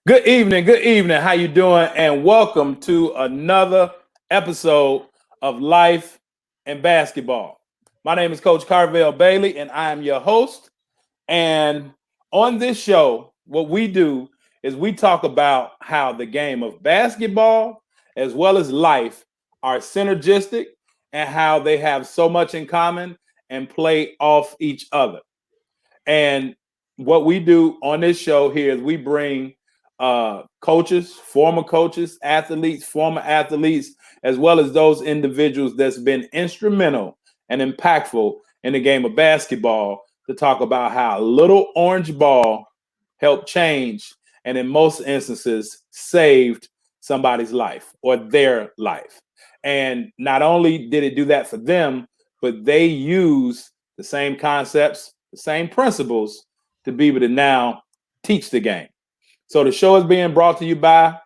Good evening. Good evening. How you doing? And welcome to another episode of Life and Basketball. My name is Coach Carvel Bailey, and I am your host. And on this show, what we do is we talk about how the game of basketball as well as life are synergistic and how they have so much in common and play off each other. And what we do on this show here is we bring coaches, former coaches, athletes, former athletes, as well as those individuals that's been instrumental and impactful in the game of basketball to talk about how a little orange ball helped change and in most instances saved somebody's life or their life. And not only did it do that for them, but they use the same concepts, the same principles to be able to now teach the game. So the show is being brought to you by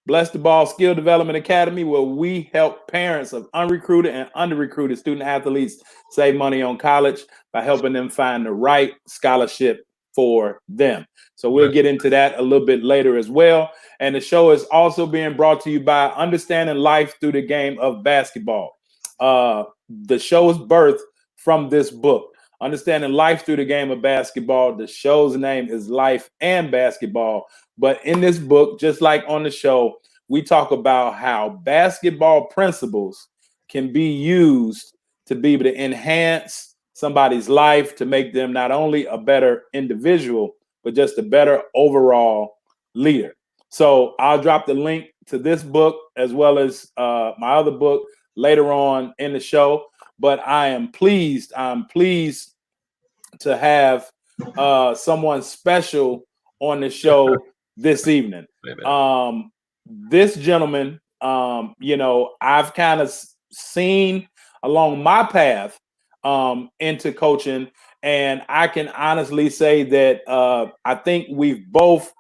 Bless the Ball Skill Development Academy, where we help parents of unrecruited and under-recruited student athletes save money on college by helping them find the right scholarship for them. So we'll get into that a little bit later as well. And the show is also being brought to you by Understanding Life Through the Game of Basketball. The show's birth from this book. Understanding Life Through the Game of Basketball. The show's name is Life and Basketball. But in this book, just like on the show, we talk about how basketball principles can be used to be able to enhance somebody's life, to make them not only a better individual, but just a better overall leader. So I'll drop the link to this book as well as my other book later on in the show. But I'm pleased to have someone special on the show this evening. This gentleman, I've kind of seen along my path into coaching, and I can honestly say that I think we've both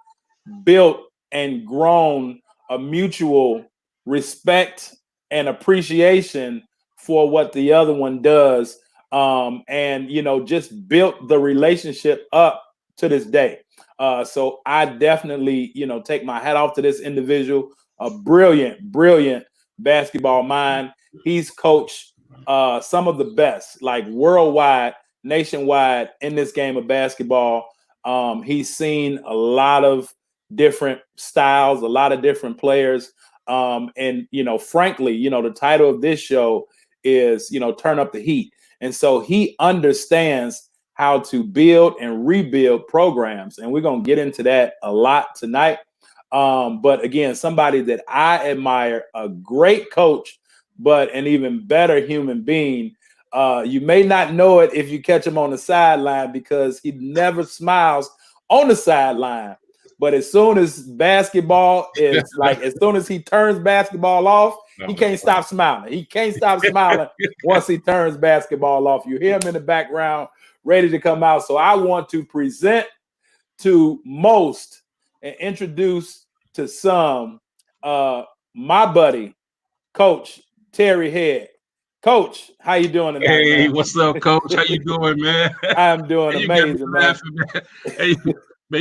built and grown a mutual respect and appreciation for what the other one does, and just built the relationship up to this day. So I definitely take my hat off to this individual, a brilliant basketball mind. He's coached some of the best, like worldwide, nationwide, in this game of basketball. He's seen a lot of different styles, a lot of different players. And frankly, the title of this show is, Turn Up the Heat. And so he understands how to build and rebuild programs. And we're going to get into that a lot tonight. But again, somebody that I admire, a great coach, but an even better human being. You may not know it if you catch him on the sideline because he never smiles on the sideline. But as soon as basketball is as soon as he turns basketball off, he can't stop smiling. He can't stop smiling once he turns basketball off. You hear him in the background, ready to come out. So I want to present to most and introduce to some my buddy, Coach Terry Head. Coach, how you doing tonight? Hey, man? What's up, Coach? How you doing, man? I'm doing amazing, man. Laughing, man. Hey,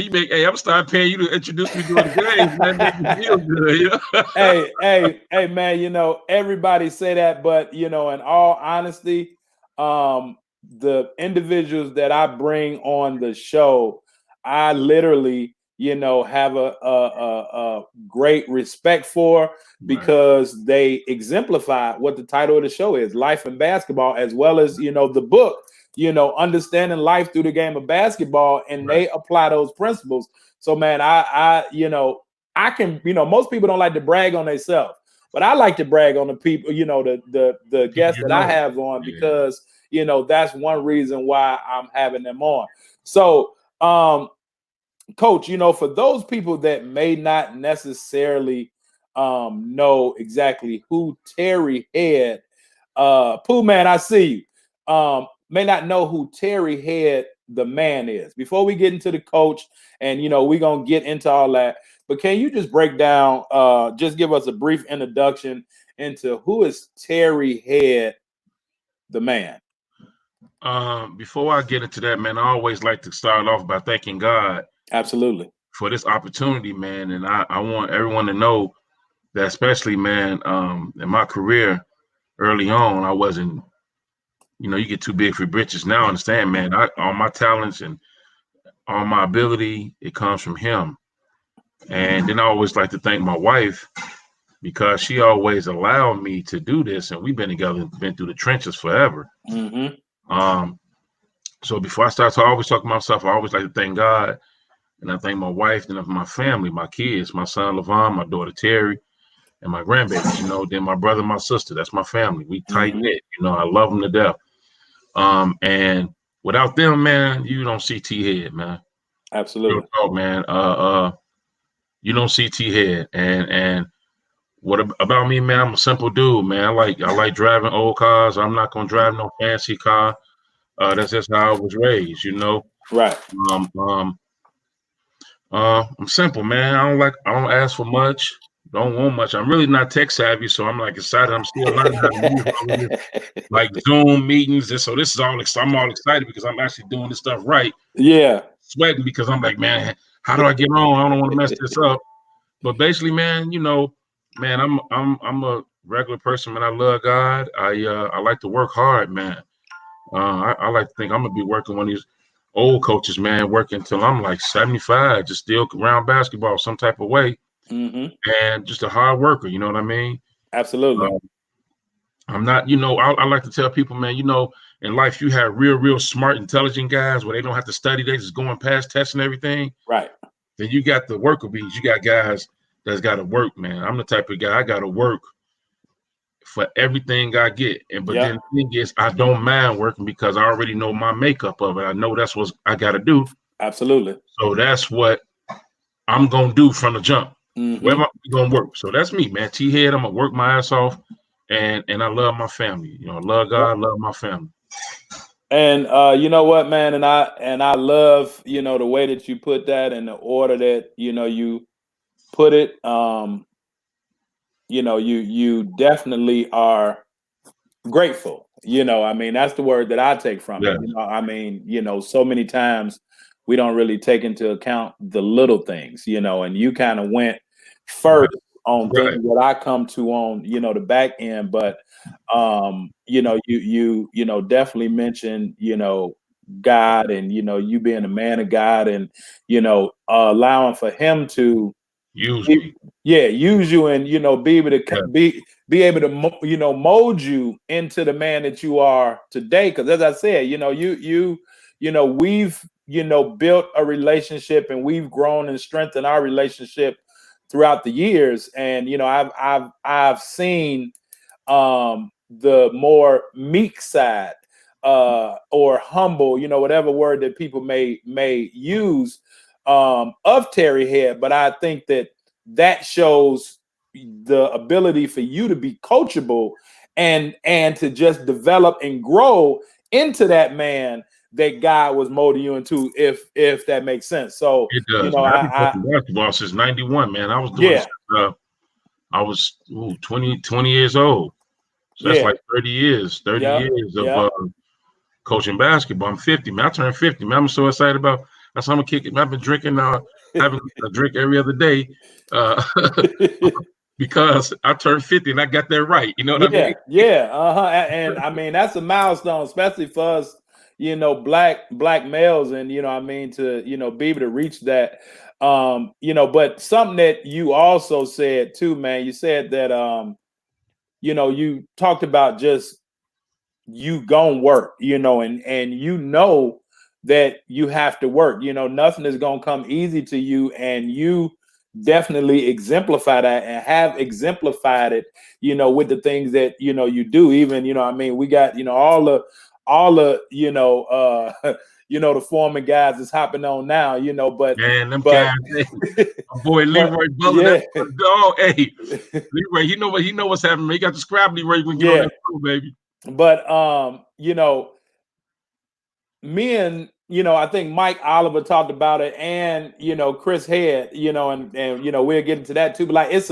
man, I'm starting paying you to introduce me to the games, man. Make me feel good, hey, man. Everybody say that, but in all honesty, the individuals that I bring on the show, I literally, have a great respect for because they exemplify what the title of the show is, Life and Basketball, as well as, the book, Understanding Life Through the Game of Basketball, and they apply those principles. So, man, I can, most people don't like to brag on themselves, but I like to brag on the people, the guests that I have on because, that's one reason why I'm having them on. So, Coach, for those people that may not necessarily know exactly who Terry Head, Pooh Man, I see you, may not know who Terry Head, the man, is. Before we get into the coach, and we're gonna get into all that, but can you just break down, just give us a brief introduction into who is Terry Head, the man? Before I get into that, man, I always like to start off by thanking God. Absolutely. for this opportunity, man. And I want everyone to know that, especially, man, in my career early on, I wasn't, you get too big for britches. Now I understand, man, all my talents and all my ability, it comes from him. And then I always like to thank my wife because she always allowed me to do this. And we've been together, been through the trenches forever. Mm-hmm. So before I start, I always talk to myself. I always like to thank God. And I thank my wife, then my family, my kids, my son, Levon, my daughter, Terry, and my grandbabies, then my brother, my sister. That's my family. We tight knit. I love them to death. And without them, man, you don't see T-Head, man. Absolutely. Real talk, man. You don't see T-Head. And what about me, man? I'm a simple dude, man. I like driving old cars. I'm not gonna drive no fancy car. That's just how I was raised, Right. I'm simple, man. I don't ask for much. Don't want much. I'm really not tech savvy, so I'm like excited. I'm still learning how to use all of this, like Zoom meetings. And so this is I'm all excited because I'm actually doing this stuff right. Yeah. Sweating because I'm like, man, how do I get on? I don't want to mess this up. But basically, man, man, I'm a regular person, man. I love God. I like to work hard, man. I like to think I'm gonna be working one of these old coaches, man, working until I'm like 75, just still around basketball some type of way, and just a hard worker. You know what I mean? Absolutely. I'm not, I like to tell people, man, in life you have real smart, intelligent guys where they don't have to study, they just going past tests and everything. Right. Then you got the worker bees. You got guys that's got to work, man. I'm the type of guy I got to work for everything I get. But then the thing is, I don't mind working because I already know my makeup of it. I know that's what I got to do. Absolutely. So that's what I'm going to do from the jump. Where am I going to work? So that's me, man. T-Head, I'm going to work my ass off. And I love my family. I love God, love my family. And you know what, man, and I love, the way that you put that in the order that, you put it. You definitely are grateful. That's the word that I take from it. So many times we don't really take into account the little things, and you kind of went first on things that I come to on, the back end. But you definitely mentioned, God, and you being a man of God, and allowing for him to use me. Yeah, use you, and be able to be able to mold you into the man that you are today. Because as I said, we've built a relationship, and we've grown and strengthened our relationship throughout the years. And I've seen the more meek side, or humble, whatever word that people may use, of Terry Head. But I think that shows the ability for you to be coachable and to just develop and grow into that man that God was molding you into, if that makes sense. So it does. I've been basketball since '91, man. I was doing this, I was 20 years old. So that's like 30 years of coaching basketball. I'm 50, man. I turned 50, man. I'm so excited about that's how I'm gonna kick it. I've been drinking, having a drink every other day, because I turned 50 and I got that right. You know what I mean? Yeah. And I mean, that's a milestone, especially for us, black males, and to be able to reach that. But something that you also said too, man, you said that you talked about just you gonna work, and that you have to work. Nothing is gonna come easy to you, and you definitely exemplify that, and have exemplified it, with the things that you do. Even we got all the the foreman guys is hopping on now, but man, them guys, hey, my boy Leroy Butler, that's my dog. Hey, Leroy, he know what's happening. He got the scrap Leroy when you get on that show, baby. But me and I think Mike Oliver talked about it, and Chris Head, and we'll get into that too. But like it's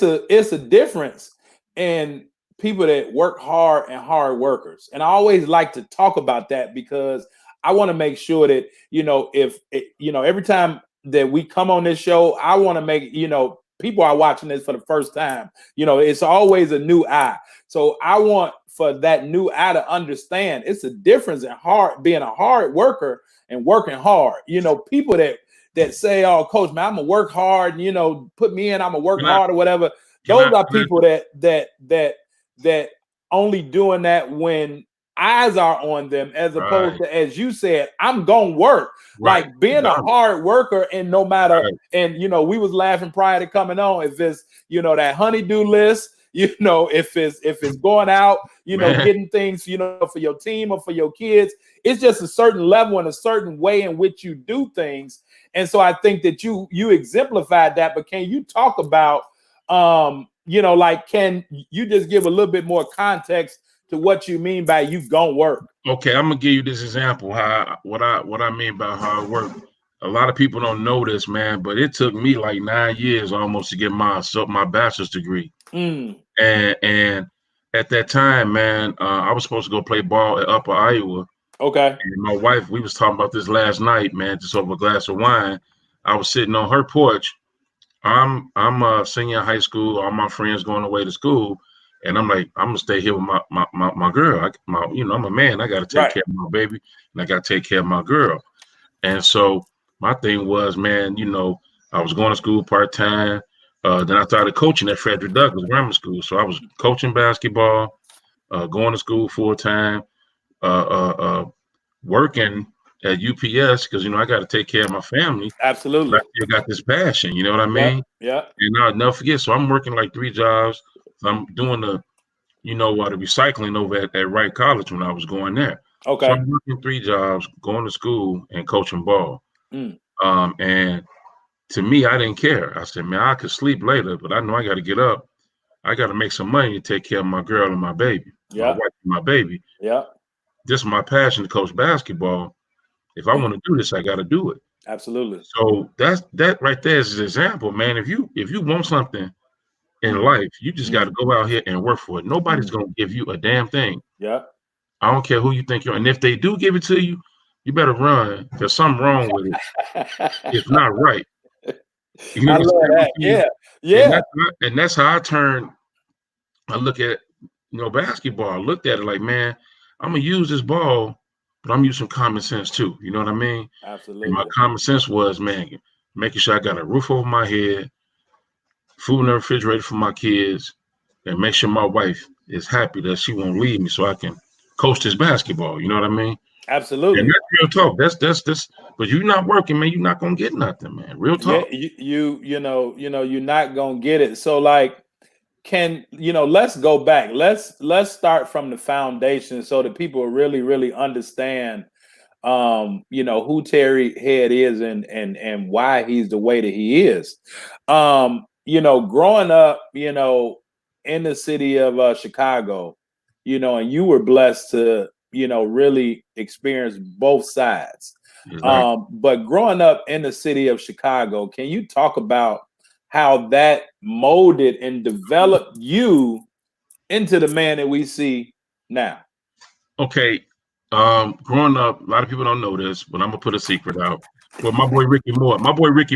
a difference in people that work hard and hard workers. And I always like to talk about that, because I want to make sure that if every time that we come on this show, I want to make, people are watching this for the first time. It's always a new eye. So I want for that new eye to understand it's a difference in being a hard worker and working hard. People that say, "Oh, coach, man, I'm gonna work hard, and put me in, I'm gonna work hard or whatever." Those are people that only doing that when eyes are on them, as opposed to, as you said, I'm gonna work. Like being a hard worker, and no matter, and we was laughing prior to coming on, if it's that honeydew list, if it's going out, getting things, for your team or for your kids, it's just a certain level and a certain way in which you do things. And so I think that you exemplified that. But can you talk about like, can you just give a little bit more context to what you mean by you gonna work? Okay, I'm gonna give you this example. What I mean by hard work. A lot of people don't know this, man, but it took me like 9 years almost to get my bachelor's degree. And at that time, man, I was supposed to go play ball at Upper Iowa. Okay. And my wife, we was talking about this last night, man, just over a glass of wine. I was sitting on her porch. I'm a senior in high school. All my friends going away to school. And I'm like, I'm gonna stay here with my girl. I'm a man. I gotta take care of my baby, and I gotta take care of my girl. And so my thing was, man, I was going to school part-time. Then I started coaching at Frederick Douglass Grammar School. So I was coaching basketball, going to school full-time, working at UPS because I got to take care of my family. Absolutely. But I still got this passion, you know what I mean? Yeah. And I'll never forget. So I'm working like 3 jobs. So I'm doing the recycling over at Wright College when I was going there. Okay. So I'm working 3 jobs, going to school and coaching ball. And to me, I didn't care. I said, man, I could sleep later, but I know I got to get up. I got to make some money to take care of my girl and my baby, my wife and my baby. Yeah. This is my passion to coach basketball. If I want to do this, I got to do it. Absolutely. So that right there is an example, man. If you want something in life, you just got to go out here and work for it. Nobody's going to give you a damn thing. Yeah. I don't care who you think you're. And if they do give it to you, you better run. There's something wrong with it. It's not right. You know I love that. Yeah. Yeah. And that's how I look at, basketball. I looked at it like, man, I'm going to use this ball, but I'm using common sense too. You know what I mean? Absolutely. And my common sense was, man, making sure I got a roof over my head, food in the refrigerator for my kids, and make sure my wife is happy that she won't leave me so I can coach this basketball. You know what I mean? Absolutely. And that's real talk. That's but you're not working, man. You're not gonna get nothing, man. Real talk. Yeah, you're not gonna get it. So like, let's go back. Let's start from the foundation so that people really, really understand who Terry Head is and why he's the way that he is. Growing up, in the city of Chicago, and you were blessed to, really experience both sides. Exactly. But growing up in the city of Chicago, can you talk about how that molded and developed you into the man that we see now? Okay. Growing up, a lot of people don't know this, but I'm gonna put a secret out. Well, my boy Ricky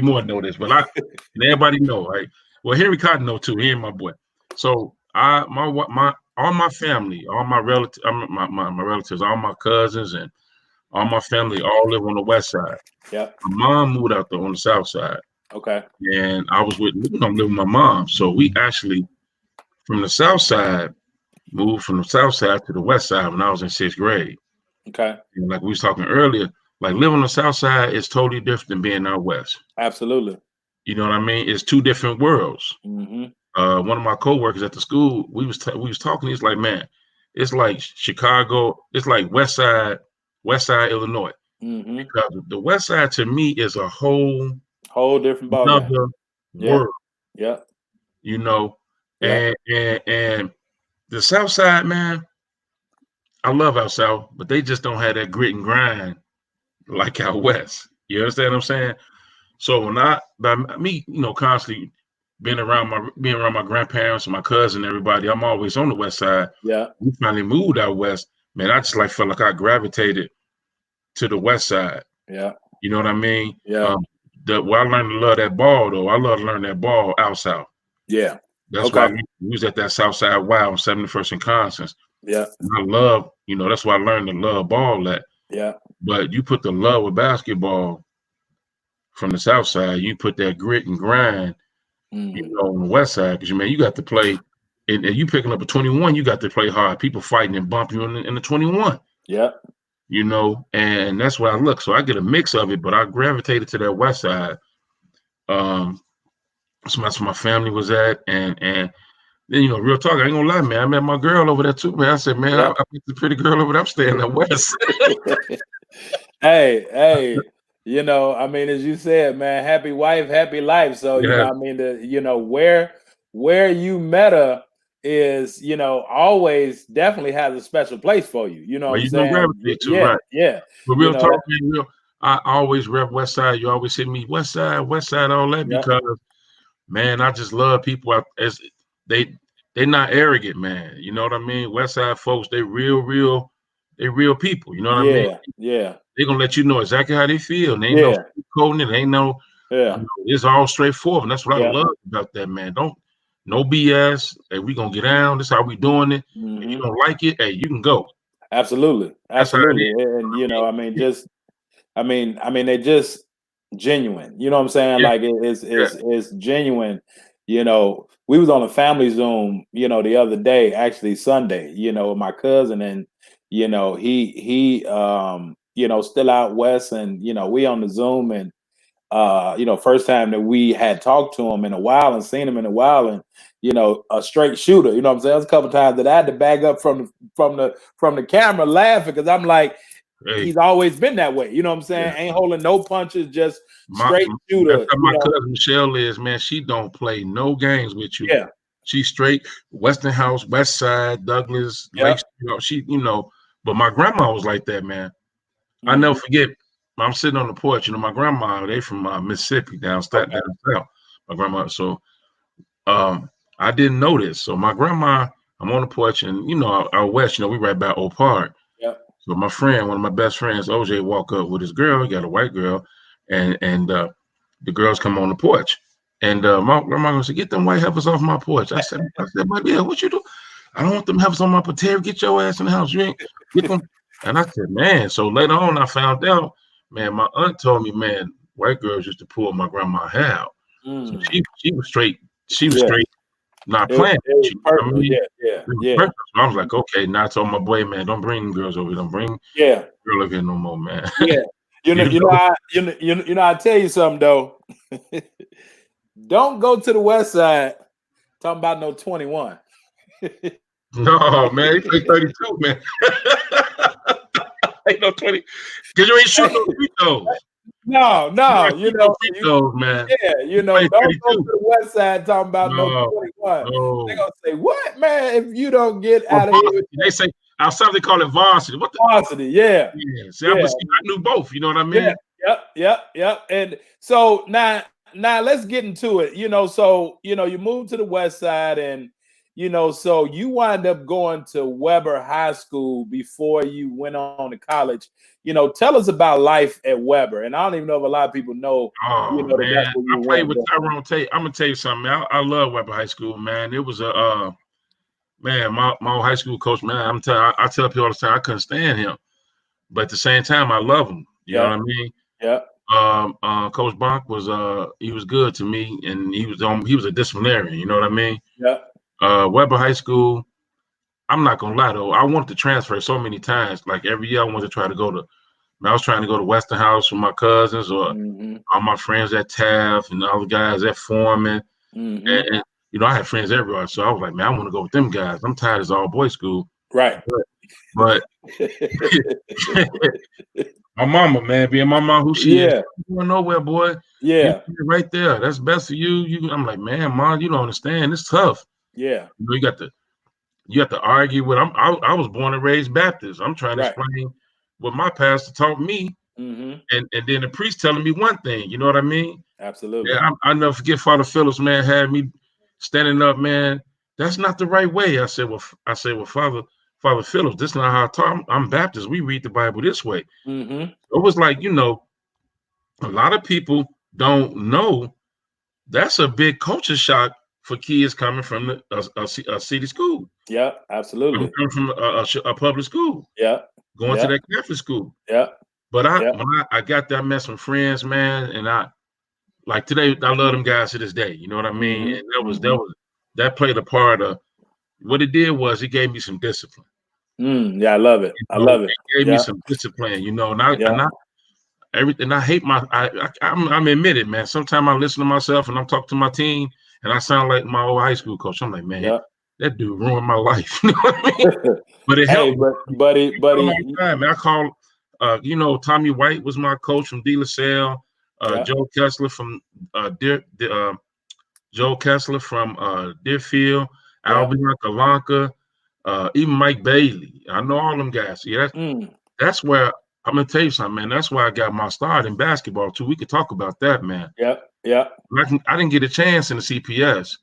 Moore know this, but and everybody know, right? Well, Henry Cotton know too. He ain't my boy. So all my family, all my relatives, my relatives, all my cousins and all my family all live on the west side. Yep. My mom moved out there on the south side. Okay. And I was I'm living with my mom. So we actually from the south side moved from the south side to the west side when I was in 6th grade. Okay. And like we was talking earlier, like living on the south side is totally different than being out west. Absolutely. You know what I mean? It's 2 different worlds. Mm-hmm. One of my coworkers at the school, we was talking. He's like, man, it's like Chicago. It's like West Side, Illinois. Mm-hmm. Because the West Side to me is a whole different ballgame. World. Yeah. And the South Side, man, I love out South, but they just don't have that grit and grind like out West. You understand what I'm saying? So by me, constantly being around my grandparents and my cousin, everybody, I'm always on the West Side. Yeah. We finally moved out West. Man, I just felt like I gravitated to the West Side. Yeah. You know what I mean? Yeah. where I learned to love that ball though. I love to learn that ball out south. Yeah. That's why Okay. we was at that Southside Wild on 71st and Constance. Yeah. And I love, that's why I learned to love ball at. Yeah. But you put the love of basketball from the South Side, you put that grit and grind, Mm. on the West Side, because you got to play, and you picking up a 21, you got to play hard. People fighting and bump you in the 21. Yeah. And that's where I look. So I get a mix of it, but I gravitated to that West Side. So that's where my family was at, and then real talk. I ain't gonna lie, man. I met my girl over there too, man. I said, man, Yeah. I met the pretty girl over there. I'm staying in the West. Hey, I mean, as you said, man, happy wife, happy life. So, Yeah, I mean, where you met her is, always definitely has a special place for you. You know what where I'm you gonna saying? gravitate to, Yeah, right? yeah. But You real know talk, that. man. I always rep West Side. You always hit me West Side, all that Yeah, because, man, I just love people. As they not arrogant, man. You know what I mean? West Side folks, they real people. You know what I mean? yeah, yeah, They gonna let you know exactly how they feel. And ain't no yeah, coding it. Ain't no, yeah, it's all straightforward. And that's what I yeah. love about that, man. Don't no BS. Hey, we gonna get down. This how we doing it. If you Hmm. don't like it, hey, you can go. Absolutely, That's how it is. absolutely. And I mean, just they're just genuine. You know what I'm saying? Yeah, Like yeah. it's genuine. We was on a family Zoom, the other day, actually Sunday, with my cousin, and he still out west, and we on the Zoom, and first time that we had talked to him in a while and seen him in a while, and a straight shooter. You know what I'm saying? There's a couple times that I had to back up from the camera laughing, because I'm like, Hey, he's always been that way. You know what I'm yeah. saying? Ain't holding no punches, just My straight that's shooter. how my cousin Michelle is, man. She don't play no games with you. Yeah, She straight Western House, West Side, Douglas, yeah. Lakes. But my grandma was like that, man. I never Hmm. forget. I'm sitting on the porch. My grandma, they from Mississippi, down Okay. south. My grandma. So I didn't know this. So my grandma, I'm on the porch, and our west, we right by Oak Park. Yeah. So my friend, one of my best friends, OJ, walk up with his girl. He got a white girl, and the girls come on the porch. And my grandma gonna say, "Get them white heifers off my porch." I said, "My dear, what you do? I don't want them heifers on my porch. Terry, get your ass in the house. You ain't get them." And I said, "Man." So later on, I found out, man. My aunt told me, man, white girls used to pull my grandma hair out. So Mm. she was straight. She was Yeah. straight, not It playing with was you. You know what I purple. mean? Yeah. Yeah. It was Yeah. perfect. So I was like, okay. Now I told my boy, man, don't bring them girls over here. Don't bring Yeah. girl over here no more, man. Yeah. you know? I tell you something though. Don't go to the west side talking about no 21. No, man, he played 32, man. Ain't no 20. Because you ain't shooting no free throws. No, You no, ain't shooting no free throws, man. yeah, You played don't go to 32. the west side talking about no No, 21. They're no. gonna say, "What, man? If you don't get Or out of here with varsity. They say outside they call it varsity. What the varsity," yeah, yeah. See, yeah, I knew both, you know what I yeah, mean? yep. And so now let's get into it. So you move to the west side, and so you wind up going to Weber High School before you went on to college. Tell us about life at Weber. And I don't even know if a lot of people know, Oh that man. that's where I you played went. with But Tyrone Tate. I'm gonna tell you something, man. I love Weber High School, man. It was a man, my old high school coach, man. I tell people all the time I couldn't stand him. But at the same time, I love him. You know yeah, what I mean? yeah, Coach Bonk was he was good to me, and he was a disciplinarian. You know what I mean? yeah. Weber High School. I'm not gonna lie though, I wanted to transfer so many times. Like every year, I wanted to try to go to. I was trying to go to Western House with my cousins or Mm-hmm. all my friends at Taft and all the guys at Foreman. Mm-hmm. And I had friends everywhere, so I was like, man, I want to go with them guys. I'm tired of this all boys school, Right. but my mama, man, being my mom who she is, Yeah, she ain't going nowhere, boy. You yeah, right there. That's best for you. I'm like, man, mom, you don't understand. It's tough. yeah. You have to argue with. I was born and raised Baptist. I'm trying to Right. explain what my pastor taught me, Mm-hmm. and then the priest telling me one thing. You know what I mean? Absolutely. Yeah, I never forget Father Phillips, man, had me standing up, man. That's not the right way. Well, Father Phillips, this is not how I talk. I'm Baptist. We read the Bible this way. Mm-hmm. It was like, a lot of people. don't know, that's a big culture shock for kids coming from a city school. Yeah, I'm absolutely. coming from a public school, Yeah, going to yeah, that Catholic school. yeah, But yeah. when I got that mess from friends, man, and I like today, I love them guys to this day. You know what I mean? Mm-hmm, And mm-hmm. that played a part of what it did was it gave me some discipline. Yeah, I love it. You I know, love it. it gave me Yeah, some discipline. You know, yeah, and I everything I hate I'm admitted, man. Sometimes I listen to myself and I'm talking to my team and I sound like my old high school coach. I'm like, man, yeah. that dude ruined my life. You know what I mean? But it Hey, helped me but for a long buddy, time. Man, I call, Tommy White was my coach from De La Salle. yeah, Joe Kessler from Joe Kessler from Deerfield, yeah. Alvin Kalanka, even Mike Bailey. I know all them guys. Yeah, Mm, that's where I'm gonna tell you something, man. That's where I got my start in basketball too. We could talk about that, man. yeah, yeah. I didn't get a chance in the CPS,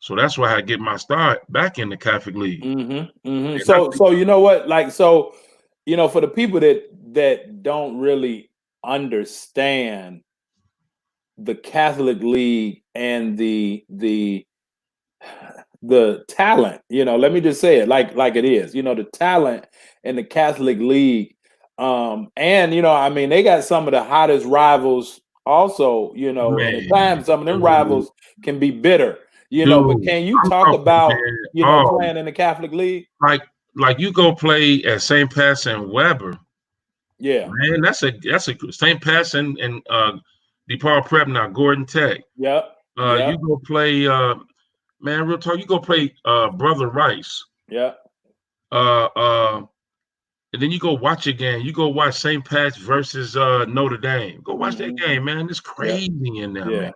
so that's why I get my start back in the Catholic League. Mm-hmm, mm-hmm. And I So, think you know what? Like, for the people that don't really understand the Catholic League and the talent, let me just say it like it is. The talent in the Catholic League, and I mean, they got some of the hottest rivals also, and at man, times some of them dude, rivals can be bitter, but dude, can you I'm talk talking, about, man. Oh, playing in the Catholic League? like you go play at St. Pat's and Weber, Yeah, man. That's a St. Pat's and DePaul Prep now, Gordon Tech. yep, You yep, go play, man. Real talk. You go play Brother Rice. yep. Uh, uh, and then you go watch a game. You go watch St. Pat's versus Notre Dame. Go watch that Mm-hmm. game, man. It's Yep, crazy in there, yeah, man.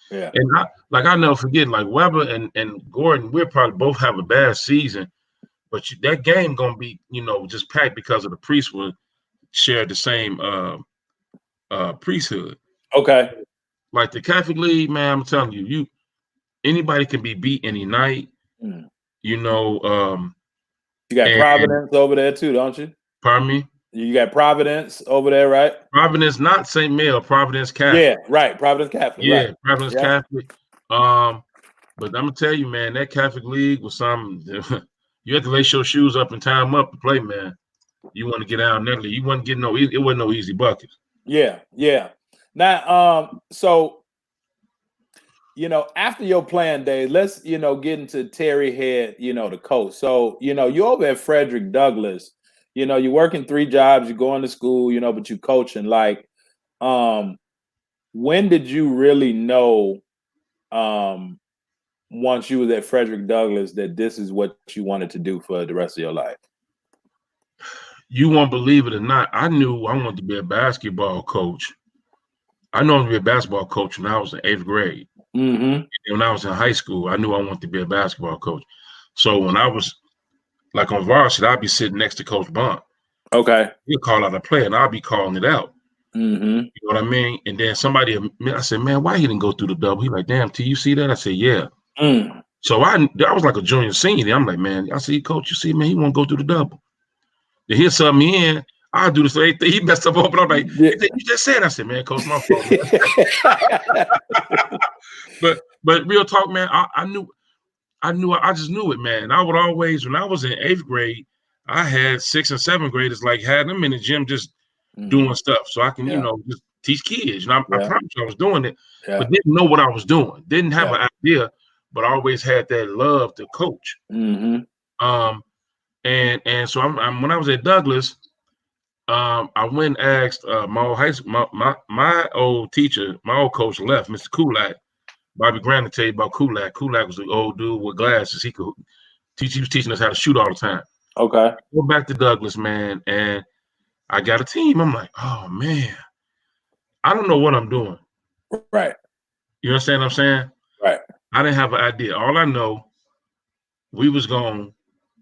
yeah. And I never forget, like Weber and Gordon, we'll probably both have a bad season, but that game gonna be, just packed because of the priests will share the same priesthood. Okay. Like the Catholic League, man, I'm telling you, anybody can be beat any night. Mm. You know, You got and Providence over there too, don't you? pardon me, You got Providence over there, right? Providence, not St. Mel, Providence Yeah, Catholic. right. Providence Catholic, right? Yeah, Providence Yeah. Catholic. Um, but I'm gonna tell you, man, that Catholic League was something. You had to lace your shoes up and tie them up to play, man. You want to get out in that league. You wasn't getting it wasn't no easy buckets. Yeah, yeah. Now, so after your playing days, let's get into Terry Head, the coach. So you're over at Frederick Douglass. You're working 3 jobs. You're going to school, but you coaching. Like, when did you really know? Once you was at Frederick Douglass, that this is what you wanted to do for the rest of your life? You won't believe it or not. I knew I wanted to be a basketball coach. I know I wanted to be a basketball coach when I was in 8th grade. Mm-hmm. And when I was in high school, I knew I wanted to be a basketball coach. So when I was like on varsity, I'd be sitting next to Coach Bond. Okay. He'll call out a play and I'll be calling it out. Mm-hmm. You know what I mean? And then I said, man, why he didn't go through the double? He like, damn, T, you see that? I said, yeah. Mm. So I was like a junior senior. I'm like, man, I see, coach, you see, man, he won't go through the double. Then he'll sub me in. I'll do the same thing. He messed up open. I'm like, Yeah. you just said. I said, man, coach, my fault. but real talk, man, I just knew it, man. I would always, when I was in 8th grade, I had 6th and 7th graders like had them in the gym just doing stuff so I can, Yeah. just teach kids. I Yeah. promise you I was doing it, Yeah. but didn't know what I was doing. Didn't have Yeah. an idea, but I always had that love to coach. Mm-hmm. And so I'm when I was at Douglas, I went and asked my old high school, my old teacher, my old coach left, Mr. Kulak. Bobby Grant to tell you about Kulak. Kulak was the old dude with glasses. He was teaching us how to shoot all the time. Okay. Go back to Douglas, man, and I got a team. I'm like, oh man, I don't know what I'm doing. Right. You understand what I'm saying? Right. I didn't have an idea. All I know, we was gonna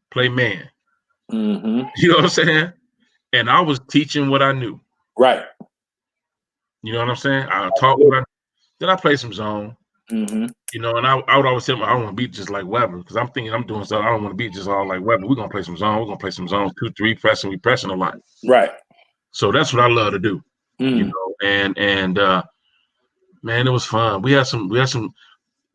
play man. Mm-hmm. You know what I'm saying? And I was teaching what I knew. Right. You know what I'm saying? I taught what I knew. Then I played some zone. Mm-hmm. And I would always tell them I don't want to be just like Weber because I'm thinking I'm doing stuff. I don't want to be just all like Weber. We're gonna play some zone. We're gonna play some zone 2-3 pressing. We pressing a lot. Right. So that's what I love to do. Mm. And Man, it was fun. We had some.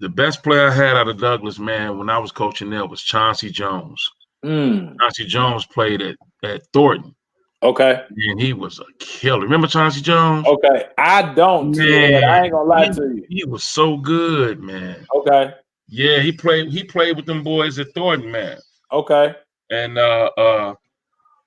The best player I had out of Douglas, man, when I was coaching there was Chauncey Jones. Mm. Chauncey Jones played at Thornton, Okay. and he was a killer. Remember Chauncey Jones? Okay. I don't, T Ed. Man, I ain't gonna lie he, to you. he was so good, man. Okay. Yeah, he played with them boys at Thornton, man. Okay. And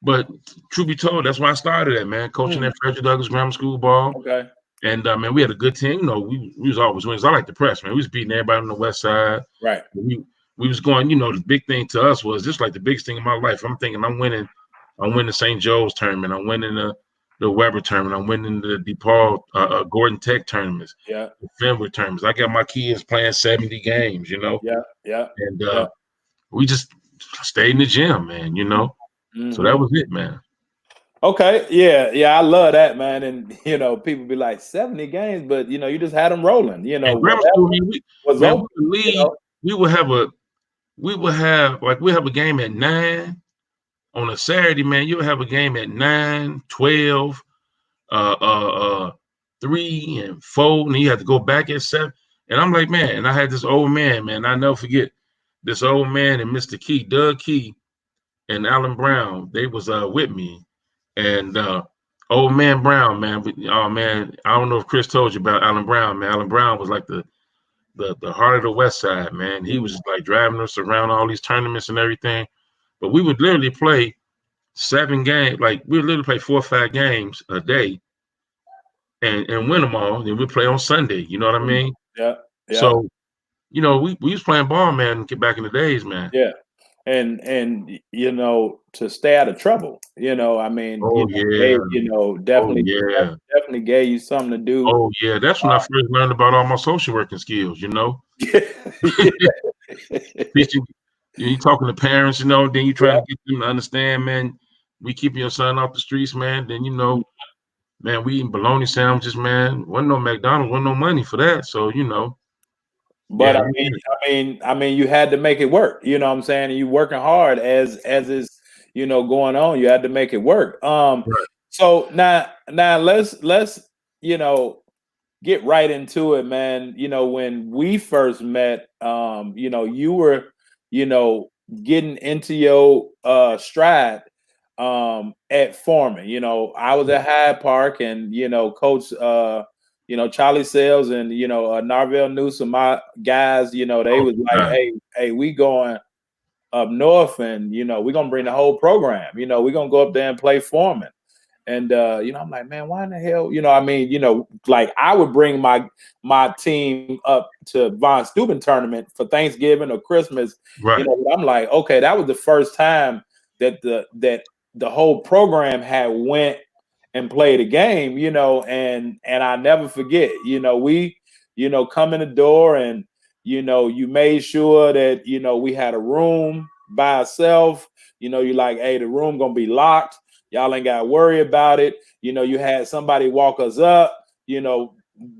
but truth be told, that's why I started at, man, coaching Mm. at Frederick Douglass Grammar School ball. Okay. And man, we had a good team. You know, we was always winners. I like the press, man. We was beating everybody on the west side. Right. We was going, you know, the big thing to us was this like the biggest thing in my life. I'm thinking I'm winning St. Joe's tournament, I'm winning the Weber tournament, I'm winning the DePaul Gordon Tech tournaments, Yeah. the Fenwick tournaments. I got my kids playing 70 games, you know, Yeah. Yeah. and Yeah. we just stayed in the gym, man, you know. So that Mm-hmm. was it, man. Okay, yeah, yeah, I love that, man. And people be like 70 games, but you just had them rolling. And grammar Whatever school, man, was we open. would leave. We would have a we have a game at 9 on a Saturday, man. You'll have a game at 9, 12, uh, uh, uh, 3 and 4, and you have to go back at 7. And I'm like, man, and I had this old man, I never forget this old man and Mr. Key, Doug Key and Alan Brown. They was with me, and old man Brown, man. Oh man, I don't know if Chris told you about Alan Brown, man. Alan Brown was like the heart of the West Side, man. He was like driving us around all these tournaments and everything. But we would literally play 7 games, like we would literally play 4 or 5 games a day and win them all. Then we play on Sunday. You know what I mean? Yeah, yeah, So, you know, we was playing ball, man, back in the days, man. yeah. And to stay out of trouble. Oh yeah. Gave, Oh definitely yeah. definitely gave you something to do. Oh yeah. That's when I first learned about all my social working skills, you know. Teaching you talking to parents, you know, then you trying Yeah. to get them to understand, man, we keeping your son off the streets, man. Then man, we eating bologna sandwiches, man. Wasn't no McDonald's, wasn't no money for that. So, But yeah, you had to make it work. You know what I'm saying? And you working hard as is, going on. You had to make it work. right. So now let's get right into it, man. When we first met, you were, getting into your stride at Foreman. I was at Hyde Park, and Coach Charlie Sales and Narvell Newsom, my guys, they Oh, was like, God. hey, we going up north, and we're gonna bring the whole program. We're gonna go up there and play Foreman. And I'm like, man, why in the hell? Like I would bring my team up to Von Steuben tournament for Thanksgiving or Christmas. Right. I'm like, okay, that was the first time that the whole program had went and played a game, and I never forget, we, come in the door, and you made sure that we had a room by ourselves. You're like, hey, the room gonna be locked. Y'all ain't got to worry about it. You had somebody walk us up,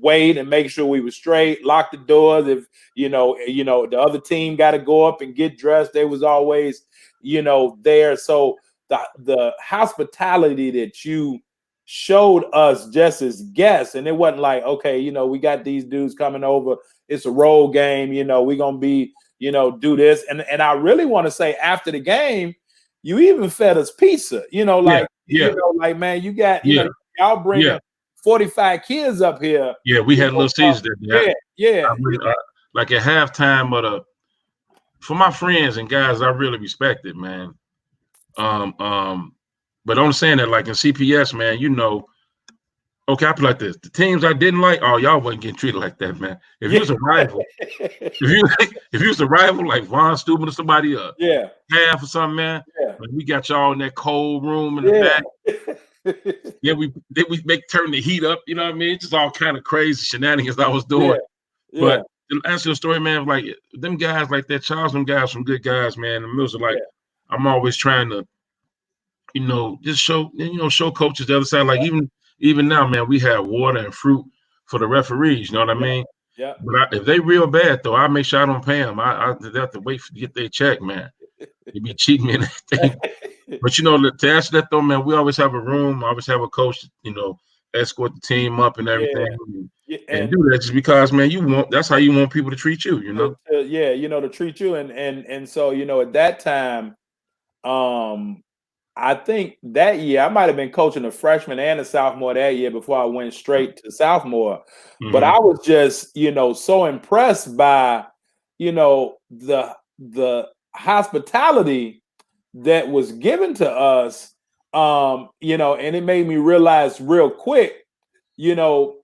wait and make sure we were straight, lock the doors. If, the other team got to go up and get dressed, they was always, there. So the hospitality that you showed us just as guests, and it wasn't like, okay, we got these dudes coming over. It's a role game. We're going to be, do this. And I really want to say after the game, you even fed us pizza, Yeah. Yeah. like, man, you got, Yeah. y'all bringing Yeah. 45 kids up here. Yeah. We had little seasons that day. Yeah. Like at halftime for my friends and guys, I really respect it, man. But I'm saying that like in CPS, man, okay, I put like this. The teams I didn't like, oh, y'all wasn't getting treated like that, man. If you was a rival, if you was a rival like Von Steuben or somebody yeah, half or something, man. yeah, Like we got y'all in that cold room in the back. Yeah, we turn the heat up, you know what I mean? It's just all kind of crazy shenanigans I was doing. Yeah. But to answer the story, man, like them guys like that, Charles, them guys, some good guys, man. And Mills are like, I'm always trying to, just show coaches the other side. Like even now, man, we have water and fruit for the referees. You know what I mean? Yeah. But if they real bad though, I make sure I don't pay them. I have to wait to get their check, man. They be cheating me and everything. But to answer that though, man, we always have a room. Always have a coach. Escort the team up and everything. and and do that just because, man, that's how you want people to treat you, you know? yeah, to treat you, and so at that time, um, I think that year I might have been coaching a freshman and a sophomore that year before I went straight to sophomore. But Mm-hmm. I was just, so impressed by, the hospitality that was given to us. And it made me realize real quick, you know,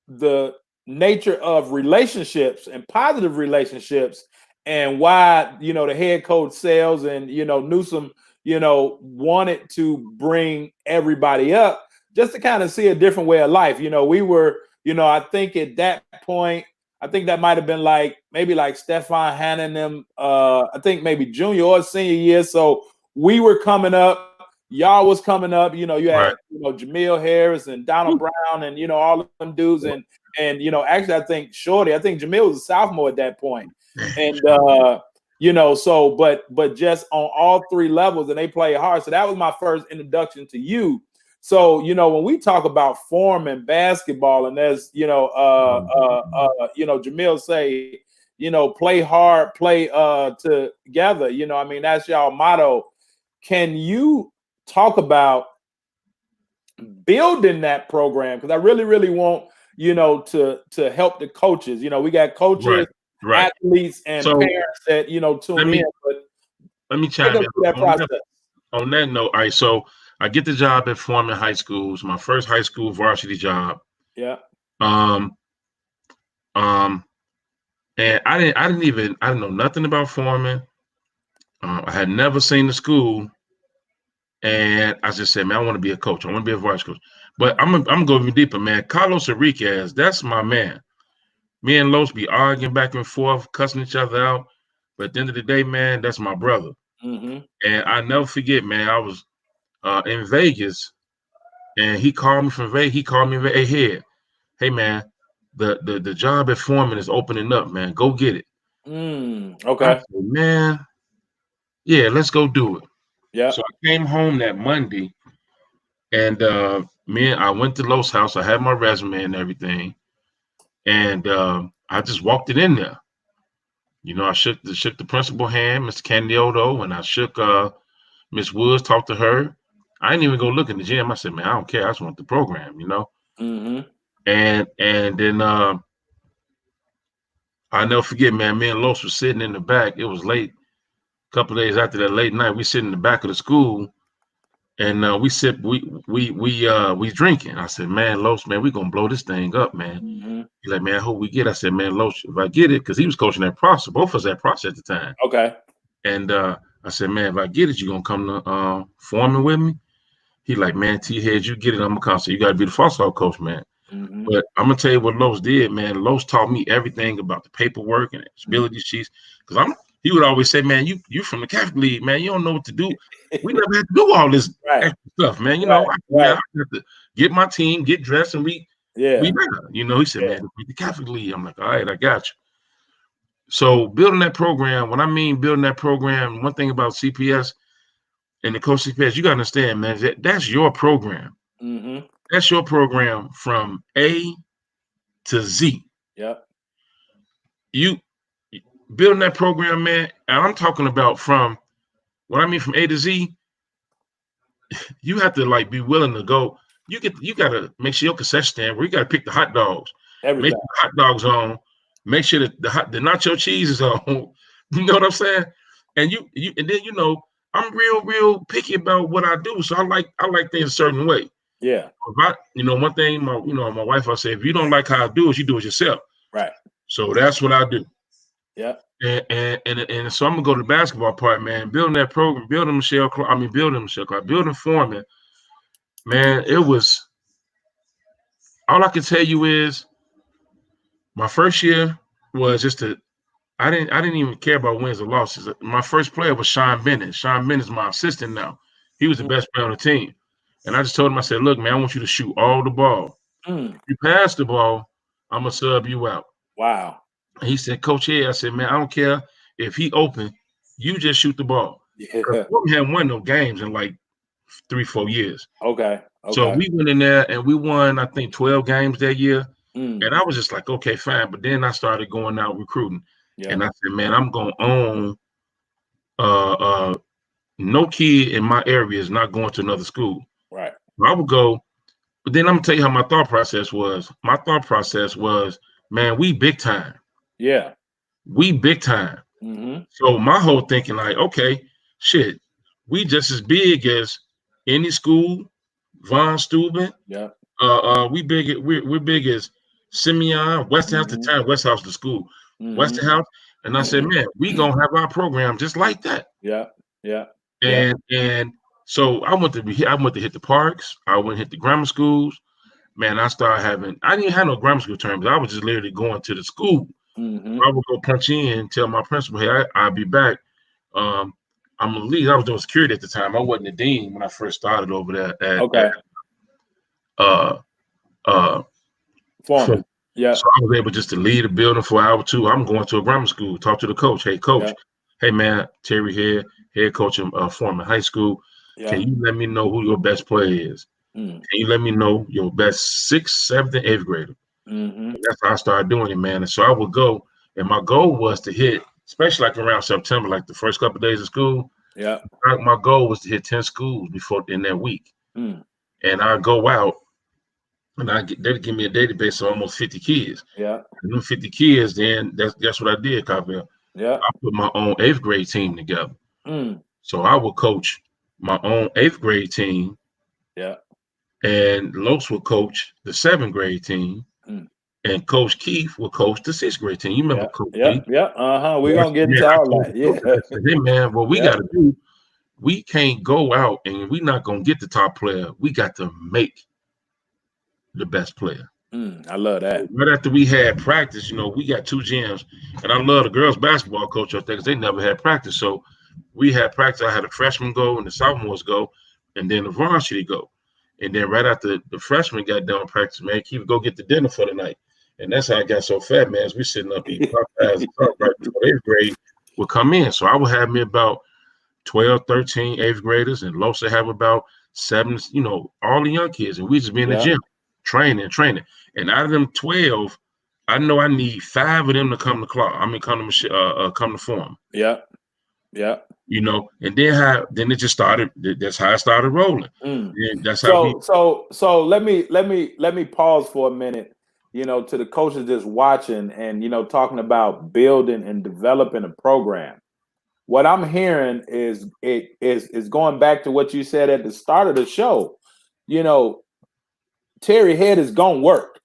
the nature of relationships and positive relationships, and why the head coach Sales and Newsom wanted to bring everybody up just to kind of see a different way of life. We were, I think at that point, I think that might have been like maybe like Stefan Hannon and them, I think maybe junior or senior year. So we were coming up, y'all was coming up, you had Right. Jamil Harris and Donald Woo. Brown and all of them dudes, and actually I think Jamil was a sophomore at that point. And so but just on all three levels, and they play hard. So that was my first introduction to you. So when we talk about form and basketball, and there's Jamil say, play hard, play together. I mean, that's y'all motto. Can you talk about building that program? Because I really, really want to help the coaches. We got coaches, Right. Right. athletes, and So parents that let tune in. me But let me take chime us in through that process. on that note. All right, so I get the job at Foreman High Schools, my first high school varsity job. Yeah. Um, um, and I didn't know nothing about Foreman. I had never seen the school, and I just said, man, I want to be a coach. I want to be a varsity coach. But I'm gonna go even deeper, man. Carlos Enriquez, that's my man. Me and Los be arguing back and forth, cussing each other out. But at the end of the day, man, that's my brother. Mm-hmm. And I never forget, man. I was in Vegas, and he called me from Vegas. He called me, hey man, the job at Foreman is opening up, man. Go get it. I Okay. said, man, yeah, let's go do it. Yeah. So I came home that Monday, and I went to Los house. I had my resume and everything, and I just walked it in there. I shook the principal hand, Miss Candioto, and I shook Miss Woods, talked to her. I didn't even go look in the gym. I said, man, I don't care. I just want the program. Mm-hmm. And then I never forget, man. Me and Los was sitting in the back. It was late. A couple of days after that late night, we sitting in the back of the school, and we drinking. I said, man, Los, man, we gonna blow this thing up, man. Mm-hmm. He's like, man, I hope we get. I said, man, Los, if I get it, because he was coaching that process. Both of us at process at the time. Okay. And I said, man, if I get it, you gonna come to Foreman with me? He like, man, T-Head, you get it, I'm gonna come. So you gotta be the football coach, man. Mm-hmm. But I'm gonna tell you what Los did, man. Los taught me everything about the paperwork and eligibility sheets. Because he would always say, man, you from the Catholic League, man, you don't know what to do. We never had to do all this Right. extra stuff, man. Right. Man, Right. I have to get my team, get dressed, and we Yeah. better. He said, Yeah. man, the Catholic League. I'm like, all right, I got you. So building that program, when I mean building that program, one thing about CPS and the coach CPS, you gotta understand, man, that's your program. Mm-hmm. That's your program from A to Z. Yep. You building that program, man, and I'm talking about from what I mean from A to Z, you have to like be willing to go. You gotta make sure your concession stand where you gotta pick the hot dogs. Make Everything. sure the hot dogs on, make sure that the nacho cheese is on. You know what I'm saying? And you and then I'm real picky about what I do. So I like things a certain way. Yeah. One thing my wife, I say, if you don't like how I do it, you do it yourself. Right. So that's what I do. Yeah. And so I'm gonna go to the basketball part, man. Building that program, building building Foreman, man. It was all I can tell you is my first year was just I didn't even care about wins or losses. My first player was Sean Bennett. Sean Bennett's my assistant now. He was the best player on the team. And I just told him, I said, look, man, I want you to shoot all the ball. Mm. If you pass the ball, I'm gonna sub you out. Wow. And he said, Coach, I said, man, I don't care if he open, you just shoot the ball. Because Yeah. we haven't won no games in like 3-4 years. Okay. So Okay. we went in there and we won, I think, 12 games that year. And I was just like, okay, fine. But then I started going out recruiting. Yeah. And I said, man, I'm going to own no kid in my area is not going to another school. Right. I would go, but then I'm gonna tell you how my thought process was. My thought process was, man, we big time. Yeah. We big time. Mm-hmm. So my whole thinking, like, okay, shit, we just as big as any school, Von Steuben. Yeah. We big. We're big as Simeon, Westinghouse. The Mm-hmm. time Westinghouse the school, Mm-hmm. Westinghouse. And I said, man, we gonna have our program just like that. Yeah. Yeah. Yeah. And so I went to hit the parks. I went to hit the grammar schools. Man, I didn't have no grammar school terms. I was just literally going to the school. Mm-hmm. I would go punch in, tell my principal, hey, I'll be back. I'm gonna leave. I was doing security at the time. I wasn't a dean when I first started over there at Okay. uh uh Foreman. Yeah. so I was able just to leave the building for an hour or two. I'm going to a grammar school, talk to the coach. Hey, coach. Yeah. Hey, man, Terry here, head coach of Foreman High School. Can Yeah. you let me know who your best player is? Mm. Can you let me know your best sixth, seventh, and eighth grader? Mm-hmm. And that's how I started doing it, man. And so I would go, and my goal was to hit, especially like around September, like the first couple of days of school. Yeah. My goal was to hit 10 schools before in that week. Mm. And I go out, and they'd give me a database of almost 50 kids. Yeah. And them 50 kids, then that's what I did, Carvel. Yeah. I put my own eighth grade team together. Mm. So I would coach my own eighth grade team, Yeah. and Los would coach the seventh grade team, Mm. and Coach Keith would coach the sixth grade team. You remember Yeah. Coach Yeah. Keith? Yeah. Uh-huh. We're Yeah, gonna get yeah, into I all told that. the coach, I Yeah. said, hey man, what we Yeah. gotta do, we can't go out and we're not gonna get the top player. We got to make the best player. I love that. Right after we had practice, we got two gyms, and I love the girls basketball coach up there because they never had practice. So we had practice. I had a freshman go and the sophomores go, and then the varsity go. And then right after the freshmen got done practice, man, Keith go get the dinner for the night. And that's how I got so fat, man. As we sitting up eating Popeyes and stuff right before eighth grade would come in. So I would have me about 12, 13 eighth graders, and Losa have about seven, all the young kids. And we just be in the Yeah. gym training. And out of them 12, I know I need 5 of them to come to class. I mean, come to form. Yeah. Yeah. And then it just started. That's how I started rolling. Mm. And that's how we. So let me pause for a minute. To the coaches just watching and talking about building and developing a program. What I'm hearing is going back to what you said at the start of the show. Terry Head is gonna work.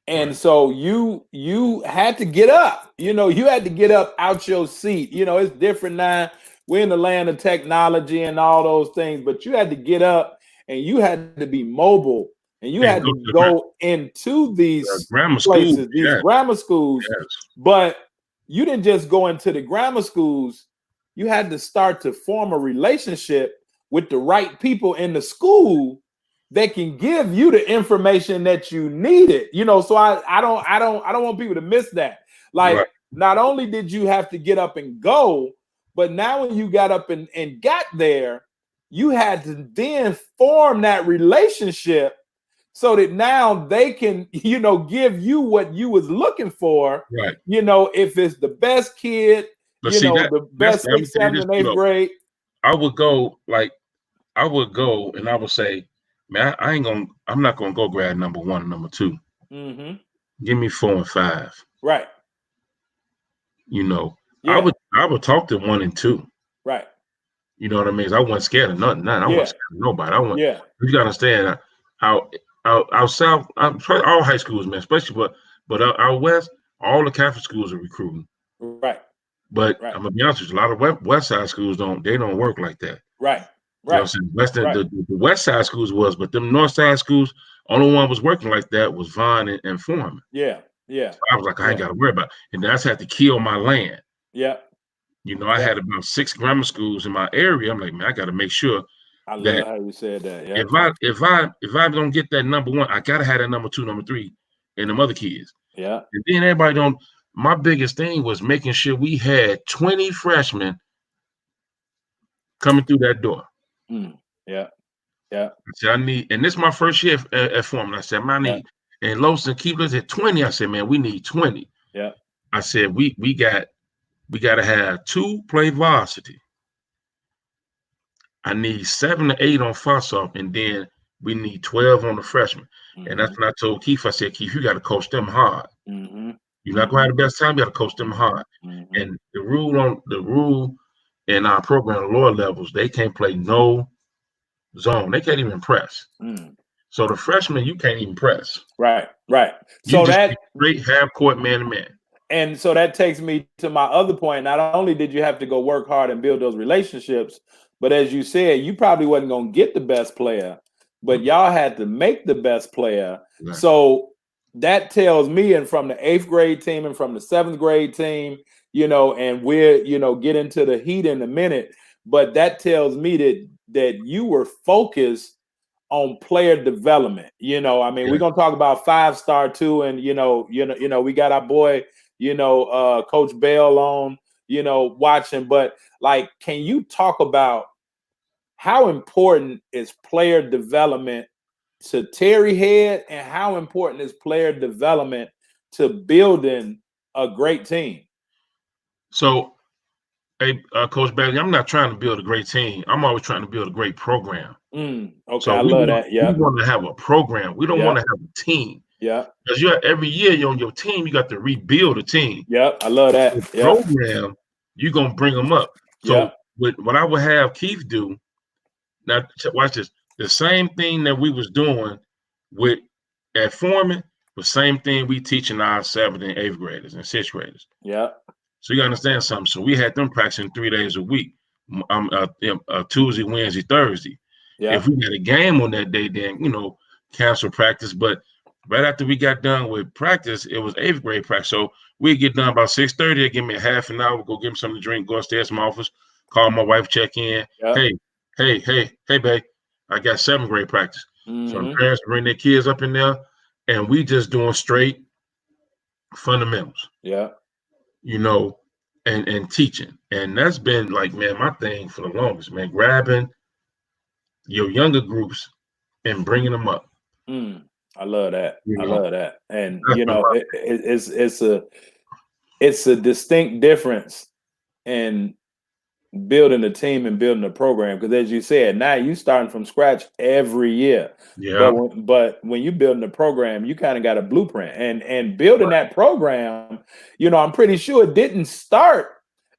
And Right. so you had to get up. You had to get up out your seat. It's different now. We're in the land of technology and all those things, but you had to get up and you had to be mobile and you And had go to to go into these grammar school. places, these Yes, grammar schools. yes, But you didn't just go into the grammar schools. You had to start to form a relationship with the right people in the school that can give you the information that you needed. So I don't want people to miss that. Like, right. not only did you have to get up and go, but now when you got up and got there, you had to then form that relationship so that now they can, give you what you was looking for. Right. If it's the best kid, But see the that's best I'm gonna 6th, tell you 7th, this. and 8th grade. I would go and I would say, man, I'm not gonna go grad number 1 and number 2. Mm-hmm. Give me 4 and 5. Right. I Yeah. would talk to 1 and 2. Right. You know what I mean? I wasn't scared of nothing. I wasn't scared of nobody. Yeah. You gotta understand our south, all high schools, man, especially but out west, all the Catholic schools are recruiting. Right. But Right. I'm gonna be honest with you, a lot of west side schools don't work like that. Right. You know Right. what I'm saying? Right. The west side schools but them north side schools, only one was working like that was Vaughn and Foreman. Yeah. Yeah. So I was like, I ain't got to worry about it. And then I just had to kill my land. Yeah. I had about 6 grammar schools in my area. I'm like, man, I got to make sure I that love how you said that. Yeah. if I don't get that number 1, I gotta have that number 2, number 3, and them other kids. Yeah. And then everybody don't. My biggest thing was making sure we had 20 freshmen coming through that door. Yeah. Yeah. I said, and this is my first year at Foreman. I said, I need And Los and Keith at 20. I said, man, we need 20. Yeah. I said, we got to have 2 play varsity. I need 7 to 8 on face off, and then we need 12 on the freshman. And that's when I told Keith, I said, Keith, you got to coach them hard. Mm-hmm. You're not going to have the best time. You got to coach them hard. Mm-hmm. And the rule in our program, lower levels, they can't play no zone. They can't even press. Mm. So the freshmen, you can't even press. Right. You So just that straight half court man to man. And so that takes me to my other point. Not only did you have to go work hard and build those relationships, but as you said, you probably wasn't going to get the best player, but y'all had to make the best player. Right. So that tells me, and from the 8th grade team and from the 7th grade team, and we're, get into the heat in a minute, but that tells me that you were focused on player development. We're gonna talk about 5-star too, and we got our boy, Coach Bell on, watching. But like, can you talk about how important is player development to Terry Head, and how important is player development to building a great team? So, hey, Coach Bailey, I'm not trying to build a great team. I'm always trying to build a great program. Okay, So I love that. Yeah, we want to have a program. We don't want to have a team. Yeah, because every year you're on your team, you got to rebuild a team. Yeah, I love that. The program, you're gonna bring them up. So what I would have Keith do, now watch this, the same thing that we was doing at Foreman, the same thing we teaching our 7th and 8th graders and 6th graders. Yeah. So you understand something. So we had them practicing 3 days a week, Tuesday, Wednesday, Thursday. Yeah. If we had a game on that day, then cancel practice. But right after we got done with practice, it was 8th grade practice. So we'd get done about 6:30. They'd give me a half an hour, go give me something to drink, go upstairs to my office, call my wife, check in. Yeah. Hey, babe, I got 7th grade practice. So the parents bring their kids up in there, and we just doing straight fundamentals. Yeah. And teaching. And that's been like, man, my thing for the longest, man, grabbing your younger groups and bringing them up. I love that. I love that. And it's a distinct difference in building a team and building a program, because as you said, now you starting from scratch every year. Yeah. But when you building a program, you kind of got a blueprint, and building that program, I'm pretty sure it didn't start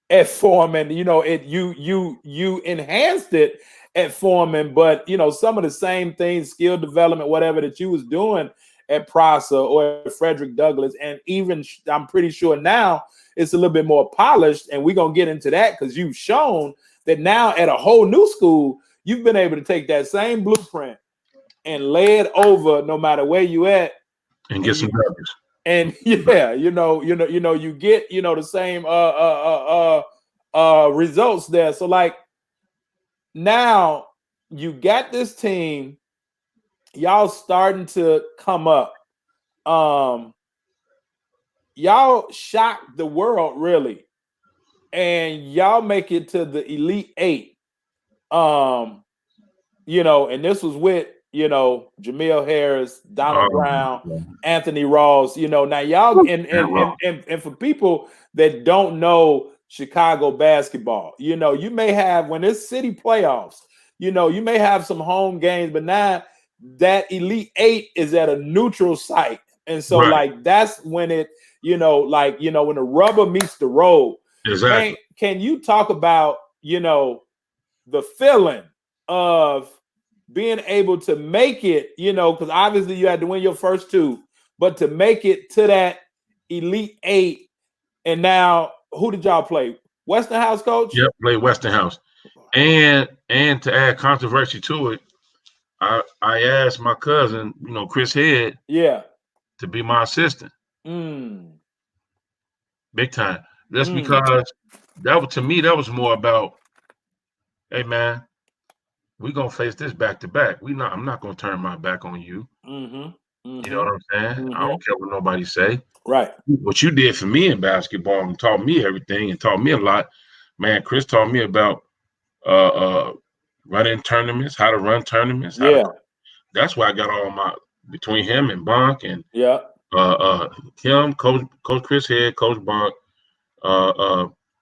at Foreman. You enhanced it at Foreman, but some of the same things, skill development, whatever that you was doing at Prosser or Frederick Douglass, and even I'm pretty sure now it's a little bit more polished, and we're gonna get into that because you've shown that now at a whole new school, you've been able to take that same blueprint and lay it over no matter where you at, and get some numbers. And you get the same results there. So like now you got this team, y'all starting to come up. Y'all shocked the world, really, and y'all make it to the Elite 8. And this was with Jamil Harris, Donald Brown, Anthony Ross. Now y'all and for people that don't know Chicago basketball, you may have, when it's city playoffs, you may have some home games, but now that Elite 8 is at a neutral site. And so like that's when it, when the rubber meets the road. Exactly. Can you talk about, the feeling of being able to make it, because obviously you had to win your first 2, but to make it to that Elite 8. And now who did y'all play? Westinghouse, coach? Yep, played Westinghouse. And to add controversy to it, I asked my cousin, Chris Head, to be my assistant. Big time. That's because to me, that was more about, hey man, we're gonna face this back to back. I'm not gonna turn my back on you. You know what I'm saying? I don't care what nobody say. Right. What you did for me in basketball and taught me everything and taught me a lot. Man, Chris taught me about running tournaments, how to run tournaments. That's where I got all between him and Bonk and Yeah. him, Coach Chris Head, Coach Bonk,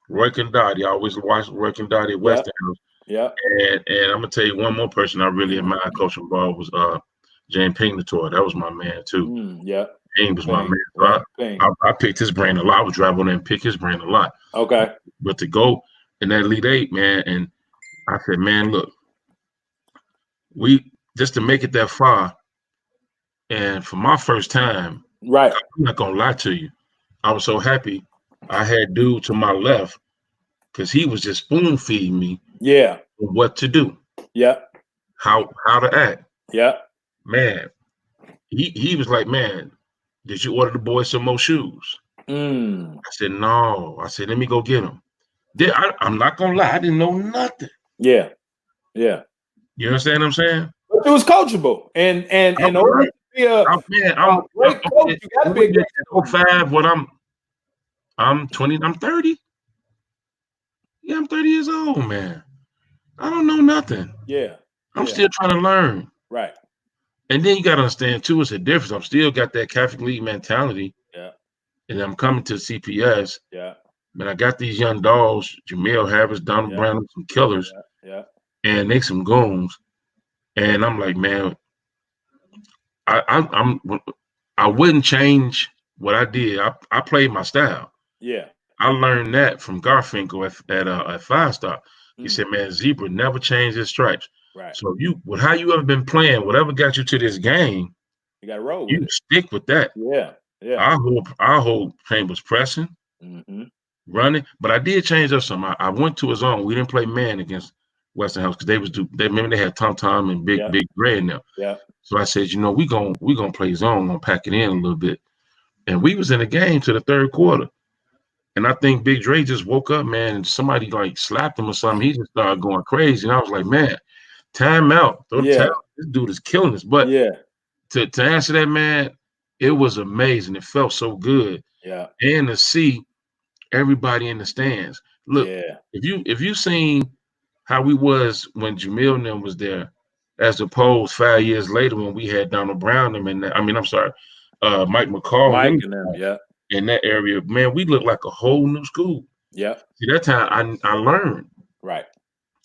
Roy Condotti. I always watched Roy Condotti at Yeah. Westinghouse. Yeah. And I'm gonna tell you one more person I really admired coaching ball was James Pingleton. That was my man too. Yeah. Ping was my man. Ping. So Yeah. Ping. I picked his brain a lot. I would drive on there and pick his brain a lot. Okay. But to go in that Elite Eight, man, and I said, man, look, we just to make it that far, and for my first time, Right. I'm not gonna lie to you, I was so happy. I had dude to my left because he was just spoon feeding me Yeah. what to do, Yeah. how to act. Yeah. Man, he was like, man, did you order the boys some more shoes? I said, no. I said, let me go get them. I'm not gonna lie, I didn't know nothing. Yeah. Yeah. You understand what I'm saying? But it was coachable, and in order to be a great coach, you got to be a great coach. 05. What I'm 20. I'm 30. Yeah, I'm 30 years old, man. I don't know nothing. Yeah. I'm still trying to learn. Right. And then you got to understand too, it's a difference. I'm still got that Catholic League mentality. Yeah. And I'm coming to CPS. Yeah. Man, I got these young dogs, Jamil Harris, Donald Yeah. Brown, some killers, Yeah. and they some goons. And I'm like, man, I wouldn't change what I did. I played my style. Yeah. I learned that from Garfinkel at 5-star. He said, man, Zebra never changed his stripes. Right. So with how you ever been playing, whatever got you to this game, you got to roll with you it. stick with that. Yeah. Yeah. Our whole thing was pressing, running, but I did change up some. I went to a zone. We didn't play man against Westinghouse because they remember they had Tom and Big Ray in there. Yeah. So I said, we gonna play zone, gonna pack it in a little bit. And we was in the game to the third quarter. And I think Big Dre just woke up, man, and somebody like slapped him or something. He just started going crazy. And I was like, man, time out. Throw the time. This dude is killing us. But to answer that, man, it was amazing. It felt so good. Yeah. And to see everybody in the stands. Look, if you seen how we was when Jamil and them was there, as opposed 5 years later when we had Donald Brown and Mike McCall and them, in that area, man, we looked like a whole new school. Yeah. See, that time I learned. Right.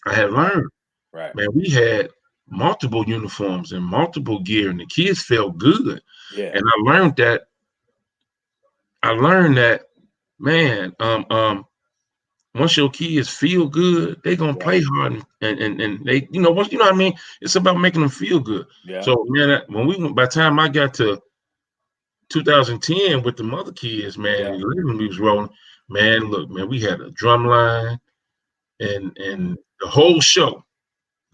I had learned. Right. Man, we had multiple uniforms and multiple gear, and the kids felt good. Yeah. And I learned that, man, once your kids feel good, they gonna play hard and they, once what I mean, it's about making them feel good. Yeah. So man, by the time I got to 2010 with the mother kids, man, we was rolling. Man, look, man, we had a drum line and the whole show.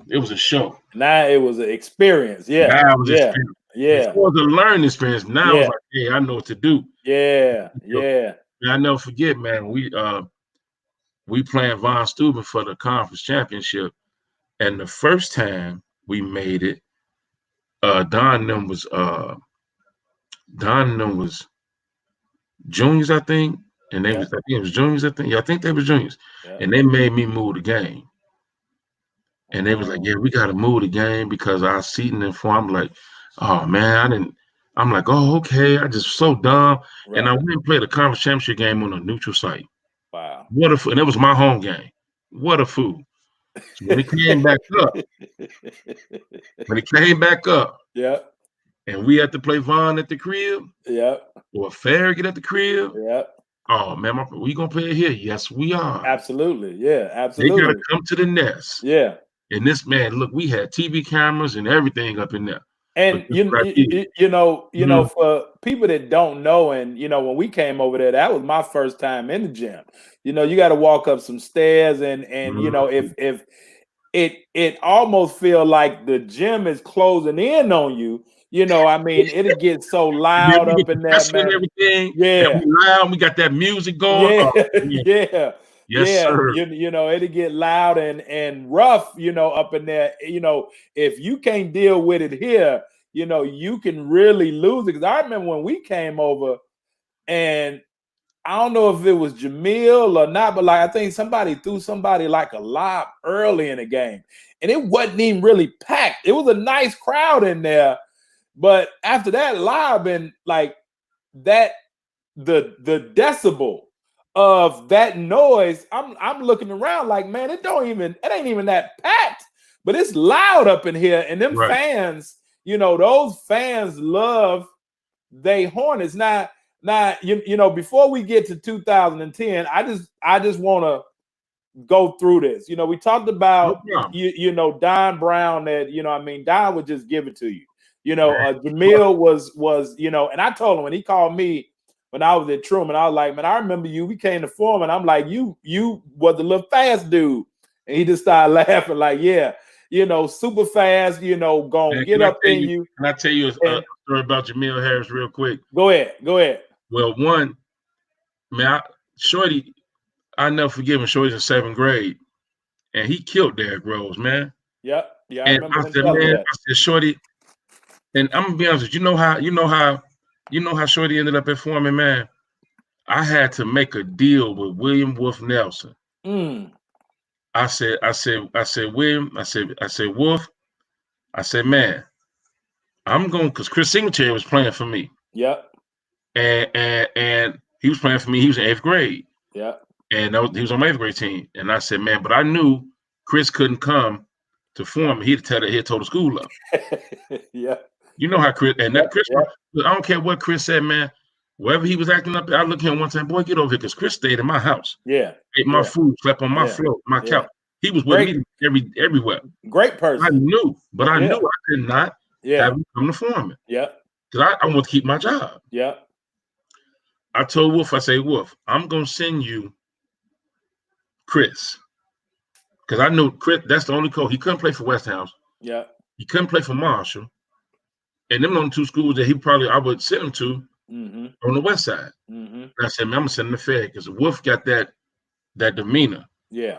It was a show. Now it was an experience. Yeah. Now it was experience. Yeah. Before the learning experience. Now it was like, hey, I know what to do. Yeah. Yeah. And I never forget, man, we playing Von Steuben for the conference championship. And the first time we made it, Don and them was juniors, I think. And they was, I think it was juniors, I think. Yeah, I think they was juniors. Yeah. And they made me move the game. And they was like, yeah, we got to move the game because our seating and form. I'm like, oh, man, I'm like, oh, okay. I just so dumb. Right. And I went and played a conference championship game on a neutral site. Wow. What a fool. And it was my home game. What a fool. So when it came back up, yeah. And we had to play Vaughn at the crib, or Farragut at the crib, oh man, we gonna play it here? Yes, we are. Absolutely, yeah, absolutely. They gotta come to the nest. Yeah. And this man, look, we had TV cameras and everything up in there. And you know, for people that don't know, and when we came over there, that was my first time in the gym. You got to walk up some stairs, and if it almost feel like the gym is closing in on you. I mean, it'll get so loud up in there, man. Everything. Yeah, loud. We got that music going. Yeah, yeah. Yes, sir. It'll get loud and rough, up in there. If you can't deal with it here, you can really lose it. Because I remember when we came over, and I don't know if it was Jamil or not, but like I think somebody threw somebody like a lob early in the game, and it wasn't even really packed. It was a nice crowd in there, But after that, live been like that, the decibel of that noise, I'm looking around like, man, it ain't even that packed, but it's loud up in here. And them Right. fans, those fans love they Hornets. Now, before we get to 2010, I just want to go through this. We talked No about problem. Don Brown, that Don would just give it to you. Man, Jamil was and I told him when he called me when I was at Truman, I was like, man, I remember you. We came to Foreman. I'm like, you was the little fast dude, and he just started laughing like, yeah, super fast, gonna man, get up in you. can I tell you a And story about Jamil Harris real quick? go ahead. Well, one, man, Shorty, I never forgive him. Shorty's in 7th grade, and he killed Derrick Rose, man. Yep. Yeah, I And remember I him said, telling me man, that. I said, Shorty, and I'm gonna be honest with you, you know how Shorty ended up at Foreman, man. I had to make a deal with William Wolf Nelson. Mm. I said, William, I said, Wolf, I said, man, I'm going because Chris Singletary was playing for me. Yep. And he was playing for me. He was in 8th grade. Yep. And he was on my 8th grade team. And I said, man, but I knew Chris couldn't come to Foreman. He'd told the school up. Yeah. You know how Chris, and Yep. that Chris, Yep. I don't care what Chris said, man. Wherever he was acting up, I looked at him one time, boy, get over here, because Chris stayed in my house. Yeah. Ate my food, slept on my Yeah. floor, my Yeah. couch. He was with Great. me everywhere. Great person. I knew, but I Yeah. knew I could not have him come to Foreman. Yeah. Because I want to keep my job. Yeah. I told Wolf, I say, Wolf, I'm going to send you Chris. Because I knew Chris, that's the only coach. He couldn't play for Westhouse. Yeah. He couldn't play for Marshall. And them only 2 schools that I would send him to on the west side. And I said, man, I'm going to send him to Fed because Wolf got that demeanor. Yeah.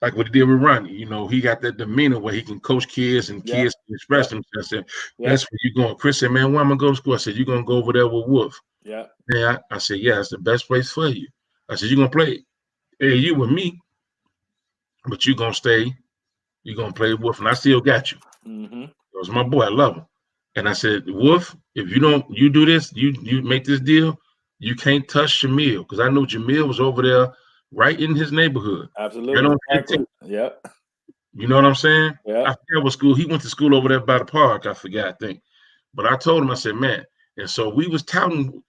Like what he did with Ronnie. He got that demeanor where he can coach kids and kids can express themselves. I said, that's where you going. Chris said, man, where am I going to go to school? I said, you're going to go over there with Wolf. Yeah. And I said, yeah, it's the best place for you. I said, you're going to play AAU with me, but you're going to stay. You're going to play Wolf, and I still got you. It was my boy. I love him. And I said, Wolf, if you do this, you make this deal, you can't touch Jamil, because I know Jamil was over there right in his neighborhood. Absolutely. Yeah. You know what I'm saying? Yeah. I forget what school. He went to school over there by the park. I forgot, I think. But I told him, I said, man. And so we was touting,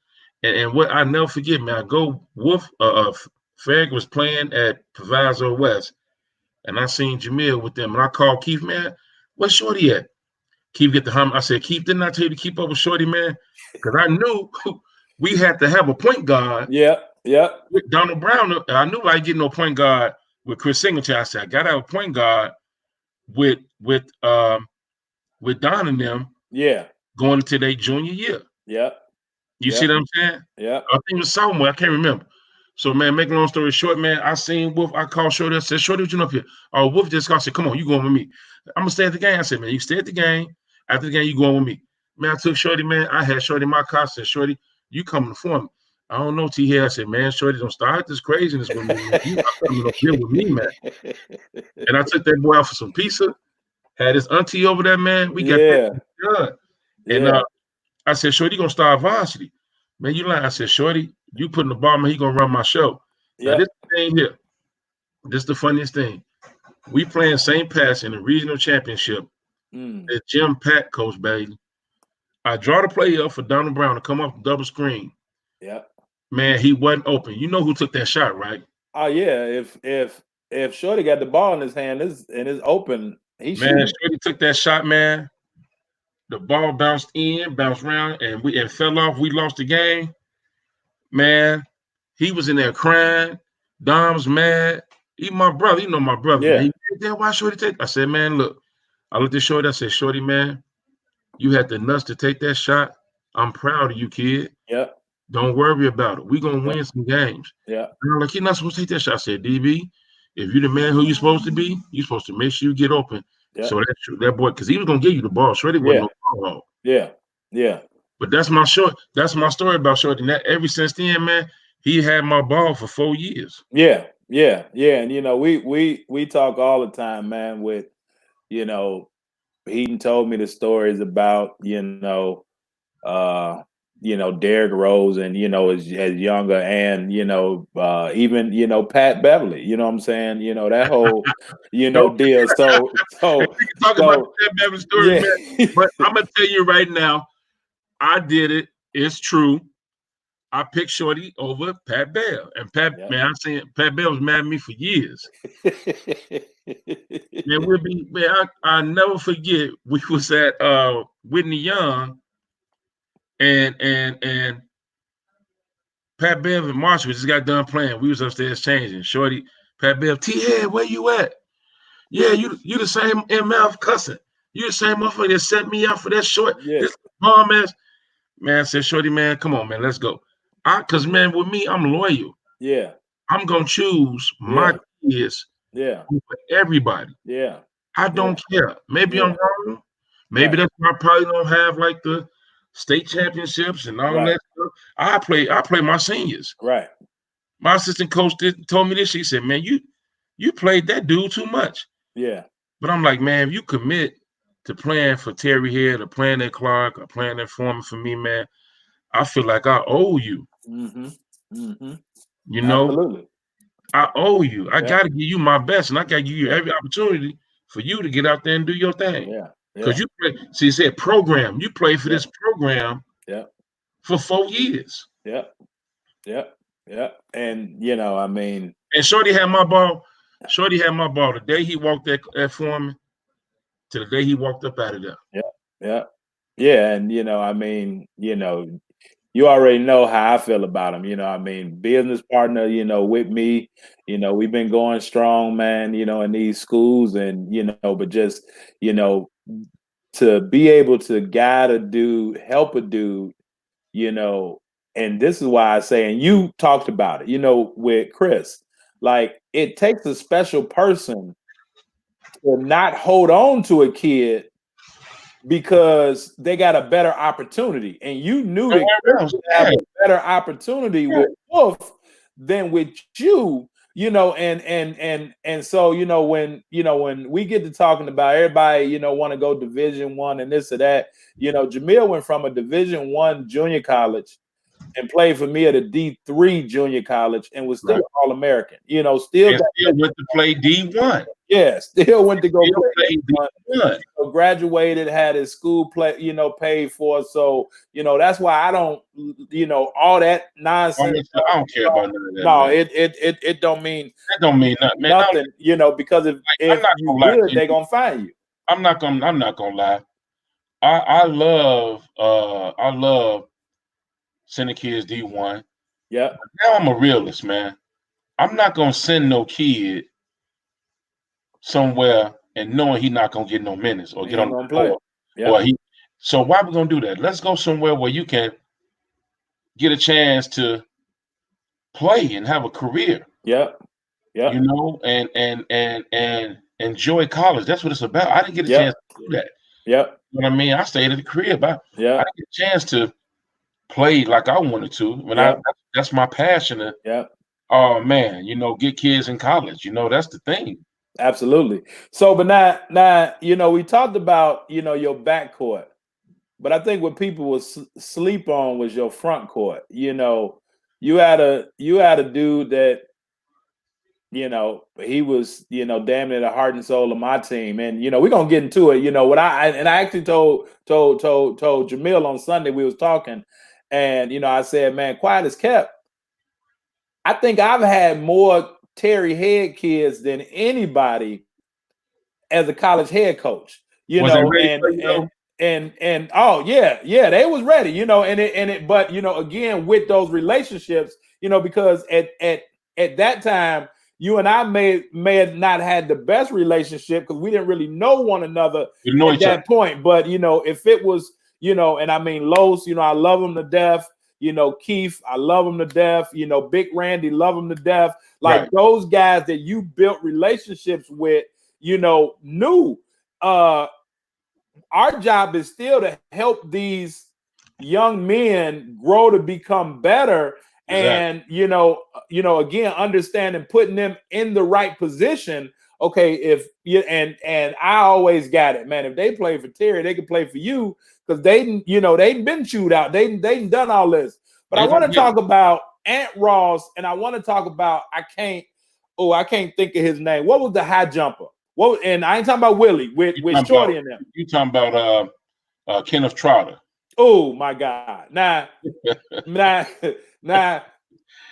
and what I never forget, man, I go, Wolf, Ferg was playing at Proviso West, and I seen Jamil with them. And I called Keith, man, where's Shorty at? Keith get the hum. I said, Keith, didn't I tell you to keep up with Shorty, man? Because I knew we had to have a point guard. Yeah. Yeah. With Donald Brown. I knew I get no point guard with Chris Singletary. I said, I got to have a point guard with Don and them. Yeah. Going into their junior year. Yeah. You see what I'm saying? Yeah. I think it was sophomore. I can't remember. So, man, make a long story short, man, I seen Wolf. I called Shorty. I said, Shorty, what you up here? Oh, Wolf just called. I said, come on, you going with me. I'm going to stay at the game. I said, man, you stay at the game. After the game, you going with me. Man, I took Shorty, man. I had Shorty in my car. I said, Shorty, you coming for me. I don't know, T here. I said, man, Shorty, don't start this craziness with me. You not coming up here with me, man. And I took that boy out for some pizza. Had his auntie over there, man. We got that done. And I said, Shorty, you gonna start varsity. Man, you lying. I said, Shorty, you putting the ball, man, he gonna run my show. Now, this thing here, this is the funniest thing. We playing St. Pat's in the regional championship. At Jim Pat, Coach Bailey. I draw the play up for Donald Brown to come off the double screen. Yeah. Man, he wasn't open. You know who took that shot, right? Oh, yeah. If Shorty got the ball in his hand and it's open, Shorty took that shot, man. The ball bounced in, bounced around, and fell off. We lost the game. Man, he was in there crying. Dom's mad. Even my brother, you know my brother, man. He said, why Shorty take? I said, man, look. I looked at Shorty. I said, Shorty, man, you had the nuts to take that shot. I'm proud of you, kid. Yeah. Don't worry about it. We're going to win some games. Yeah. And I'm like, you're not supposed to take that shot. I said, DB, if you're the man who you're supposed to be, you're supposed to make sure you get open. Yeah. So that boy, because he was going to give you the ball. Shorty wasn't no ball. Yeah. Yeah. But that's my story about Shorty. And ever since then, man, he had my ball for 4 years. Yeah. Yeah. Yeah. And, we talk all the time, man, with, he told me the stories about, Derrick Rose and, as younger and, even, Pat Beverly, you know what I'm saying? That whole, Nope. deal. So, And so, we can talk about so, that Beverly story, yeah. man. But I'm gonna tell you right now, I did it. It's true. I picked Shorty over Pat Bell. And Pat, Yeah. man, I seen Pat Bell was mad at me for years. Man, I never forget we was at Whitney Young and Pat Bev and Marshall just got done playing. We was upstairs changing. Shorty, Pat Bev, T-Head, where you at? Yeah, you the same MF cussing. You the same motherfucker that set me up for that short. Yeah. This bomb ass. Man, I said, Shorty, man, come on, man, let's go. Cause man, with me, I'm loyal. Yeah. I'm gonna choose my Yeah. kids Yeah. over everybody. Yeah. I Yeah. don't care. Maybe I'm Yeah. wrong. Maybe Right. that's why I probably don't have like the state championships and all Right. that stuff. I play my seniors. Right. My assistant coach told me this. She said, "Man, you played that dude too much." Yeah. But I'm like, man, if you commit to playing for Terry Head or playing at Clark or playing at Foreman for me, man, I feel like I owe you. Mm-hmm. Mm-hmm. You know, Absolutely. I owe you. I Yeah. got to give you my best, and I got to give you Yeah. every opportunity for you to get out there and do your thing. Yeah. Because Yeah. you play, see, you said program. You played for Yeah. this program Yeah. for 4 years. Yeah. Yeah. Yeah. And And Shorty had my ball. Shorty had my ball the day he walked that Foreman to the day he walked up out of there. yeah. Yeah. Yeah. And you already know how I feel about him. Business partner, with me, we've been going strong, man, in these schools and, but just, you know, to be able to guide a dude, help a dude, and this is why I say, and you talked about it, with Chris, like it takes a special person to not hold on to a kid because they got a better opportunity. And you knew that Chris would have Yeah, a better opportunity yeah. with Wolf than with you, and so, when we get to talking about everybody, want to go Division I and this or that, Jamil went from a Division I junior college and played for me at a D3 junior college and was still Right. an All-American, still And got still went to play D1. yeah, still went to go Still play played D1. graduated, had his school play, paid for. So, that's why I don't, all that nonsense. I don't care about none of that, No, man. it don't mean That don't mean nothing, man. nothing, because I'm if not you gonna lie good, to they you. gonna find you. I'm not gonna lie. I love sending kids D1. Yeah, Now I'm a realist, man. I'm not gonna send no kid somewhere and knowing he not gonna get no minutes or he get on ain't the gonna play. floor Yeah, or he. So why we gonna do that? Let's go somewhere where you can get a chance to play and have a career, yeah, yeah, and enjoy college. That's what it's about. I didn't get a yeah, chance to do that. yeah, You know what I mean? I stayed at the crib. I yeah, didn't get a chance to play like I wanted to. yeah, That's my passion. yeah. Oh man, get kids in college. That's the thing. Absolutely. So, but now, we talked about, your backcourt. But I think what people will sleep on was your front court. You had a dude that he was damn near the heart and soul of my team, and we're gonna get into it. What I actually told Jamil on Sunday. We was talking, and I said, man, quiet as kept. I think I've had more Terry Head kids than anybody as a college head coach, Was they ready and for you and though? and oh yeah, they was ready, but again with those relationships, because at that time you and I may have not had the best relationship because we didn't really know one another We know at each other. that point. But if it was, and I mean Los, I love him to death. Keith, I love him to death. Big Randy, love him to death. Like Right. those guys that you built relationships with, knew our job is still to help these young men grow to become better, Exactly. and again understanding putting them in the right position okay, if you and I always got it, man. If they play for Terry, they can play for you because they've been chewed out. They done all this. But I They want gonna to get it. talk about Ant Ross, and I want to talk about I can't think of his name. What was the high jumper? What and I ain't talking about Willie with Shorty and them. You talking about Kenneth Trotter. Oh my God. Now, now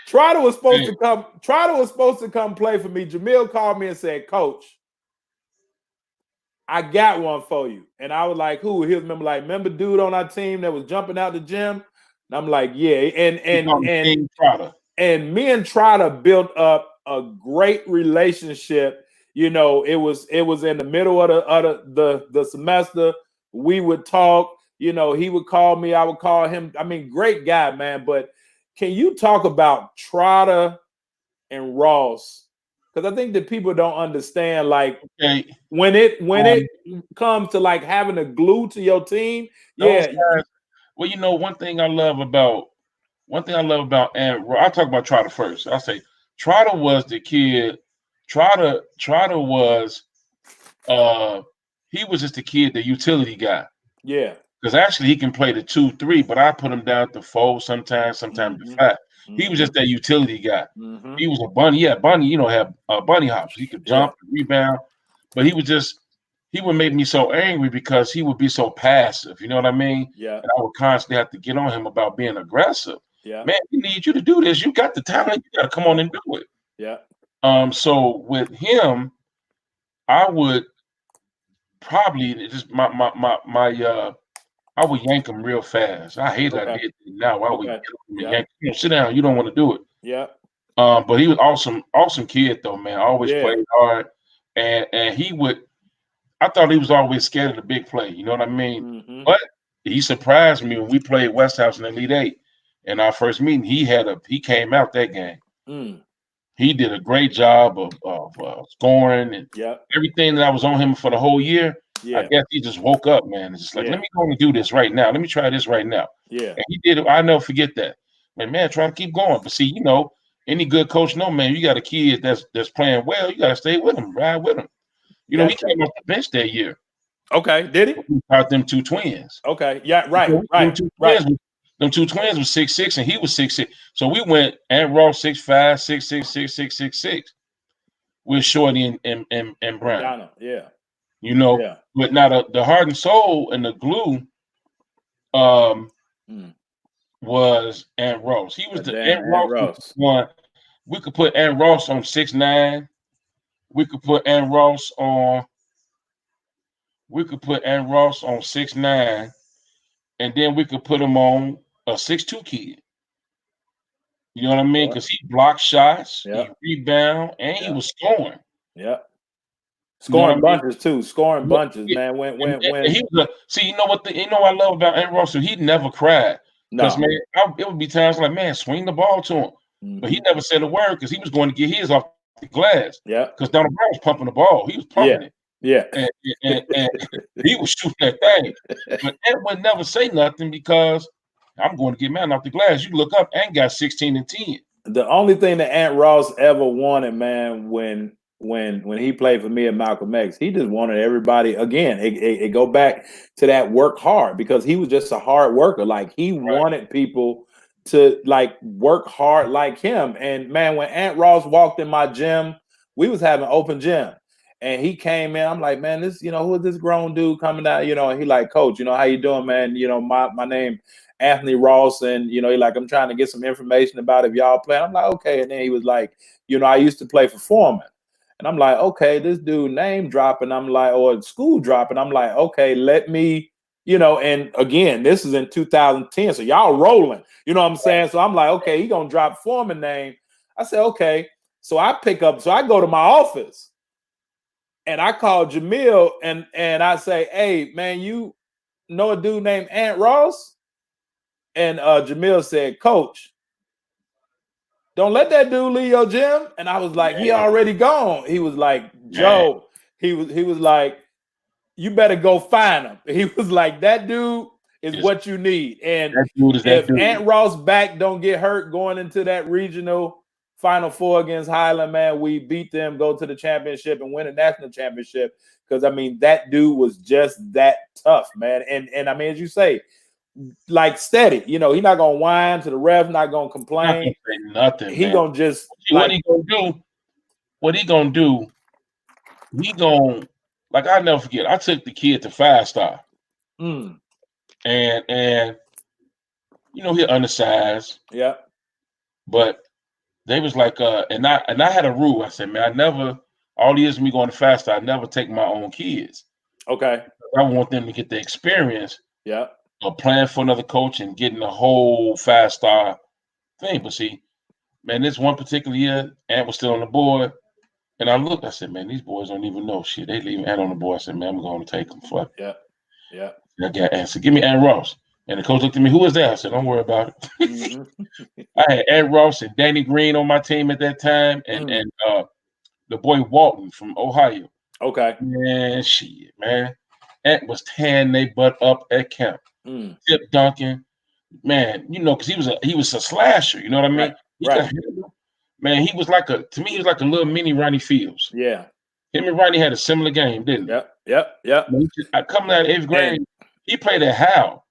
Trotter was supposed Hey, to come. Trotter was supposed to come play for me. Jamil called me and said, "Coach, I got one for you." And I was like, "Who?" He was remember dude on our team that was jumping out the gym. And I'm like, "Yeah." And you and call him and King Trotter. and me and Trotter built up a great relationship. It was in the middle of the semester. We would talk. He would call me. I would call him. I mean, great guy, man. But can you talk about Trotter and Ross? Because I think that people don't understand, like Okay. when it comes to like having a glue to your team. Those Yeah, guys. Well, one thing I love about I'll talk about Trotter first. I'll say Trotter was the kid. Trotter was he was just the kid, the utility guy. yeah. Because actually he can play the 2-3, but I put him down to 4 sometimes the Mm-hmm. 5. He was Mm-hmm. just that utility guy. Mm-hmm. He was a bunny. Yeah, bunny, have bunny hops. He could Yeah. jump and rebound, but he would make me so angry because he would be so passive. You know what I mean? Yeah. And I would constantly have to get on him about being aggressive. Yeah. Man, we need you to do this. You got the talent. You got to come on and do it. Yeah. So with him, I would probably just I would yank him real fast. I hate that I Okay. did that now. Why would Okay. get him and Yeah. yank? Sit down. You don't want to do it. Yeah. But he was awesome kid though, man. Always Yeah. played hard, and he would. I thought he was always scared of the big play. You know what I mean? Mm-hmm. But he surprised me when we played Westhouse in the Elite Eight. In our first meeting, he came out that game. Mm. He did a great job of scoring and Yeah. everything that I was on him for the whole year. I Yeah. guess he just woke up, man. It's just like, Yeah. let me go and do this right now. Let me try this right now. Yeah. And he did it. I never forget that. Man, try to keep going. But see, any good coach know, man, you got a kid that's playing well, you got to stay with him, ride with him. He Gotcha. came off the bench that year. Okay. Did he? He taught them two twins. Okay. Yeah. Right. Them Right. two Right. twins, them two twins was 6'6", and he was 6'6". So we went and Ross 6'5", 6'6", 6'6", 6'6", with Shorty and Brown. Donald. Yeah. Yeah. But now the heart and soul and the glue Mm. was Ant Ross. He was That the damn Ant Ant Ross was Ross. the one. We could put Ant Ross on 6'9". We could put Ant Ross on 6'9", and then we could put him on a 6'2" kid. You know what I mean? Because he blocked shots, Yeah. he rebound, and he was scoring. Yeah. You know what I Scoring mean? bunches too. Scoring bunches, Yeah. man. When And he was see, what I love about Ant Ross? He never cried. Because no. man, it would be times like, man, swing the ball to him. But he Mm-hmm. never said a word because he was going to get his off the glass. Yeah. Because Donald Brown was pumping the ball. He was pumping it. Yeah. And he was shooting that thing. But Ant would never say nothing because I'm going to get mine off the glass. You look up, Ant got 16 and 10. The only thing that Ant Ross ever wanted, man, when he played for me at Malcolm X, he just wanted everybody again. It go back to that work hard because he was just a hard worker. Like he wanted people to like work hard like him. And man, when Ant Ross walked in my gym, we was having open gym. And he came in. I'm like, man, this, who is this grown dude coming out? And he like, Coach, how you doing, man? My name Anthony Ross, and he like, I'm trying to get some information about if y'all play. I'm like, okay. And then he was like, I used to play for Foreman. And I'm like, okay, this dude name dropping. I'm like, or school dropping. I'm like, okay, let me, and again, this is in 2010. So y'all rolling, you know what I'm saying? So I'm like, okay, he gonna drop Foreman name. I said, okay. So I go to my office and I call Jamil and I say, hey, man, you know a dude named Ant Ross? And Jamil said, Coach, don't let that dude leave your gym. And I was like, he already gone. He was like, Joe, he was like, you better go find him. He was like, that dude is what you need. And that dude is if that dude. Ant Ross back don't get hurt going into that regional, Final Four against Highland, man. We beat them, go to the championship, and win a national championship. Because I mean, that dude was just that tough, man. And I mean, as you say, like steady. You know, he's not gonna whine to the ref, not gonna complain. Not gonna say nothing, He man. gonna just What he gonna do? What he gonna do? He gonna like I never forget. I took the kid to 5-star, and you know he's undersized. Yeah. But they was like, and I had a rule. I said, man, I never all the years of me going to 5-star, I never take my own kids. Okay. I want them to get the experience. Yeah. Of playing for another coach and getting the whole 5-star thing. But see, man, this one particular year, Ant was still on the board. And I looked, I said, man, these boys don't even know shit. They leaving Ant on the board. I said, man, I'm going to take them. Fuck. Yeah. Yeah. And I got Ant. I said, give me Ant Ross. And the coach looked at me, who is that? I said, don't worry about it. I had Ant Ross and Danny Green on my team at that time, and the boy Walton from Ohio. Okay. Man, shit, man. Ant was tearing they butt up at camp. Tip dunking. Man, you know, because he was a slasher, you know what I mean? Right. Man, he was like he was like a little mini Ronnie Fields. Yeah. Him and Ronnie had a similar game, didn't they? Yep. I coming out of 8th grade, he played at Howell.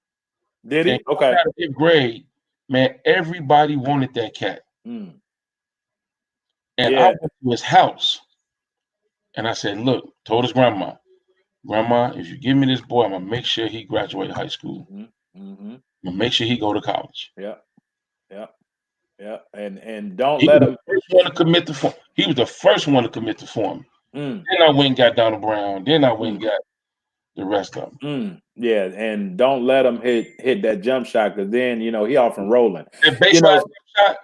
Did he? And okay. Out of 8th grade, man, everybody wanted that cat. And I went to his house and I said, look, told his grandma, if you give me this boy, I'm gonna make sure he graduate high school. I'm gonna make sure he go to college. Yeah. And don't let him. First one to commit to form. He was the first one to commit to form. Then I went and got Donald Brown. Then I went and got the rest of them. Yeah, and don't let him hit that jump shot, because then he off and rolling. That baseline jump shot.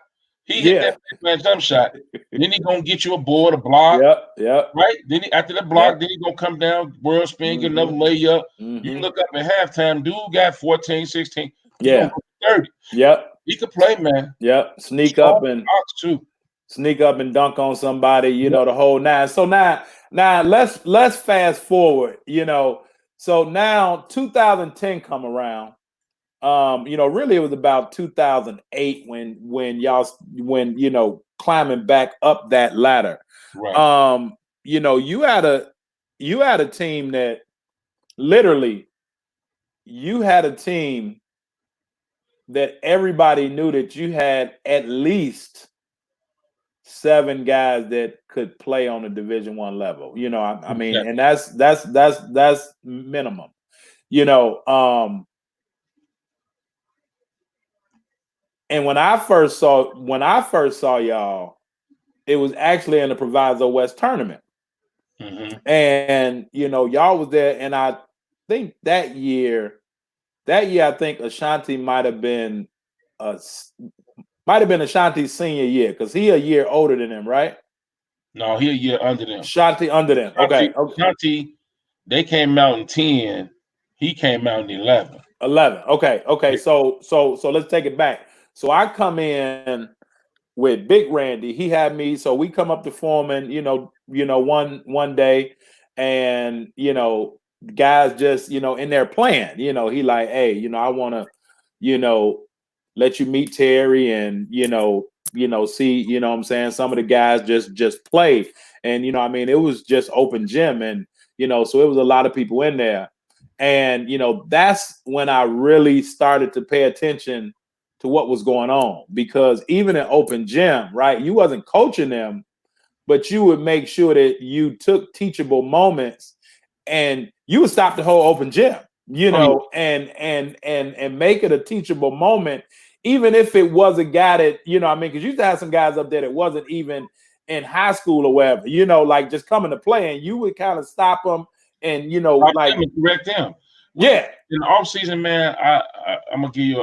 He hit that baseline jump shot. Then he gonna get you a board, a block. Yep. Right. Then after the block, then he gonna come down, world spin, get another layup. You look up at halftime, dude got 14, 16. Yeah. 30. Yep. He could play, man. Yep. Sneak up and dunk on somebody, the whole nine. So now let's fast forward, So now 2010 come around. Really it was about 2008 when climbing back up that ladder. Right. You had a team that literally that everybody knew that you had at least 7 guys that could play on a Division I level. I mean, and that's minimum. And when I first saw y'all, it was actually in the Proviso West tournament. And y'all was there, and I think that year, I think Ashanti might have been Ashanti's senior year, because he a year older than him, right? No, he a year under them. Ashanti under them. Okay. Ashanti, they came out in 10. He came out in 11. 11. Okay. So let's take it back. So I come in with Big Randy. He had me. So we come up to Foreman, one day, and guys just in their plan. He like, hey, I want to, let you meet Terry and see, what I'm saying, some of the guys just play. And it was just open gym, and so it was a lot of people in there. And that's when I really started to pay attention to what was going on, because even in open gym, right, you wasn't coaching them, but you would make sure that you took teachable moments and you would stop the whole open gym, and make it a teachable moment, even if it was a guy that, because you used to have some guys up there that wasn't even in high school or whatever, like just coming to play, and you would kind of stop them and, like correct them. Yeah. In the off season, man, I'm gonna give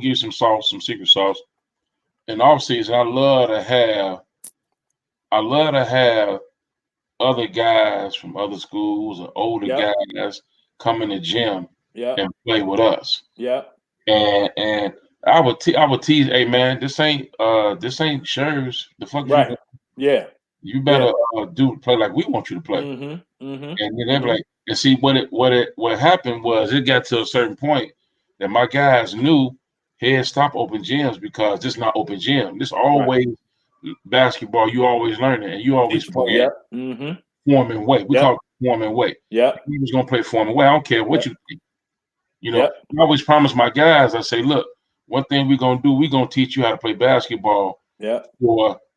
you some sauce, some secret sauce. In the off season, I love to have other guys from other schools or older guys come in the gym and play with us. And I would tease, hey man, this ain't Scherz. The fuck right. You better play like we want you to play. And then they'd be like, and see what happened was, it got to a certain point that my guys knew he had stopped open gyms, because this is not open gym. This always basketball, you always learn it, and you always Teachable. play Yep. Mm-hmm. form and weight. We Yep. call it form and weight. Yep. He was gonna play form and weight. I don't care what Yep. you think. You know, Yep. I always promise my guys, I say, look, one thing we're gonna do, we're gonna teach you how to play basketball Yep.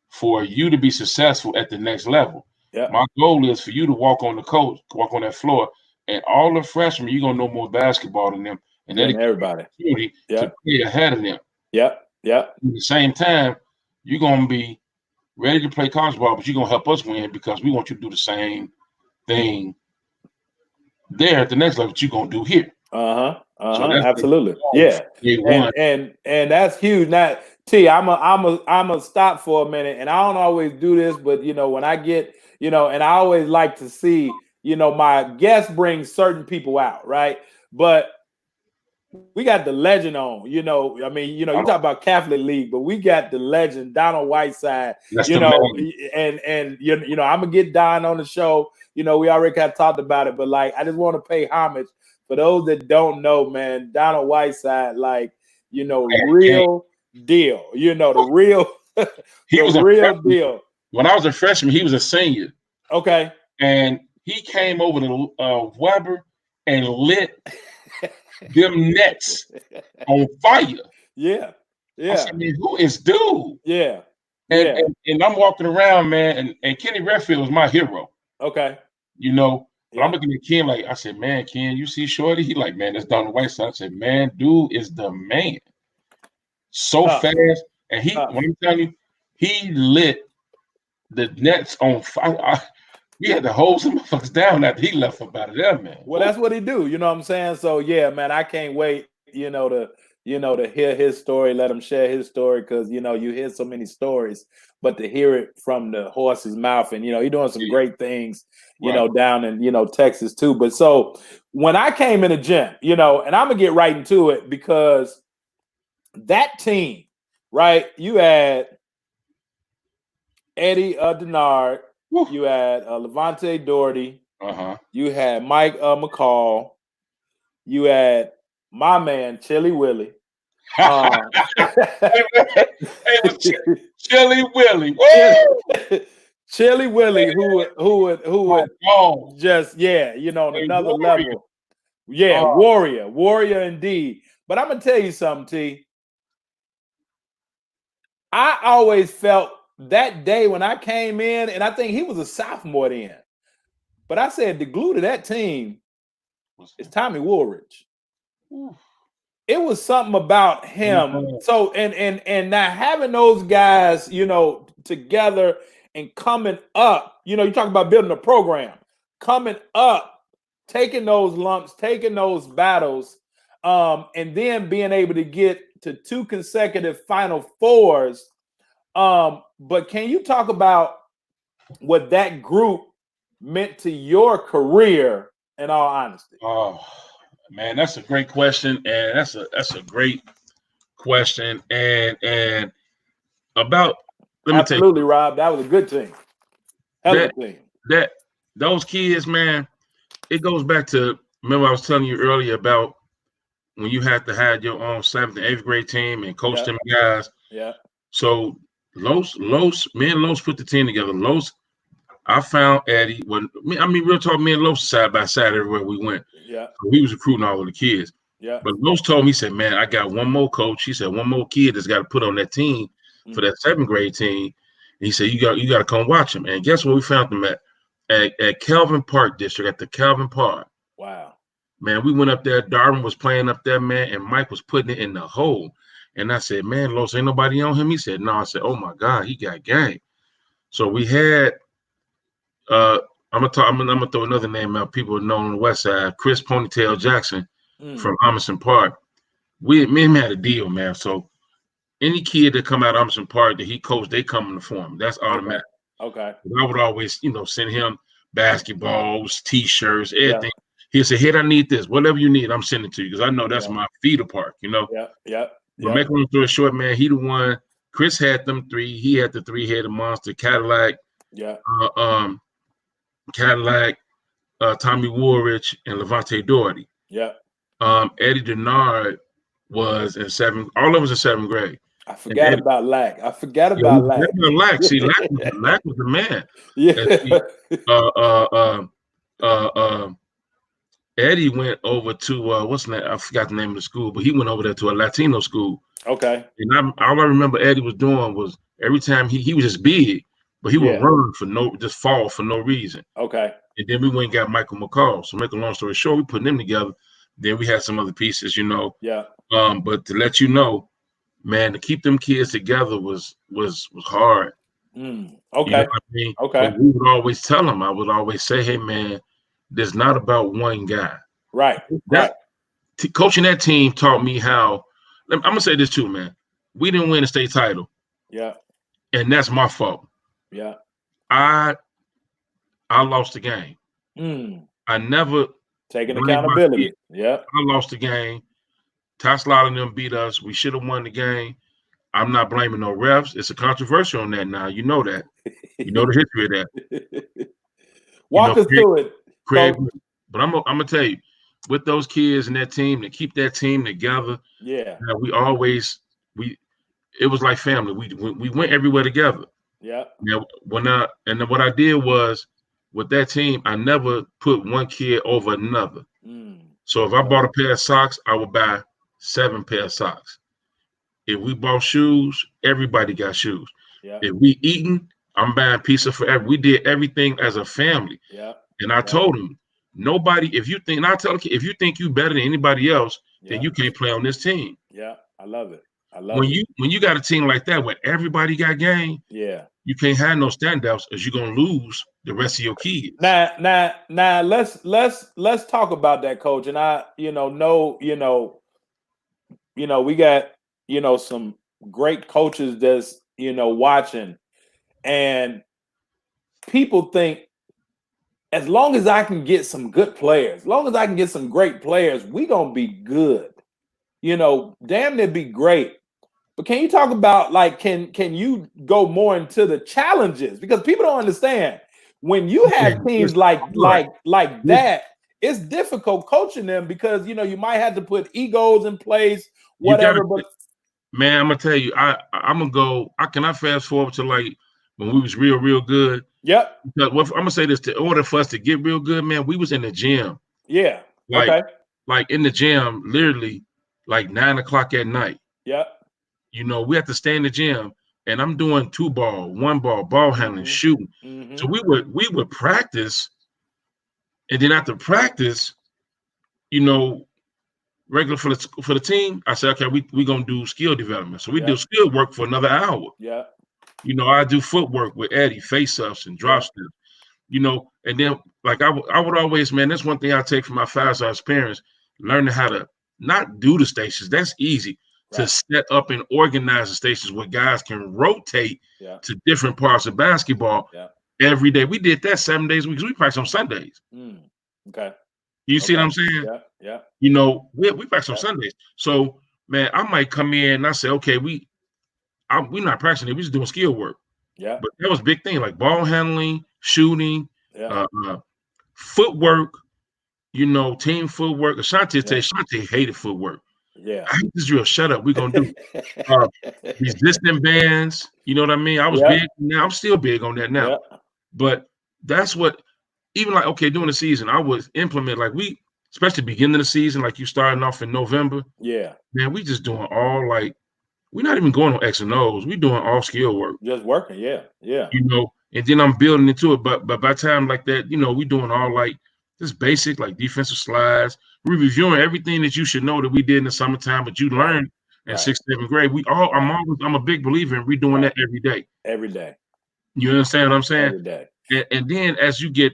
for you to be successful at the next level. Yep. My goal is for you to walk on the court, walk on that floor, and all the freshmen, you're gonna know more basketball than them, and Yeah, that'll and give you an everybody. opportunity to Yep. play ahead of them. Yep. Yep. At the same time, you're gonna be ready to play college ball, but you're gonna help us win because we want you to do the same thing there at the next level that you're gonna do here. So that's the Absolutely. goal Yeah. from day And one. and that's huge. Now, T, I'm a stop for a minute, and I don't always do this, but when I get, and I always like to see, my guests bring certain people out, right? But we got the legend on, I mean, you talk about Catholic League, but we got the legend, Donald Whiteside, That's the man. and I'm gonna get Don on the show. We already kind of talked about it, but like I just want to pay homage for those that don't know, man. Donald Whiteside, like, real deal, the real He the was a real freshman. deal. When I was a freshman, he was a senior, Okay. and he came over to Weber and lit them nets on fire. Yeah. I Yeah. said, man, who is dude? Yeah. And Yeah. and, and I'm walking around, man, and Kenny Redfield was my hero, Okay. But I'm Yeah. looking at Ken like, I said, man, Ken, you see Shorty? He like, man, that's Donald Whiteside. I said, man, dude is the man. So Tough. fast. And Tough. when I'm telling you, he lit the nets on fire. We had to hold some motherfuckers down after he left up out of there, man. Well, that's what he do. You know what I'm saying? So yeah, man, I can't wait, to hear his story, let him share his story, because you hear so many stories, but to hear it from the horse's mouth, and he's doing some great things, Right. down in Texas too. But so when I came in the gym, and I'm gonna get right into it because that team, right? You had Eddie Denard, Woo. you had Levante Doherty, Uh-huh. you had Mike McCall. You had my man Chili Willie. Hey, Chili Willie. Woo! Chili Willie, who would Oh, just on hey, another Warrior. level. Yeah, Oh, warrior indeed. But I'm gonna tell you something, T. I always felt that day when I came in, and I think he was a sophomore then. But I said the glue to that team is Tommy Woolridge. Ooh. It was something about him. So and now having those guys, together and coming up, you talk about building a program, coming up, taking those lumps, taking those battles, and then being able to get to 2 consecutive Final Fours. But can you talk about what that group meant to your career, in all honesty? Oh, man, that's a great question, and that's a great question, and about let me tell you Absolutely, Rob. That was a good team. Hell of that a team. that those kids, man, it goes back to remember I was telling you earlier about when you had to have your own 7th and 8th grade team and coach them guys. Yeah. So me and Los put the team together. Los, I found Eddie real talk, me and Los side by side everywhere we went. Yeah. So he was recruiting all of the kids. Yeah. But Los told me, he said, man, I got one more coach. He said, one more kid that's got to put on that team for that 7th grade team. And he said, you got to come watch him. And guess where we found them at Calvin Park District, at the Calvin Park. Wow. Man, we went up there. Darwin was playing up there, man, and Mike was putting it in the hole. And I said, man, Los, ain't nobody on him? He said, no. I said, oh my God, he got game. So we had I'm gonna throw another name out. People know on the west side, Chris Ponytail Jackson from Emerson Park. Me and him had a deal, man. So any kid that come out of Emerson Park that he coached, they come in the form. That's automatic. Okay. I would always, send him basketballs, t-shirts, everything. He'll say, "Hey, I need this. Whatever you need, I'm sending it to you because I know that's my feeder park." Yeah. But make a long story short, man, he the one. Chris had them 3. He had the 3-headed monster, Cadillac. Yeah. Cadillac, Tommy Woolridge, and Levante Doherty. Yeah. Eddie Denard was in 7th. All of us in 7th grade. I And forgot Eddie, about Lack. I forgot yeah, we about forgot Lack. about Lack. See, Lack was the man. And Yeah. see, uh, uh, uh, uh, uh, Eddie went over to what's that? I forgot the name of the school, but he went over there to a Latino school. Okay. And all I remember Eddie was doing was every time he was just big, but he would Yeah. run just fall for no reason. Okay. And then we went and got Michael McCall. So make a long story short, we put them together. Then we had some other pieces, Yeah. But to let you know, man, to keep them kids together was hard. You know Okay. what I mean? But Okay. we would always tell them, I would always say, hey man, there's not about one guy. Right. That Right. coaching that team taught me how. I'm gonna say this too, man. We didn't win a state title, Yeah. and that's my fault. Yeah. I lost the game. I never Taking blamed my kid. accountability. Yeah. I lost the game. Ty Slaughter and them beat us. We should have won the game. I'm not blaming no refs. It's a controversial on that now. You know that. You know the history of that. You know, Walk us through it, Craig. Coach. But I'm gonna tell you, with those kids and that team, to keep that team together, Yeah. we always it was like family. We went everywhere together. Yeah. Now then what I did was with that team, I never put one kid over another. So if I bought a pair of socks, I would buy 7 pair of socks. If we bought shoes, everybody got shoes. Yeah. If we eating, I'm buying pizza for every. We did everything as a family. Yeah. And I told him, nobody, if you think, and I tell them, if you think you better than anybody else, then you can't play on this team. Yeah. I love it. I love it. When you got a team like that where everybody got game, Yeah. you can't have no standouts, as you're gonna lose the rest of your kids. Now let's talk about that, Coach. And I, we got, some great coaches that's, watching, and people think as long as I can get some good players, as long as I can get some great players, we gonna be good. Damn near be great. But can you talk about, like, can you go more into the challenges? Because people don't understand when you have teams like that, it's difficult coaching them because you might have to put egos in place, You got whatever. But man, I'm gonna tell you, I'm gonna go. Can I fast forward to like when we was real good? yep, Because I'm gonna say this: in order for us to get real good, man, we was in the gym, yeah, like okay, in the gym, literally like 9 o'clock at night. yep, We have to stay in the gym, and I'm doing 2-ball, 1-ball, ball handling, shooting. So we would practice, and then after practice, you know, regular for the team, I said, okay, we gonna do skill development. So we do skill work for another hour. yeah, I do footwork with Eddie, face ups and drop steps. And then like I would always, man, that's one thing I take from my 5-star experience, learning how to not do the stations. That's easy. To set up and organize the stations where guys can rotate to different parts of basketball every day. We did that 7 days a week because we practice on Sundays. okay, You see what I'm saying? yeah, We practice on Sundays. So man, I might come in and I say, okay, we're not practicing it. We just doing skill work. yeah, But that was a big thing, like ball handling, shooting, yeah, footwork. Team footwork. Ashante hated footwork. yeah, I hate this drill. Shut up. We're gonna do resistant bands. You know what I mean? I was yeah, big. Now I'm still big on that now. yeah, But that's what, even like, okay, during the season, I would implement, like, especially beginning of the season, like you starting off in November. yeah, Man, we just doing all, like, we're not even going on X and O's. We doing all skill work. just working, yeah, And then I'm building into it. But by the time like that, we doing all like just basic, like defensive slides. We're reviewing everything that you should know that we did in the summertime, but you learned in 6th, 7th grade. I'm a big believer in redoing that every day. every day, You understand what I'm saying? every day. And then as you get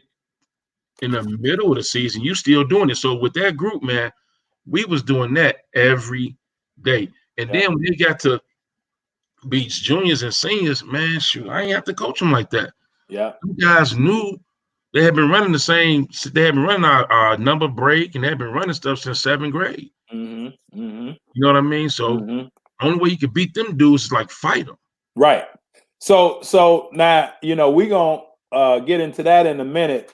in the middle of the season, you still doing it. So with that group, man, we was doing that every day. And then when you got to beats juniors and seniors, man, shoot, I ain't have to coach them like that. Yeah. You guys knew they had been running they had been running our number break, and they had been running stuff since 7th grade. You know what I mean? So only way you could beat them dudes is like fight them. Right. So now, we're gonna get into that in a minute,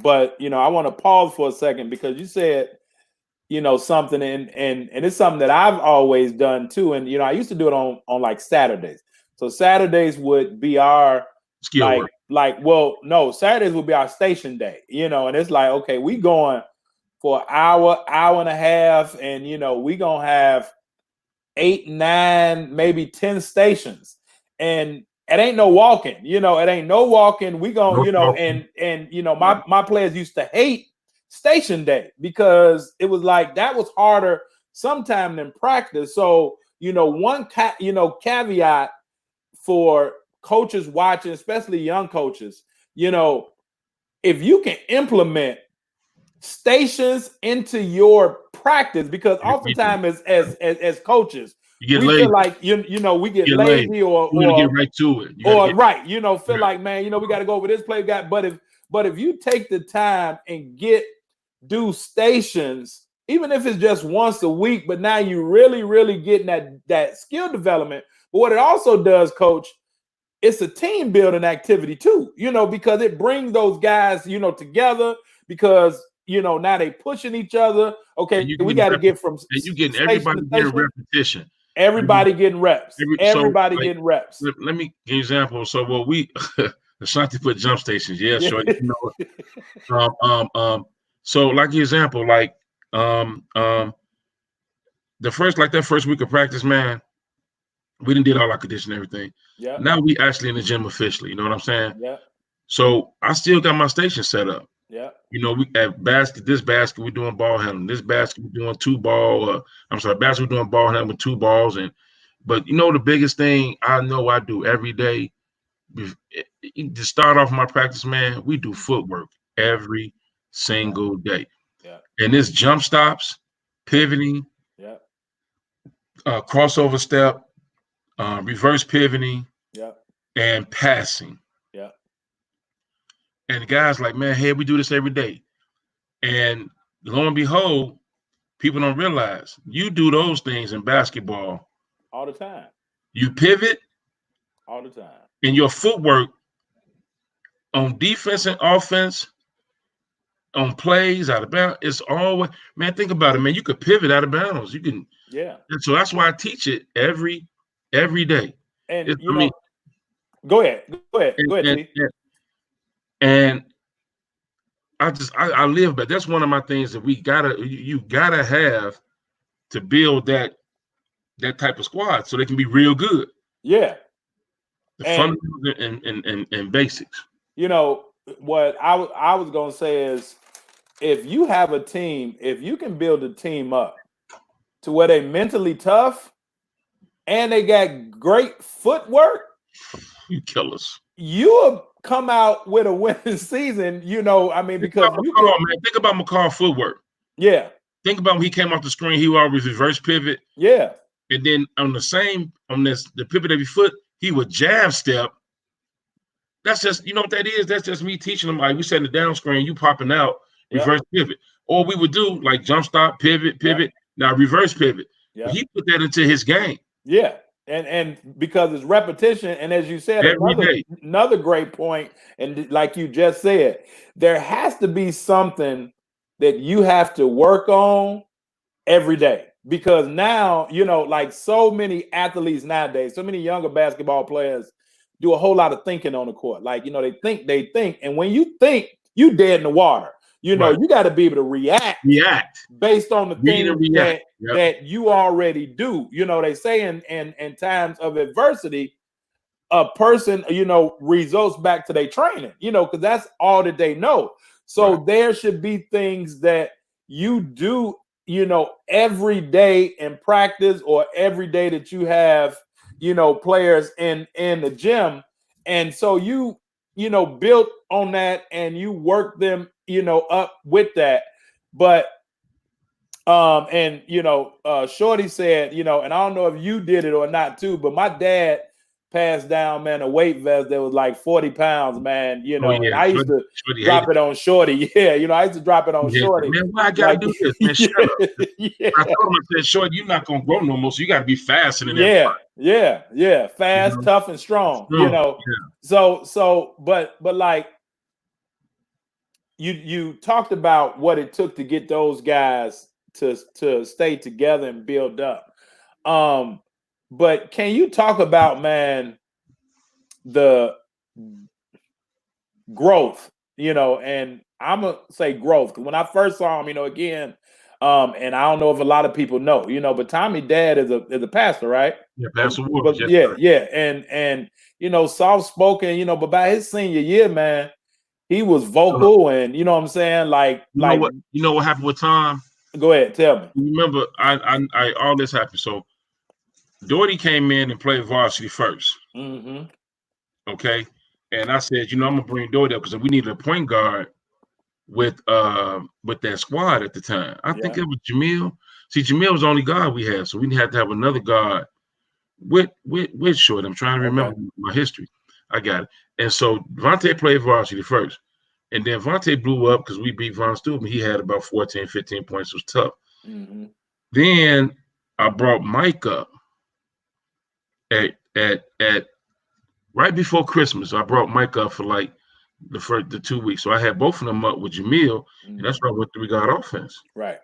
but I want to pause for a second because you said something, and it's something that I've always done too. And I used to do it on like Saturdays. So Saturdays would be our skill work. well, no, Saturdays would be our station day, and it's like, okay, we going for an hour and a half, and we gonna have 8, 9, maybe 10 stations, and it ain't no walking. It ain't no walking. We gonna, No talking. and Right. my players used to hate station day because it was like that was harder sometime than practice. So one caveat for coaches watching, especially young coaches, if you can implement stations into your practice, because You do. oftentimes as coaches You get we lazy. feel like we get Get lazy. lazy You want to get right to it. You got to get right, feel right. like, man, we got to go over this play but if you take the time and do stations, even if it's just once a week, but now you really getting that skill development. But what it also does, coach, it's a team building activity too, because it brings those guys, together, because now they pushing each other. Okay, And you we getting got to get from and you getting station everybody to getting station. repetition. Everybody getting reps. So Everybody like getting reps. let me give you an example. So we Ashanti put jump stations. Yeah, Yeah. sure. So like the example, like that first week of practice, man, we didn't did all our condition and everything. Yeah. Now we actually in the gym officially. You know what I'm saying? Yeah. So I still got my station set up. Yeah. We at this basket we're doing ball handling. This basket we're doing two ball. I'm sorry, basket we're doing ball handling with two balls. But the biggest thing I know I do every day to start off my practice, man, we do footwork every single day. Yeah. And this jump stops, pivoting, Yeah. crossover step, reverse pivoting, Yeah. and passing. Yeah. And the guys like, man, hey, we do this every day. And lo and behold, people don't realize you do those things in basketball All the time. You pivot All the time. and your footwork on defense and offense, on plays out of bounds. It's always, man, think about it, man. You could pivot out of bounds. You can. Yeah. And so that's why I teach it every day. And I mean, go ahead. and, Go ahead, and, T. and I live, but that's one of my things that you gotta have to build that type of squad so they can be real good. Yeah. The And fundamentals and basics. what I was gonna say is, if you have a team, if you can build a team up to where they mentally tough and they got great footwork, You kill us. you'll come out with a winning season. Because you can. Man. Think about McCall footwork. Yeah. Think about when he came off the screen, he would always reverse pivot. Yeah. And then the pivot of your foot, he would jab step. That's just, what that is? That's just me teaching him. Like we set the down screen, you popping out, Yep. reverse pivot. Or we would do like jump stop, pivot, Yep. now reverse pivot. Yep. But he put that into his game. Yeah. And because it's repetition, and as you said, Every day. another great point, and like you just said, there has to be something that you have to work on every day, because now, like so many athletes nowadays, so many younger basketball players do a whole lot of thinking on the court. Like, they think, and when you think, you dead in the water. Right. You got to be able to react based on the things that you already do. They say in times of adversity, a person, results back to their training, because that's all that they know. So there should be things that you do, every day in practice, or every day that you have, players in the gym. And so you built on that, and you work them, up with that. But Shorty said, and I don't know if you did it or not too, but my dad passed down, man, a weight vest that was like 40 pounds, man, and I used to drop it on Shorty. Yeah, I used to drop it on Shorty. Man, why I gotta do this? Man, shut up. Yeah. I told him, I said, Shorty, you're not gonna grow no more, so you gotta be faster than everybody. Yeah. Fast, tough, and strong. So but like you talked about what it took to get those guys to stay together and build up. But can you talk about, man, the growth, and I'm gonna say growth because when I first saw him, again, and I don't know if a lot of people know, but Tommy dad is a pastor, right? Yeah, But, Pastor Woods. but Yes, yeah, sir. yeah, and soft spoken, but by his senior year, man, he was So, vocal, and you know what I'm saying, like you know what happened with Tom? go ahead, tell me. You remember, I all this happened. So Doherty came in and played varsity first. Mm-hmm. Okay, and I said, I'm gonna bring Doherty up because we needed a point guard with that squad at the time. I think Yeah. it was Jamil. See, Jamil was the only guard we had, so we had to have another guard with short. I'm trying to Okay. remember my history. I got it. And so Vontae played varsity first. And then Vontae blew up because we beat Von Steuben. He had about 14, 15 points. It was tough. Mm-hmm. Then I brought Mike up at right before Christmas. I brought Mike up for like the 2 weeks. So I had both of them up with Jamil, and that's Mm-hmm. why I went 3 guard offense. Right.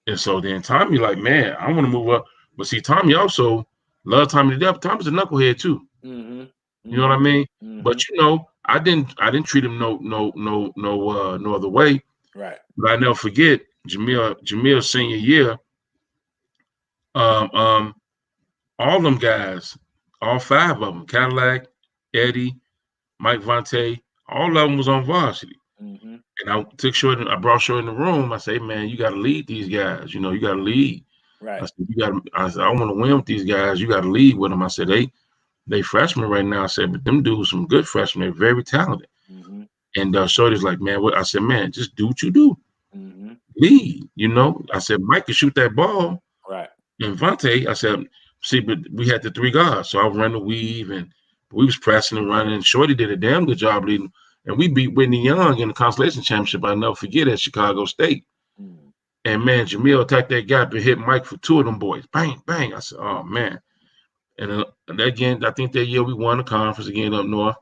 And so then Tommy, like, man, I want to move up. But see, Tommy also loved Tommy to death. Tommy's a knucklehead too. Mm-hmm. You know what I Mm-hmm. mean? Mm-hmm. But I didn't treat him no other way. Right. But I never forget Jamil's senior year. Um, um, all them guys, all 5 of them, Cadillac, Eddie, Mike Vontae, all of them was on varsity. Mm-hmm. And I brought Short in the room. I say, man, you got to lead these guys. You got to lead. I Right. said, I said, I want to win with these guys. You got to lead with them. I said, they freshmen right now. I said, but them dudes, some good freshmen. They're very talented. Mm-hmm. And Shorty's like, man, what? I said, man, just do what you do. Mm-hmm. Lead. I said, Mike can shoot that ball. Right. And Vontae, I said, see, but we had the 3 guards. So I run the weave and we was pressing and running. And Shorty did a damn good job leading. And we beat Whitney Young in the consolation championship. I never forget at Chicago State. Mm. And man, Jamil attacked that gap and hit Mike for 2 of them boys. Bang, bang. I said, oh man. And again, I think that year we won the conference again up north.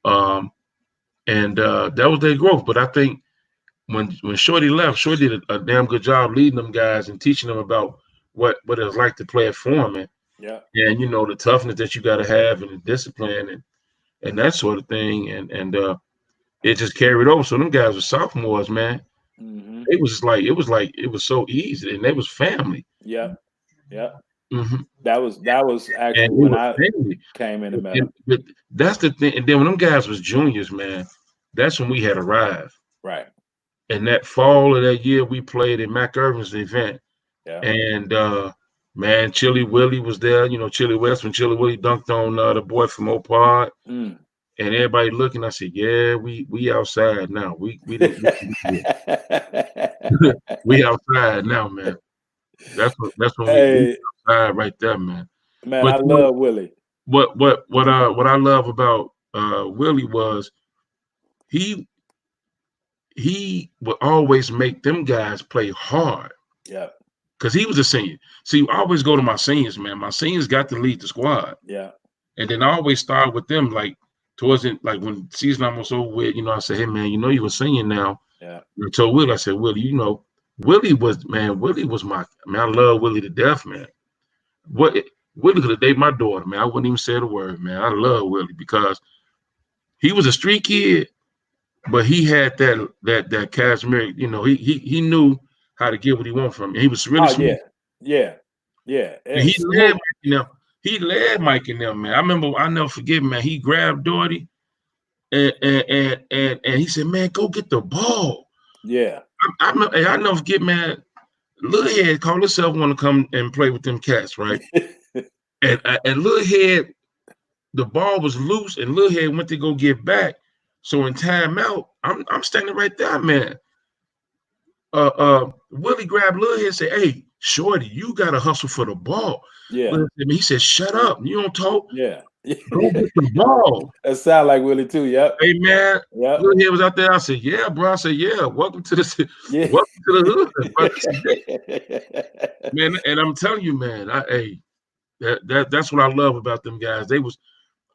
And that was their growth. But I think when Shorty left, Shorty did a damn good job leading them guys and teaching them about what it was like to play at Foreman. Yeah. And the toughness that you got to have and the discipline and that sort of thing. And it just carried over. So them guys were sophomores, man. Mm-hmm. It was so easy, and they was family. Yep. Yep. Hmm. That was And actually it when was I family. came in and met him. But that's the thing. And then when them guys was juniors, man, that's when we had arrived. Right. And that fall of that year, we played in Mac Irvin's event. Yeah. And man, Chili Willie was there. Chili West when Chili Willie dunked on the boy from Opad. Mm. And everybody looking, I said, "Yeah, we outside now. We didn't. We outside now, man. That's when we Hey, outside right there, man. man, But I love Willie. what I love about Willie was he he would always make them guys play hard Yeah. because he was a senior. See, I always go to my seniors, man. My seniors got to lead the squad, Yeah. and then I always start with them like towards it, like when season almost over with. I say, hey man, you a senior now. Yeah. I told Willie, I said, Willie, Willie was my man. I love Willie to death, man. What Willie could have dated my daughter, man. I wouldn't even say the word, man. I love Willie because he was a street kid, but he had that cashmere. He knew how to get what he wanted from me. He was really Oh smooth. yeah. Yeah. Yeah. And And smooth. He led Mike and them, man. I remember, I never forget, man. He grabbed Doherty and he said, man, go get the ball. Yeah. I never forget, man. Little Head called himself want to come and play with them cats, right? And Little Head, the ball was loose, and Little Head went to go get back. So in timeout, I'm standing right there, man. Willie grabbed Little Head and said, "Hey, Shorty, you gotta hustle for the ball." Yeah. He said, "Shut up, you don't talk. Yeah. Go get the ball." That sound like Willie too. Yep. Hey man, Yep. Little Head was out there. I said, "Yeah, bro." I said, "Yeah, welcome to the Yeah. welcome to the hood, man." And I'm telling you, man, that's what I love about them guys. They was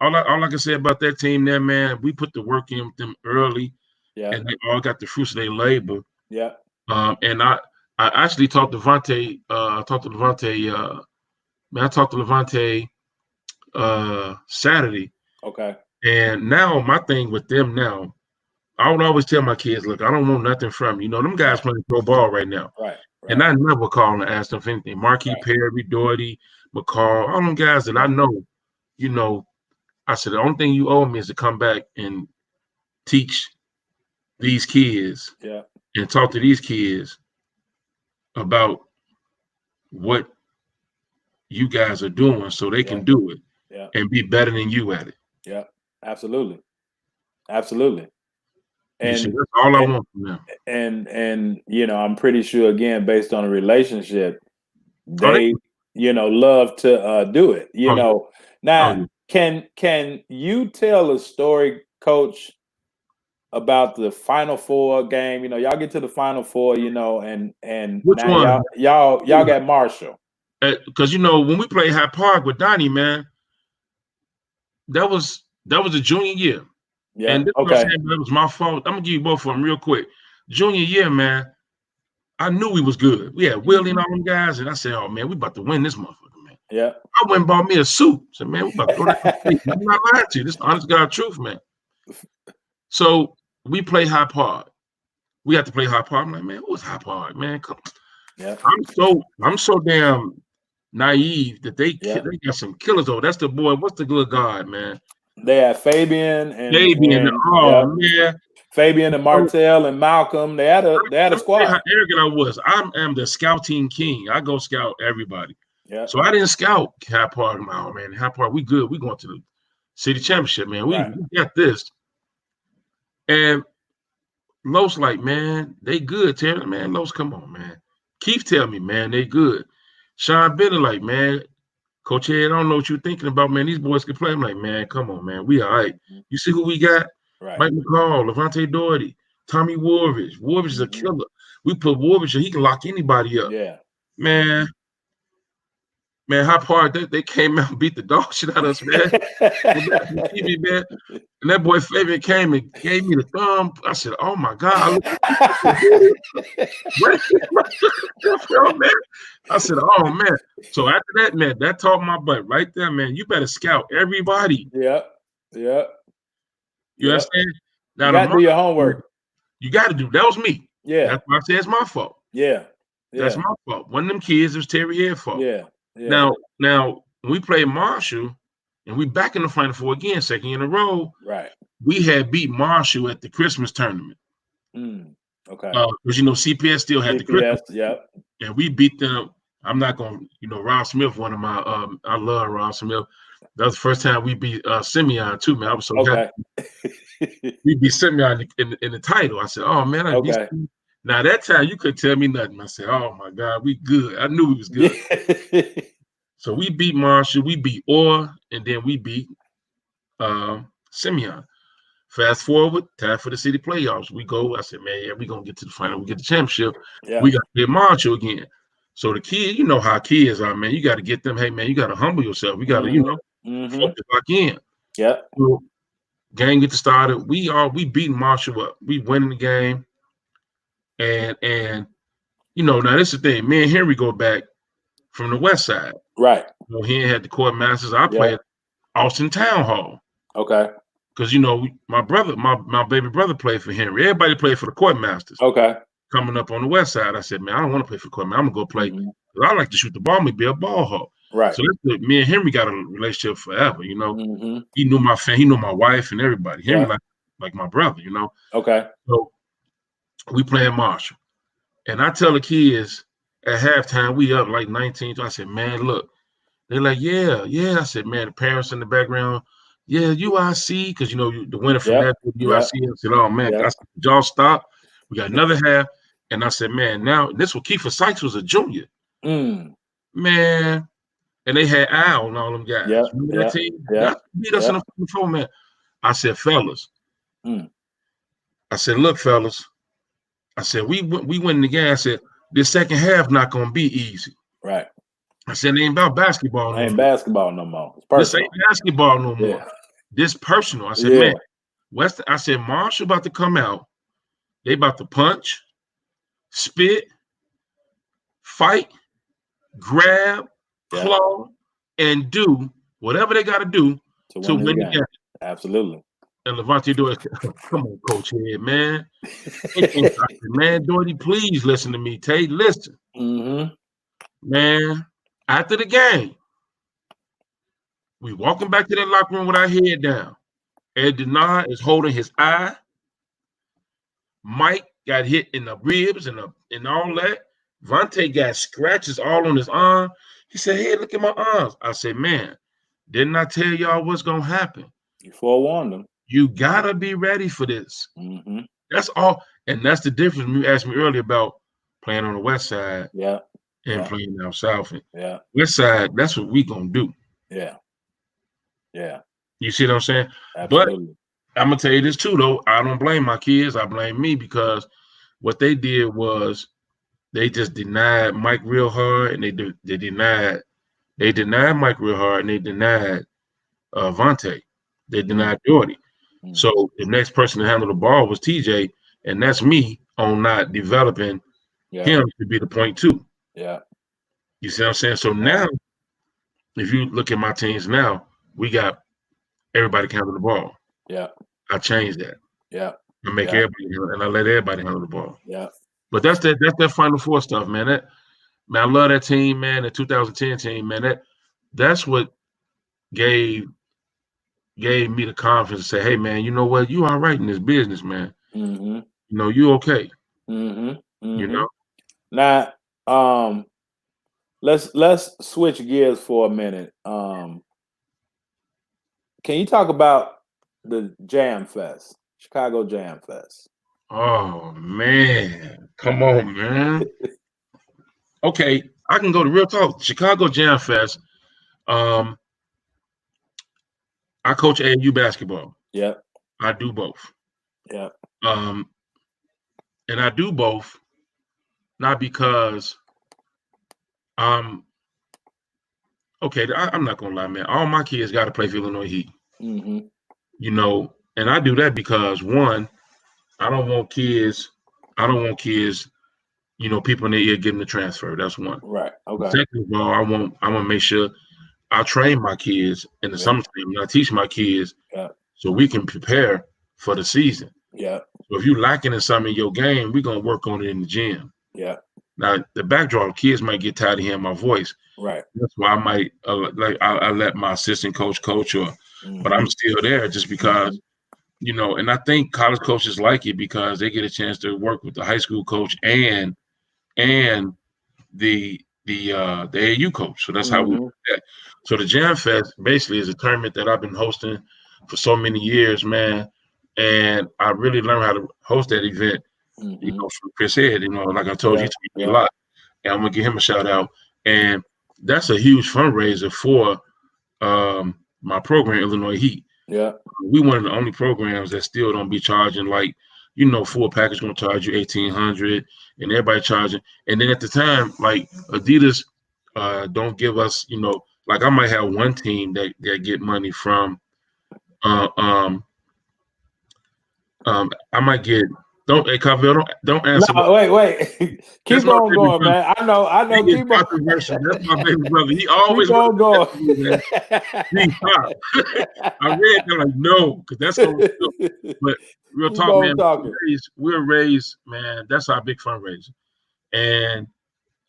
all I can say about that team there, man. We put the work in with them early, Yeah. and they all got the fruits of their labor. Yeah. And I I actually talked to Levante. I talked to Levante. Man, I talked to Levante Saturday, Okay. and now my thing with them now, I would always tell my kids, look, I don't want nothing from you. You know, them guys Right. playing pro ball right now, Right. and Right. I never call and ask them for anything. Marquis Right. Perry, Doherty, McCall, all them guys that I Yeah. know. You know, I said the only thing you owe me is to come back and teach these kids Yeah. and talk to these kids about what you guys are doing so they Yeah. can do it Yeah. and be better than you at it. Yeah. Absolutely. Absolutely. You see, And that's all I and want from them. and I'm pretty sure, again, based on a relationship, Oh, they, they love to do it. oh, yeah. Oh, Now, yeah. can you tell a story, Coach, about the Final Four game? Y'all get to the Final Four, and Which now one? y'all got Marshall. Because when we played High Park with Donnie, man, that was a junior year. Yeah. And this is what I'm Okay. saying, but it was my fault. I'm gonna give you both of them real quick. Junior year, man, I knew we was good. We had Willie and all them guys, and I said, "Oh man, we about to win this motherfucker, man." Yeah. I went and bought me a suit. Said, "Man, we about to throw that in the face." I'm not lying to you. This is the honest God truth, man. So we play High Park. We have to play High Park. I'm like, man, what's High Park, man? Come on. Yeah. I'm so damn naive that they Yeah. got some killers over. That's the boy. What's the good guy, man? They had Fabian Fabian. and Oh yeah, man. Fabian and So, Martell and Malcolm. They had a I'm tell you how squad. arrogant I was. I am the scouting king. I go scout everybody. Yeah. So I didn't scout High Park. Oh man, High Park, we good. We going to the city championship, man. We Right. got this. And Los like, man, they good. Terry, man, Los, come on, man. Keith tell me, man, they good. Sean Bennett like, man, Coach Head, I don't know what you're thinking about, man. These boys can play. I'm like, man, come on, man. We all right. You see who we got? Right. Mike McCall, Levante Doherty, Tommy Warvish. Warvish is a killer. We put Warvish, he can lock anybody up. Yeah. Man, High Park, they came out and beat the dog shit out of us, man. TV, man. And that boy Fabian came and gave me the thumb. I said, "Oh my God!" I looked man. I said, "Oh man!" So after that, man, that taught my butt right there, man. You better scout everybody. Yeah. Yeah. You Yeah. understand? You Now got to do your tomorrow, homework. you got to do. That was me. Yeah. That's why I say it's my fault. Yeah. That's Yeah. my fault. One of them kids, it was Terry Head's fault. Yeah. Yeah. Now when we played Marshall, and we back in the Final Four again, second year in a row. Right. We had beat Marshall at the Christmas tournament. Okay. Because CPS still had the CPS. Christmas, Yeah. and we beat them. I'm not gonna, Rob Smith, one of my, I love Rob Smith. That was the first time we beat Simeon too, man. I was so happy. Okay. We beat Simeon in the title. I said, "Oh man, I beat." Okay. Now that time you couldn't tell me nothing. I said, "Oh my God, we good." I knew we was good. So we beat Marshall, we beat Orr, and then we beat Simeon. Fast forward, time for the city playoffs. We go. I said, "Man, yeah, we gonna get to the final. We get the championship. Yeah. We got to get Marshall again." So the kid, you know how kids are, man. You got to get them. Hey, man, you got to humble yourself. You got to, focus back in. Yeah. So, game gets started. We beating Marshall up. We winning the game. And now this is the thing. Me and Henry go back from the west side. Right. He had the court masters. I played Austin Town Hall. Okay. Because my brother, my baby brother played for Henry. Everybody played for the court masters. Okay. Coming up on the west side, I said, "Man, I don't want to play for court. Man, I'm gonna go play. I like to shoot the ball. Me be a ball hawk." Right. So me and Henry got a relationship forever. He knew my he knew my wife and everybody. Henry like my brother. Okay. So we playing Marshall, and I tell the kids at halftime we up like 19. I said, "Man, look." They're like, "Yeah, yeah." I said, "Man, the parents in the background, yeah, UIC, because the winner from that UIC." I said, "Oh man," I said, "Y'all stop. We got another half." And I said, "Man, now this was Kiefer Sykes was a junior, man." And they had Al and all them guys. Yeah. Remember that team? Yeah. Beat us in the Final Four, man. I said, "Fellas," I said, "Look, fellas," I said, we win the game. I said, "This second half not gonna be easy." Right. I said, "It ain't about basketball no more. Basketball no more. It's This personal. ain't basketball no more. Yeah. This personal." I said, "Man, I said, Marshall about to come out. They about to punch, spit, fight, grab, Yeah. claw, and do whatever they got to do To to win this win the game. game. Absolutely. And Levante Doyle, come on, Coach Head, man. Man, Doherty, please listen to me. Tay, listen. Mm-hmm. Man, after the game, we walking back to that locker room with our head down. Ed Denard is holding his eye. Mike got hit in the ribs and all that. Vontae got scratches all on his arm. He said, hey, look at my arms. I said, man, didn't I tell y'all what's going to happen? You forewarned them. You got to be ready for this. Mm-hmm. That's all. And that's the difference. You asked me earlier about playing on the west side Yeah. and playing down south. Yeah. West side, that's what we going to do. Yeah. Yeah. You see what I'm saying? Absolutely. But I'm going to tell you this too, though. I don't blame my kids. I blame me because what they did was they just denied Mike real hard, and they denied Mike real hard, and they denied Vontae. They denied Doherty. Mm-hmm. So the next person to handle the ball was TJ, and that's me on not developing him to be the point two. Yeah. You see what I'm saying? So now, if you look at my teams now, we got everybody can handle the ball. Yeah. I changed that. Yeah. I make everybody, and I let everybody handle the ball. Yeah. But that's that Final Four stuff, man. Man, I love that team, man. The 2010 team, man. That's what gave me the confidence to say, hey, man, you know what? You all right in this business, man. Mm-hmm. You know, you okay. Mm-hmm. Mm-hmm. You know? Now, let's switch gears for a minute. Can you talk about the Jam Fest, Chicago Jam Fest? Oh, man. Come on, man. Okay, I can go to real talk. Chicago Jam Fest. I coach AAU basketball. Yep. I do both. Yep. And I do both not because I'm not gonna lie, man. All my kids got to play for Illinois Heat. Mm-hmm. You know, and I do that because one, I don't want kids, you know, people in their ear getting the transfer. That's one. Right. Okay. Second of all, I want to make sure I train my kids in the summertime. I teach my kids so we can prepare for the season. Yeah. So if you lacking in something in your game, we're gonna work on it in the gym. Yeah. Now the backdrop, kids might get tired of hearing my voice. Right. That's why I might I let my assistant coach but I'm still there just because you know. And I think college coaches like it because they get a chance to work with the high school coach and the AAU coach. So that's how we do that. So the Jam Fest basically is a tournament that I've been hosting for so many years, man. And I really learned how to host that event, you know, from Chris Head. You know, like I told you, he taught me a lot. And I'm gonna give him a shout out. And that's a huge fundraiser for my program, Illinois Heat. Yeah. We one of the only programs that still don't be charging like, you know, full package gonna charge you $1,800 and everybody charging. And then at the time, like Adidas don't give us, you know, like I might have one team that get money from I might get hey Carvel, don't answer. No, wait. Keep on going, man. I know. Keep controversial. That's my baby brother. He always keep on going. I read that like no, because that's gonna but real talk, man. We're raised, man. That's our big fundraiser. And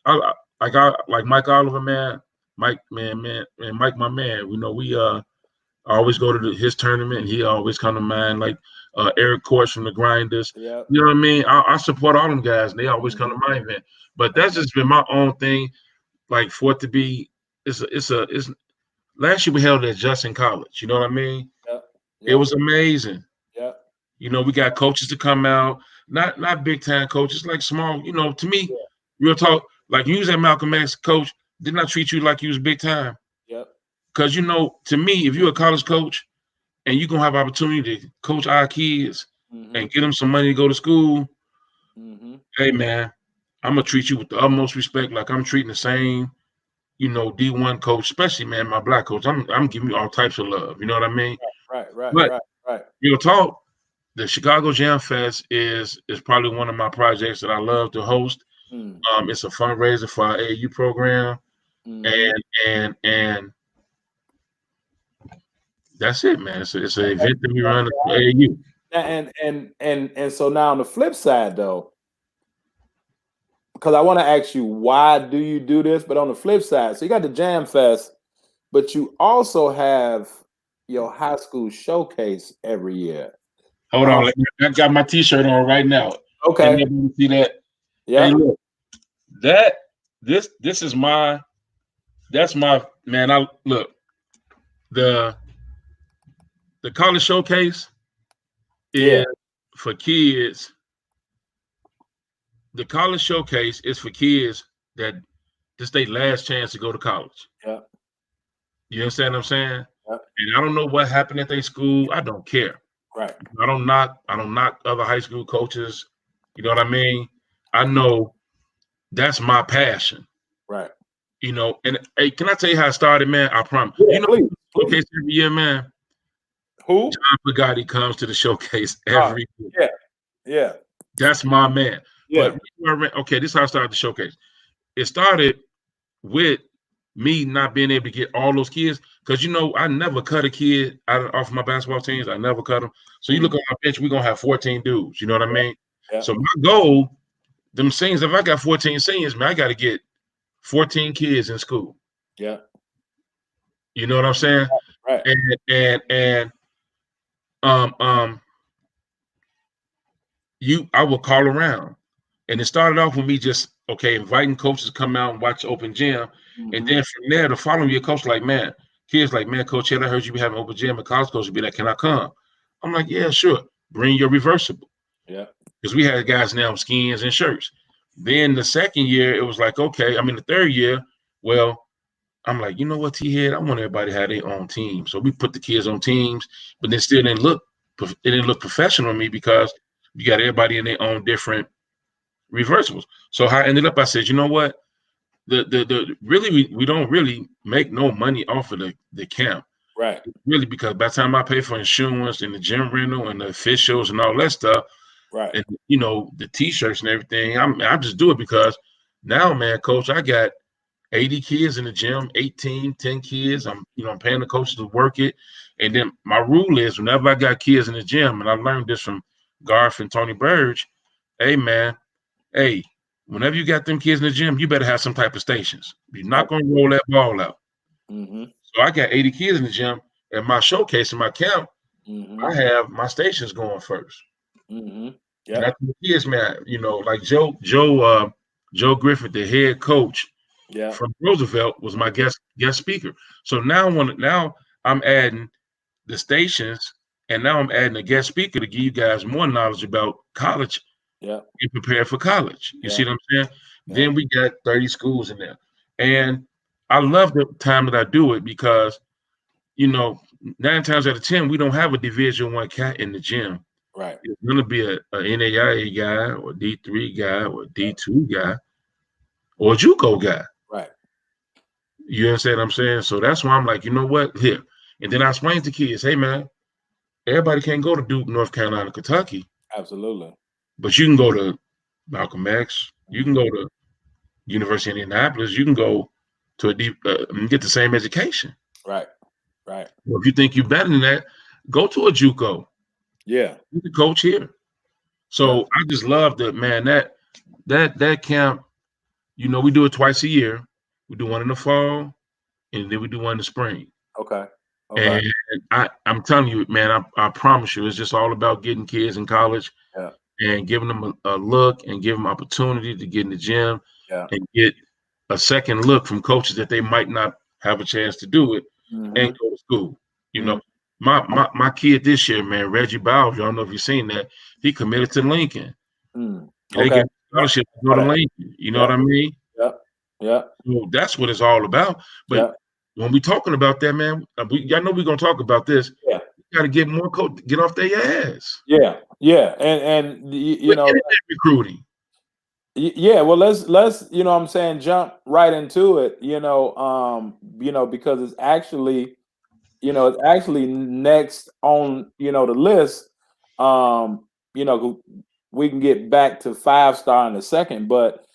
I like Mike Oliver, man. Mike, man, Mike, my man. You know, we always go to his tournament, and he always come to mind. Like Eric Courts from the Grinders. Yep. You know what I mean? I support all them guys, and they always come to my event. But that's just been my own thing. Like for it to be, it's last year we held it at Justin College. You know what I mean? Yep. It was amazing. Yep. You know, we got coaches to come out, not big time coaches, like small. You know, to me, real talk. Like you was at Malcolm X, coach. Didn't I treat you like you was big time? Yep. Because you know, to me, if you're a college coach and you're gonna have opportunity to coach our kids and get them some money to go to school, hey man, I'm gonna treat you with the utmost respect, like I'm treating the same, you know, D1 coach, especially man, my black coach. I'm giving you all types of love. You know what I mean? Right. Real talk. The Chicago Jam Fest is probably one of my projects that I love to host. It's a fundraiser for our AAU program, and that's it, man. It's an event that we run at AAU. And so now on the flip side though, because I want to ask you why do you do this, but on the flip side, so you got the Jam Fest, but you also have your high school showcase every year. Hold on, I got my T-shirt on right now. Okay. Can you see that? Yeah. Hey, look, this is that's my man. I look the college showcase is for kids. The college showcase is for kids that this their last chance to go to college. Yeah. You understand what I'm saying? Yeah. And I don't know what happened at their school. I don't care. Right. I don't knock other high school coaches. You know what I mean? I know that's my passion. Right. You know, and hey, can I tell you how it started, man? I promise. Yeah, you know, please. showcase every year, man. Who? John Pagatti comes to the showcase every year. Yeah. Yeah. That's my man. Yeah. But okay, this is how I started the showcase. It started with me not being able to get all those kids because I never cut a kid off my basketball teams. I never cut them. So you look on my bench, we're gonna have 14 dudes. You know what I mean? Yeah. So my goal, them seniors, if I got 14 seniors, man, I got to get 14 kids in school. Yeah. You know what I'm saying? Right. And I would call around. And it started off with me just inviting coaches to come out and watch open gym. And then from there, the following year, coach like, man, kids like, man, Coach Ed, I heard you be having open gym, and college coach would be like, can I come? I'm like, yeah, sure. Bring your reversible. Yeah. Because we had guys now in skins and shirts. Then the second year, it was like, the third year, well, I'm like, you know what, T-Head, I want everybody to have their own team. So we put the kids on teams, but then still it didn't look professional to me because you got everybody in their own different reversibles. So how I ended up, I said, you know what? The really we don't really make no money off of the camp. Right. Really, because by the time I pay for insurance and the gym rental and the officials and all that stuff, right, and the T-shirts and everything, I just do it because now, man, coach, I got 80 kids in the gym, 10 kids. I'm paying the coaches to work it. And then my rule is whenever I got kids in the gym, and I learned this from Garth and Tony Burge, hey man, whenever you got them kids in the gym, you better have some type of stations. You're not going to roll that ball out. So I got 80 kids in the gym. At my showcase in my camp, I have my stations going first. And I think the kids, man, like Joe Griffith, the head coach from Roosevelt, was my guest speaker. So now I'm adding the stations, and now I'm adding a guest speaker to give you guys more knowledge about college. And prepare for college. You see what I'm saying? Then we got 30 schools in there. And I love the time that I do it because, 9 times out of 10, we don't have a Division I cat in the gym. Right. It's going to be a NAIA guy or D3 guy or D2 guy or a JUCO guy. Right. You understand what I'm saying? So that's why I'm like, you know what? Here. And then I explain to kids, hey, man, everybody can't go to Duke, North Carolina, Kentucky. Absolutely. But you can go to Malcolm X. You can go to University of Indianapolis. You can go to and get the same education. Right. Right. Well, if you think you're better than that, go to a JUCO. Yeah. You can coach here. So I just love that camp. We do it twice a year. We do one in the fall, and then we do one in the spring. Okay. And I'm telling you, man, I promise you, it's just all about getting kids in college. And giving them a look and give them opportunity to get in the gym and get a second look from coaches that they might not have a chance to do it and go to school. My kid this year, man, Reggie Bowles, I don't know if you've seen that, he committed to Lincoln. They get scholarship to go to Lincoln. You know what I mean? Yeah. So that's what it's all about. But when we're talking about that, man, I know we're gonna talk about this. Yeah. Got to get more get off their ass. Yeah, and recruiting. Yeah, well, let's what I'm saying, jump right into it. Because it's actually next on the list. We can get back to 5-star in a second, but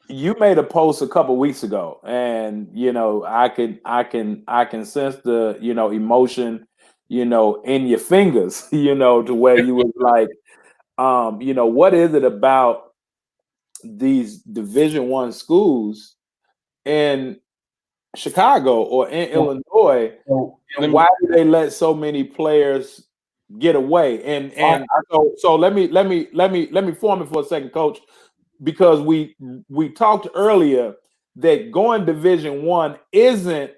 You made a post a couple weeks ago, and I can sense the emotion, in your fingers, to where you was like, what is it about these Division I schools in Chicago or in Illinois, So and why do they let so many players get away? And so let me form it for a second, Coach, because we talked earlier that going Division I isn't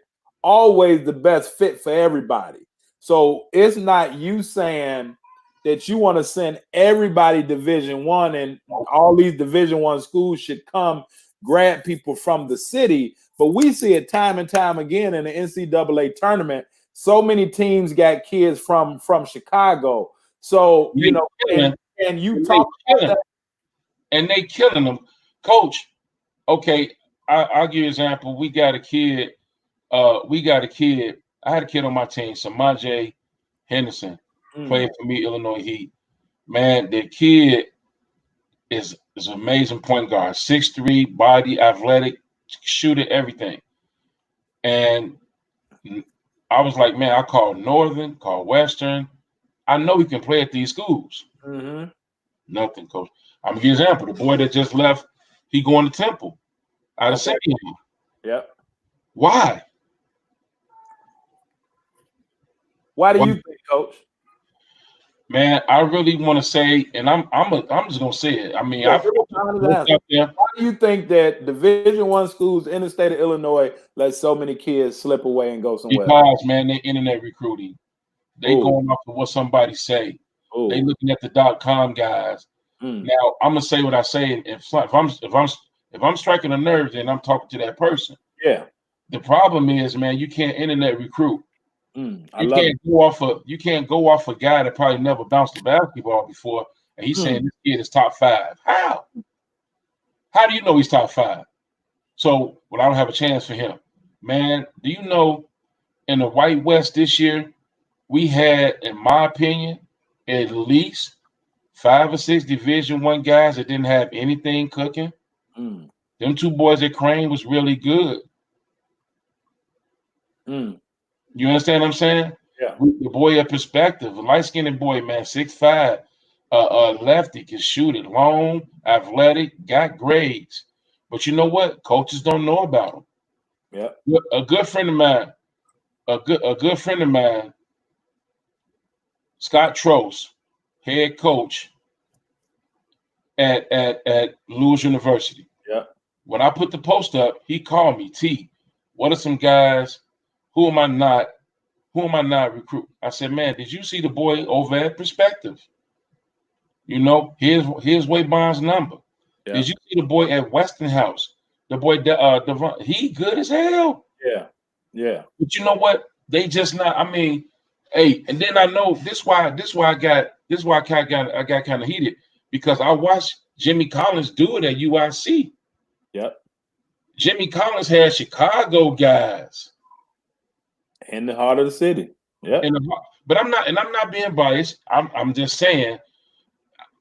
always the best fit for everybody. So it's not you saying that you want to send everybody Division I and all these Division I schools should come grab people from the city. But we see it time and time again in the NCAA tournament. So many teams got kids from Chicago. So and you talk about that. And they killing them, Coach. Okay, I'll give you an example. We got a kid. I had a kid on my team, Samaje Henderson, played for me, Illinois Heat. Man, the kid is an amazing point guard, 6'3", body, athletic, shooter, everything. And I was like, man, I called Northern, called Western. I know he can play at these schools. Mm-hmm. Nothing, Coach. I'm gonna give you an example. The boy that just left, he going to Temple out of City. Yep. Why? Why do you think, Coach? Man, I really want to say, and I'm just gonna say it. I mean, why do you think that Division I schools in the state of Illinois let so many kids slip away and go somewhere? Because, man, they internet recruiting. They going off of what somebody say. They looking at the .com guys. Now I'm gonna say what I say. If I'm striking a nerve, then I'm talking to that person. Yeah. The problem is, man, you can't internet recruit. You can't go off a guy that probably never bounced a basketball before, and he's saying this kid is top 5. How? How do you know he's top 5? So, I don't have a chance for him. Man, do you know in the White West this year, we had, in my opinion, at least 5 or 6 Division I guys that didn't have anything cooking. Them 2 boys at Crane was really good. You understand what I'm saying? Yeah. The boy at Perspective, a light-skinned boy, man, 6'5", lefty, can shoot it, long, athletic, got grades. But you know what? Coaches don't know about him. Yeah. A good friend of mine, Scott Trost, head coach at Lewis University. Yeah. When I put the post up, he called me, T, what are some guys? Who am I not recruiting? I said, man, did you see the boy over at Perspective? Here's Wade Bond's number. Yeah. Did you see the boy at Westinghouse? The boy, Devon, he good as hell. Yeah. Yeah. But you know what? They just not. I mean, hey, and then I know this why I got kind of heated, because I watched Jimmy Collins do it at UIC. Yep. Jimmy Collins had Chicago guys in the heart of the city. Yeah. But I'm not being biased. I'm just saying.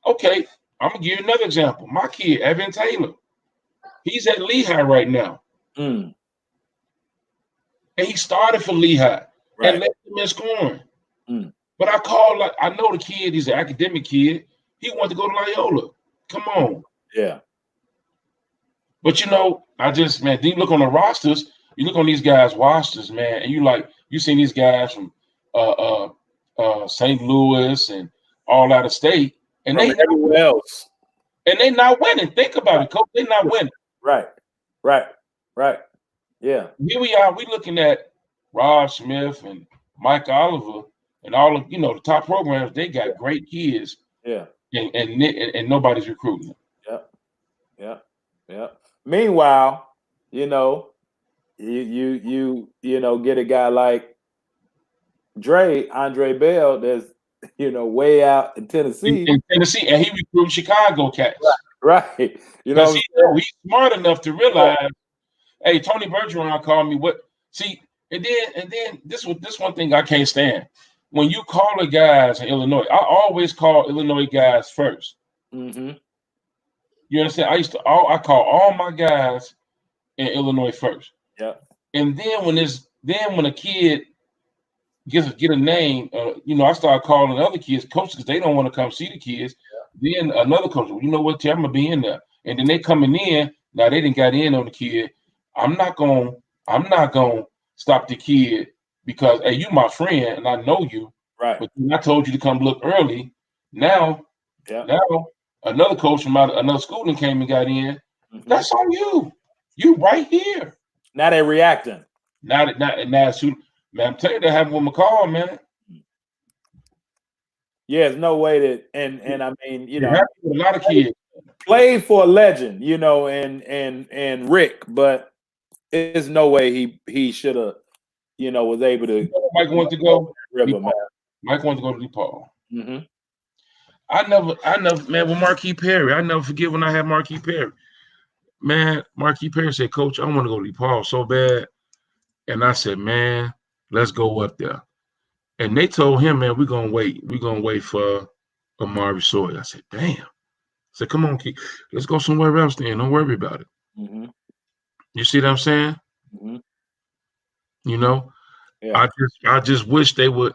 Okay, I'm gonna give you another example. My kid, Evan Taylor, he's at Lehigh right now. And he started for Lehigh and led them in scoring. But I know the kid, he's an academic kid. He wanted to go to Loyola. Come on. Yeah. But then you look on the rosters, you look on these guys' rosters, man, and you seen these guys from St. Louis and all out of state, and they everywhere else. And they not winning. Think about it, Coach. They not winning. Right. Yeah. Here we are. We looking at Rob Smith and Mike Oliver and all of the top programs. They got great kids. Yeah. And nobody's recruiting them. Yeah. Meanwhile, you get a guy like Andre Bell that's way out in Tennessee. And he recruited Chicago cats. Right. He's smart enough to realize, hey, Tony Bergeron called me. And then this one thing I can't stand. When you call the guys in Illinois, I always call Illinois guys first. You understand? I call all my guys in Illinois first. Yeah. And then when a kid get a name, I start calling other kids coaches because they don't want to come see the kids. Then another coach, you know what, I'm gonna be in there. And then they coming in. Now they didn't got in on the kid. I'm not gonna I'm not gonna stop the kid because hey, you my friend and I know you, Right. but I told you to come look early. Now, Yeah. now another coach from another school that came and got in. Mm-hmm. That's on you. You right here. Now they're reacting. Now, man, I'm telling you that happened with McCall, man. Yeah, there's no way that, and I mean, It happened with a lot of kids. played for a legend, and Rick, but there's no way he should have, was able to. Mike wanted to go. River, man. Mike wanted to go to DePaul. Mm-hmm. I never, man, with Marquis Perry, I never forget when I had Marquis Perry. Man, Marquis Perry said, Coach, I want to go to DePaul so bad. And I said, man, let's go up there. And they told him, man, we're gonna wait. We're gonna wait for Amari Sawyer. I said, damn. I said, come on, kid. Let's go somewhere else then. Don't worry about it. Mm-hmm. You see what I'm saying? Mm-hmm. Yeah. I just wish they would.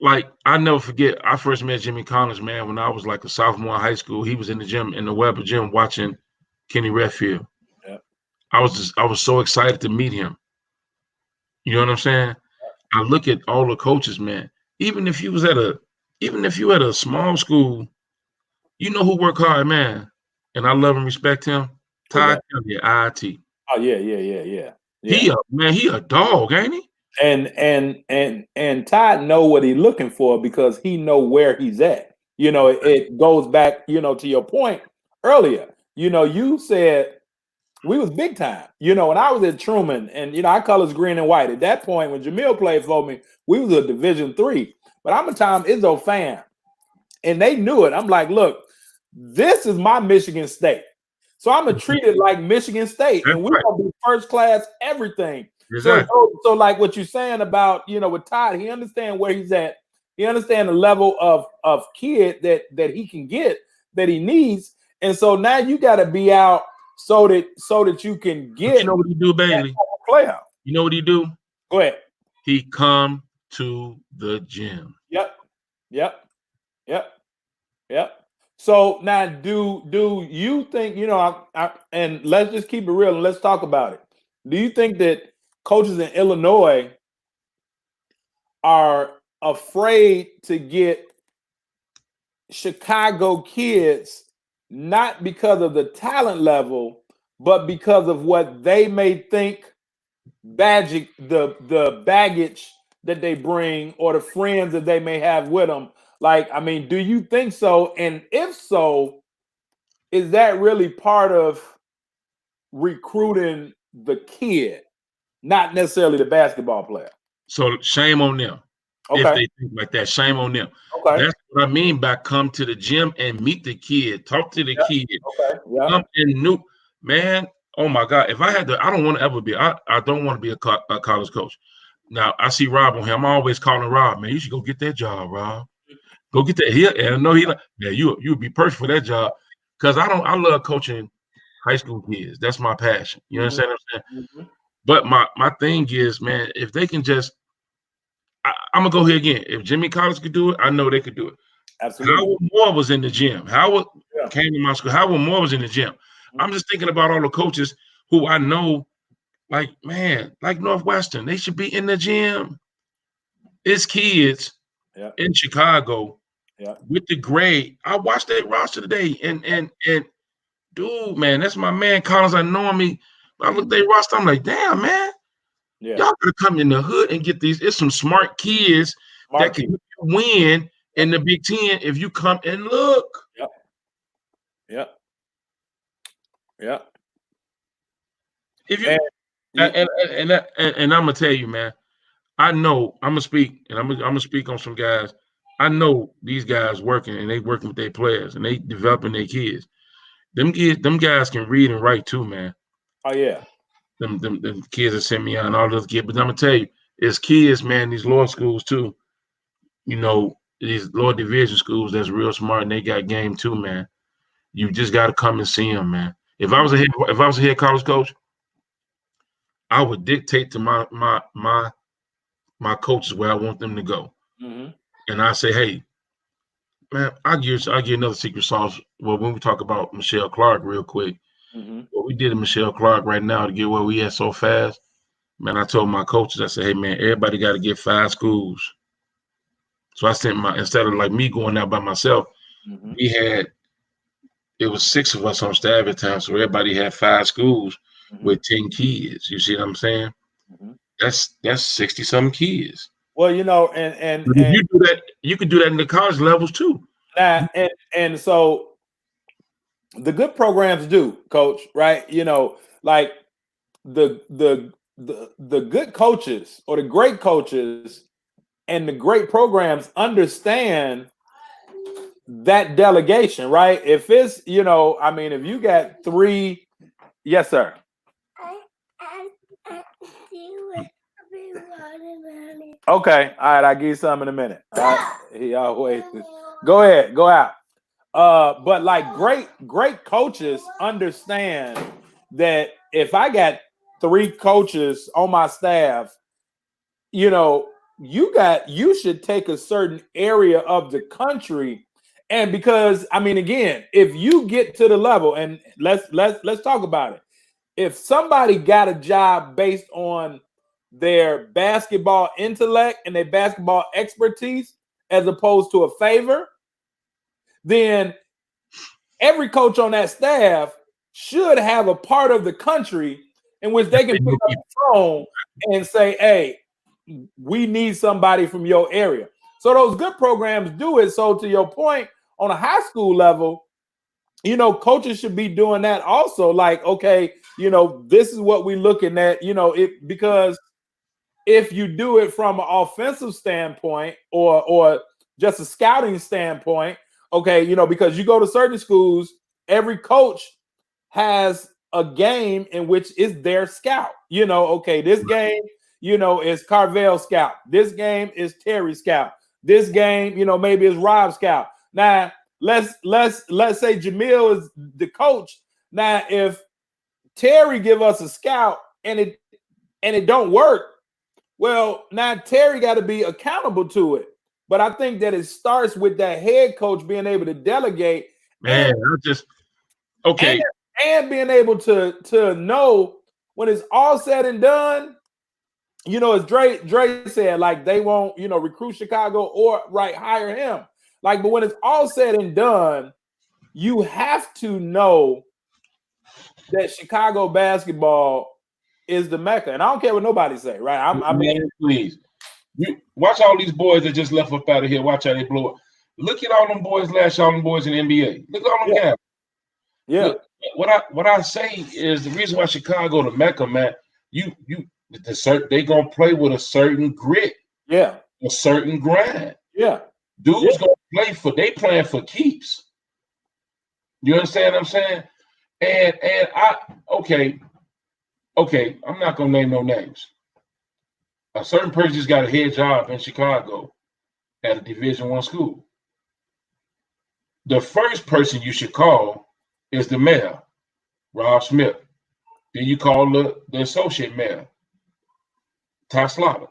Like, I never forget, I first met Jimmy Collins, man, when I was like a sophomore in high school. He was in the gym, in the Weber gym, watching Kenny Redfield. Yeah. I was so excited to meet him. You know what I'm saying? I look at all the coaches, man. Even if you at a small school, you know who work hard, man. And I love and respect him. Todd Kelly at IT. Oh yeah. He a dog, ain't he? And Todd know what he's looking for because he know where he's at. It goes back, to your point earlier. You said we was big time. When I was at Truman, and our colors green and white. At that point, when Jamil played for me, we was a Division III. But I'm a Tom Izzo fan, and they knew it. I'm like, look, this is my Michigan State. So I'm gonna treat it like Michigan State, and we're gonna be first class everything. Exactly. So like what you're saying about with Todd, he understands where he's at. He understands the level of kid that he can get, that he needs, and so now you got to be out so that you can get. But you know what he do, Bailey? Player. You know what he do? Go ahead. He come to the gym. Yep. So now, do you think and let's just keep it real and let's talk about it. Do you think that coaches in Illinois are afraid to get Chicago kids, not because of the talent level, but because of what they may think the baggage that they bring or the friends that they may have with them? Like, I mean, do you think so? And if so, is that really part of recruiting the kid, not necessarily the basketball player? So shame on them. Okay. If they think like that, shame on them. Okay. That's what I mean by come to the gym and meet the kid, talk to the kid. Okay. Yeah. Come in new, man. Oh my God. If I had to, I don't want to ever be, I don't want to be a college coach. Now I see Rob on here. I'm always calling Rob, man. You should go get that job, Rob. Go get that here. And I know he like, yeah, you would be perfect for that job. Cause I love coaching high school kids. That's my passion. You understand what I'm saying? Mm-hmm. But my thing is, man, if they can just, I'm gonna go here again. If Jimmy Collins could do it, I know they could do it. Absolutely. Howard Moore was in the gym. Howard came to my school. Howard Moore was in the gym. I'm just thinking about all the coaches who I know, like, man, like Northwestern, they should be in the gym. It's kids in Chicago with the grade. I watched that roster today, and dude, man, that's my man Collins. I know him. I looked at their roster. I'm like, damn, man. Yeah. Y'all gotta come in the hood and get these. It's some smart kids that can win in the Big Ten if you come and look. Yep. If you and I'm gonna tell you, man, I know I'm gonna speak and I'm gonna speak on some guys. I know these guys working and they working with their players and they developing their kids. Them guys can read and write too, man. Oh yeah. Them kids that sent me out and all those kids. But I'm gonna tell you, it's kids, man, these lower schools too. These lower division schools that's real smart and they got game too, man. You just got to come and see them, man. If I was a head college coach, I would dictate to my coaches where I want them to go, and I say, hey, man, I'll give you another secret sauce. Well, when we talk about Michelle Clark real quick, what we did in Michelle Clark right now to get where we at so fast, man, I told my coaches, I said, hey, man, everybody got to get 5 schools. So I sent instead of like me going out by myself, it was 6 of us on staff at times, so everybody had 5 schools with 10 kids. You see what I'm saying? That's 60-something kids. Well, and you do that, you can do that in the college levels too. And so the good programs do, Coach, right? Like the good coaches or the great coaches and the great programs understand that delegation, right? If it's, if you got 3, yes, sir. Okay, all right, I'll give you some in a minute. All right. He always go ahead, go out. But like great coaches understand that if I got 3 coaches on my staff, you should take a certain area of the country. And because again, if you get to the level, and let's talk about it. If somebody got a job based on their basketball intellect and their basketball expertise as opposed to a favor, then every coach on that staff should have a part of the country in which they can pick up the phone and say, hey, we need somebody from your area. So those good programs do it. So to your point, on a high school level, coaches should be doing that also. Like, okay, this is what we're looking at, because if you do it from an offensive standpoint or just a scouting standpoint, okay, because you go to certain schools, every coach has a game in which is their scout. Okay, this game, is Carvel scout. This game is Terry scout. This game, maybe is Rob scout. Now, let's say Jamil is the coach. Now, if Terry give us a scout and it don't work, well, now Terry got to be accountable to it. But I think that it starts with that head coach being able to delegate, man. and being able to know when it's all said and done. As Dre said, like they won't, recruit Chicago or hire him. Like, but when it's all said and done, you have to know that Chicago basketball is the Mecca. And I don't care what nobody say, right? Please. You watch all these boys that just left up out of here. Watch how they blow up. Look at all them boys last year, all them boys in the NBA. Look at all them guys. Yeah. Look, what I say is the reason why Chicago the Mecca, man, they gonna play with a certain grit. Yeah. A certain grind. Yeah. Dudes gonna they playing for keeps. You understand what I'm saying? And I'm not gonna name no names. A certain person just got a head job in Chicago at a Division I school. The first person you should call is the mayor, Rob Smith. Then you call the associate mayor, Ty Slaughter.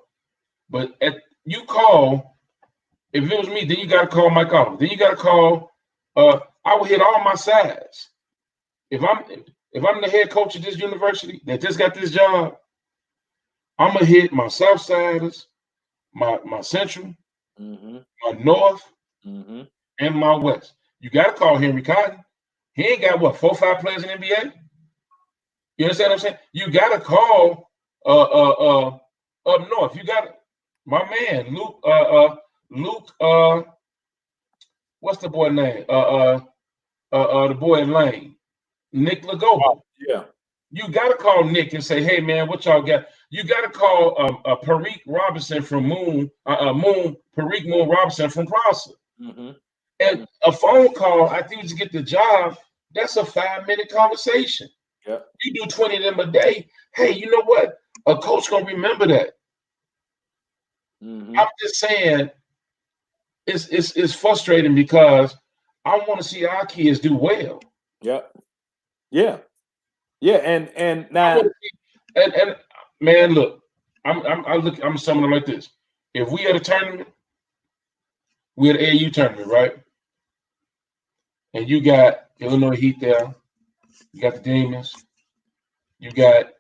But if it was me, then you got to call Mike Oliver. Then you got to call, I would hit all my sides. If I'm the head coach of this university that just got this job, I'm going to hit my South Siders, my Central, my North, and my West. You got to call Henry Cotton. He ain't got, 4 or 5 players in the NBA? You understand what I'm saying? You got to call up north. You got my man, Luke, what's the boy name? The boy in Lane, Nick Lagoba. Yeah. You got to call Nick and say, hey, man, what y'all got? You got to call Parikh Robinson from Parikh Moon Robinson from Prosser. And a phone call after you get the job, that's a 5-minute conversation. Yeah. You do 20 of them a day. Hey, you know what? A coach going to remember that. I'm just saying it's frustrating because I want to see our kids do well. Yep. Yeah. Yeah. And now, And man, look, I'm summing it like this. If we had a tournament, we had an AU tournament, right? And you got Illinois Heat there, you got the Demons, you got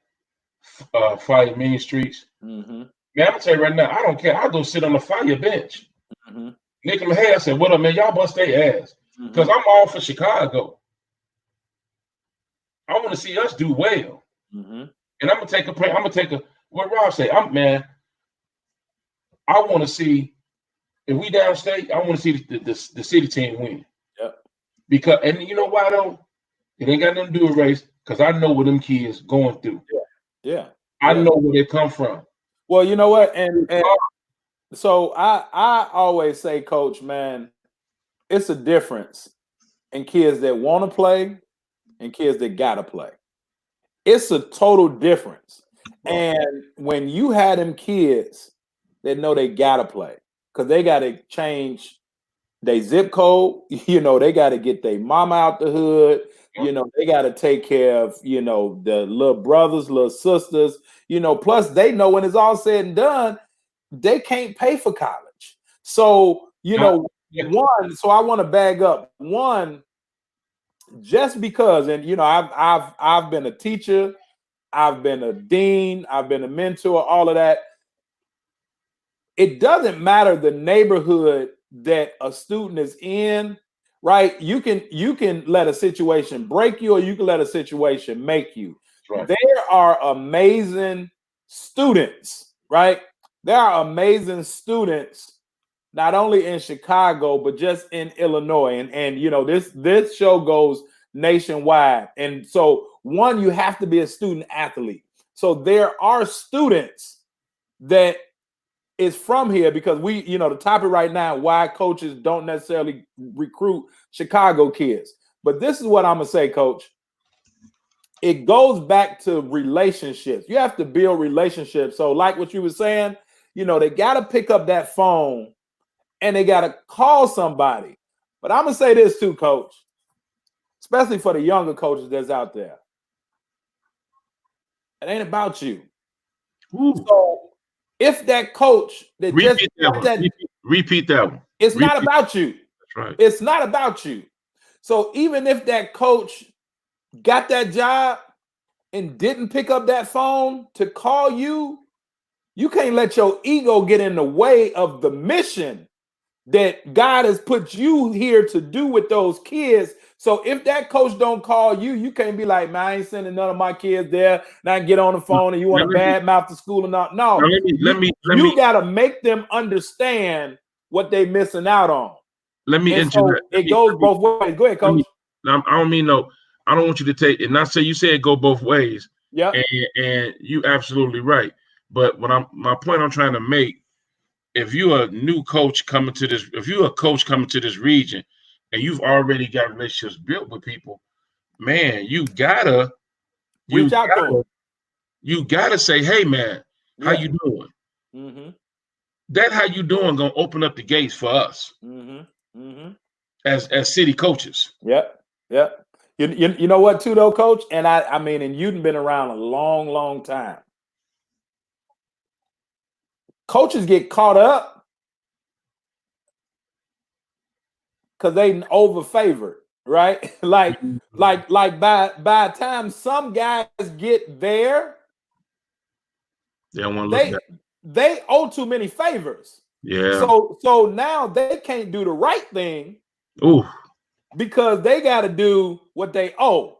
Fire Main Streets. mm-hmm, Man, I'm gonna tell you right now, I don't care. I'll go sit on the Fire bench. mm-hmm, Nick in my head, I said, "What up, man? Y'all bust their ass." Because mm-hmm, I'm all for Chicago. I want to see us do well. mm-hmm. And I'm gonna take a what Rob say. I want to see if we downstate, I want to see the city team win. Yep. Because and you know why though? It ain't got nothing to do with race, because I know what them kids going through. Yeah. I Yeah. know where they come from. Well, you know what? And so I always say, Coach, man, it's a difference in kids that want to play and kids that gotta play. It's a total difference. And when you had them kids that know they gotta play, because they gotta change their zip code, they gotta get their mama out the hood, they gotta take care of, the little brothers, little sisters, plus they know when it's all said and done, they can't pay for college. So, so I want to bag up one, just because, and I've been a teacher, I've been a dean, I've been a mentor, all of that. It doesn't matter the neighborhood that a student is in, right? You can let a situation break you, or you can let a situation make you. Right. There are amazing students, right? There are amazing students not only in Chicago, but just in Illinois. And this show goes nationwide. And so, one, you have to be a student athlete. So there are students that is from here, because the topic right now, why coaches don't necessarily recruit Chicago kids. But this is what I'm gonna say, Coach. It goes back to relationships. You have to build relationships. So, like what you were saying, they got to pick up that phone and they got to call somebody. But I'm going to say this too, Coach, especially for the younger coaches that's out there. It ain't about you. Ooh. So if that coach that repeat that one. It's not about you. That's right. It's not about you. So even if that coach got that job and didn't pick up that phone to call you, you can't let your ego get in the way of the mission that God has put you here to do with those kids. So if that coach don't call you, you can't be like, man, I ain't sending none of my kids there. Now get on the phone and you want to badmouth the school or not. No, you got to make them understand what they missing out on. Let me it goes both ways. Go ahead, Coach. I don't mean no. I don't want you to take it. Not say you said go both ways. Yeah, and you absolutely right. But my point I'm trying to make, if you're a new coach coming to this, if you're a coach coming to this region, and you've already got relationships built with people, man, you gotta reach out to them. You gotta say, hey man, how you doing? Mm-hmm. That how you doing gonna open up the gates for us. Mm-hmm. Mm-hmm. As city coaches. Yep. You know what too though, Coach? And I mean, and you've been around a long, long time. Coaches get caught up because they over-favored, right? like by the time some guys get there, they don't want to look back. They owe too many favors. Yeah. So now they can't do the right thing. Ooh. Because they got to do what they owe.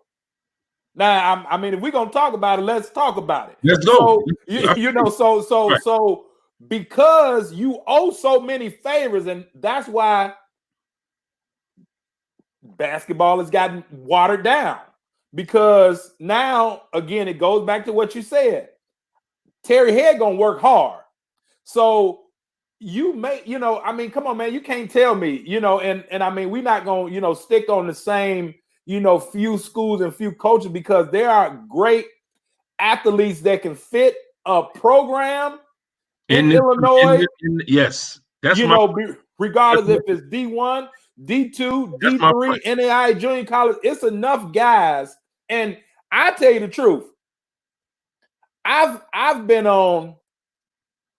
Now, I mean, if we're gonna talk about it, let's talk about it. Let's go. So, so because you owe so many favors, and that's why basketball has gotten watered down. Because now, again, it goes back to what you said. Terry Head gonna work hard. So you may, I mean, come on, man, you can't tell me, and I mean, we're not gonna, stick on the same, few schools and few coaches, because there are great athletes that can fit a program in Illinois. Yes, that's regardless if it's D1. D2, That's my D3, point. NAI, junior college. It's enough guys. And I tell you the truth, I've been on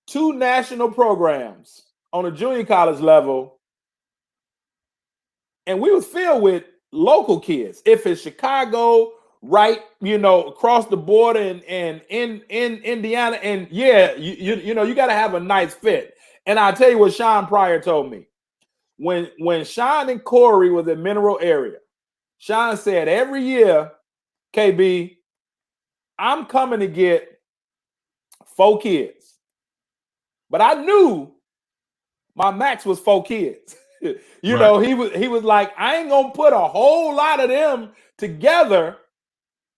2 national programs on a junior college level, and we was filled with local kids. If it's Chicago, right, across the border and in Indiana, and yeah, you got to have a nice fit. And I'll tell you what Sean Pryor told me. When Sean and Corey was in Mineral area, Sean said every year, KB, I'm coming to get 4 kids. But I knew my max was 4 kids. Right. He was like, I ain't gonna put a whole lot of them together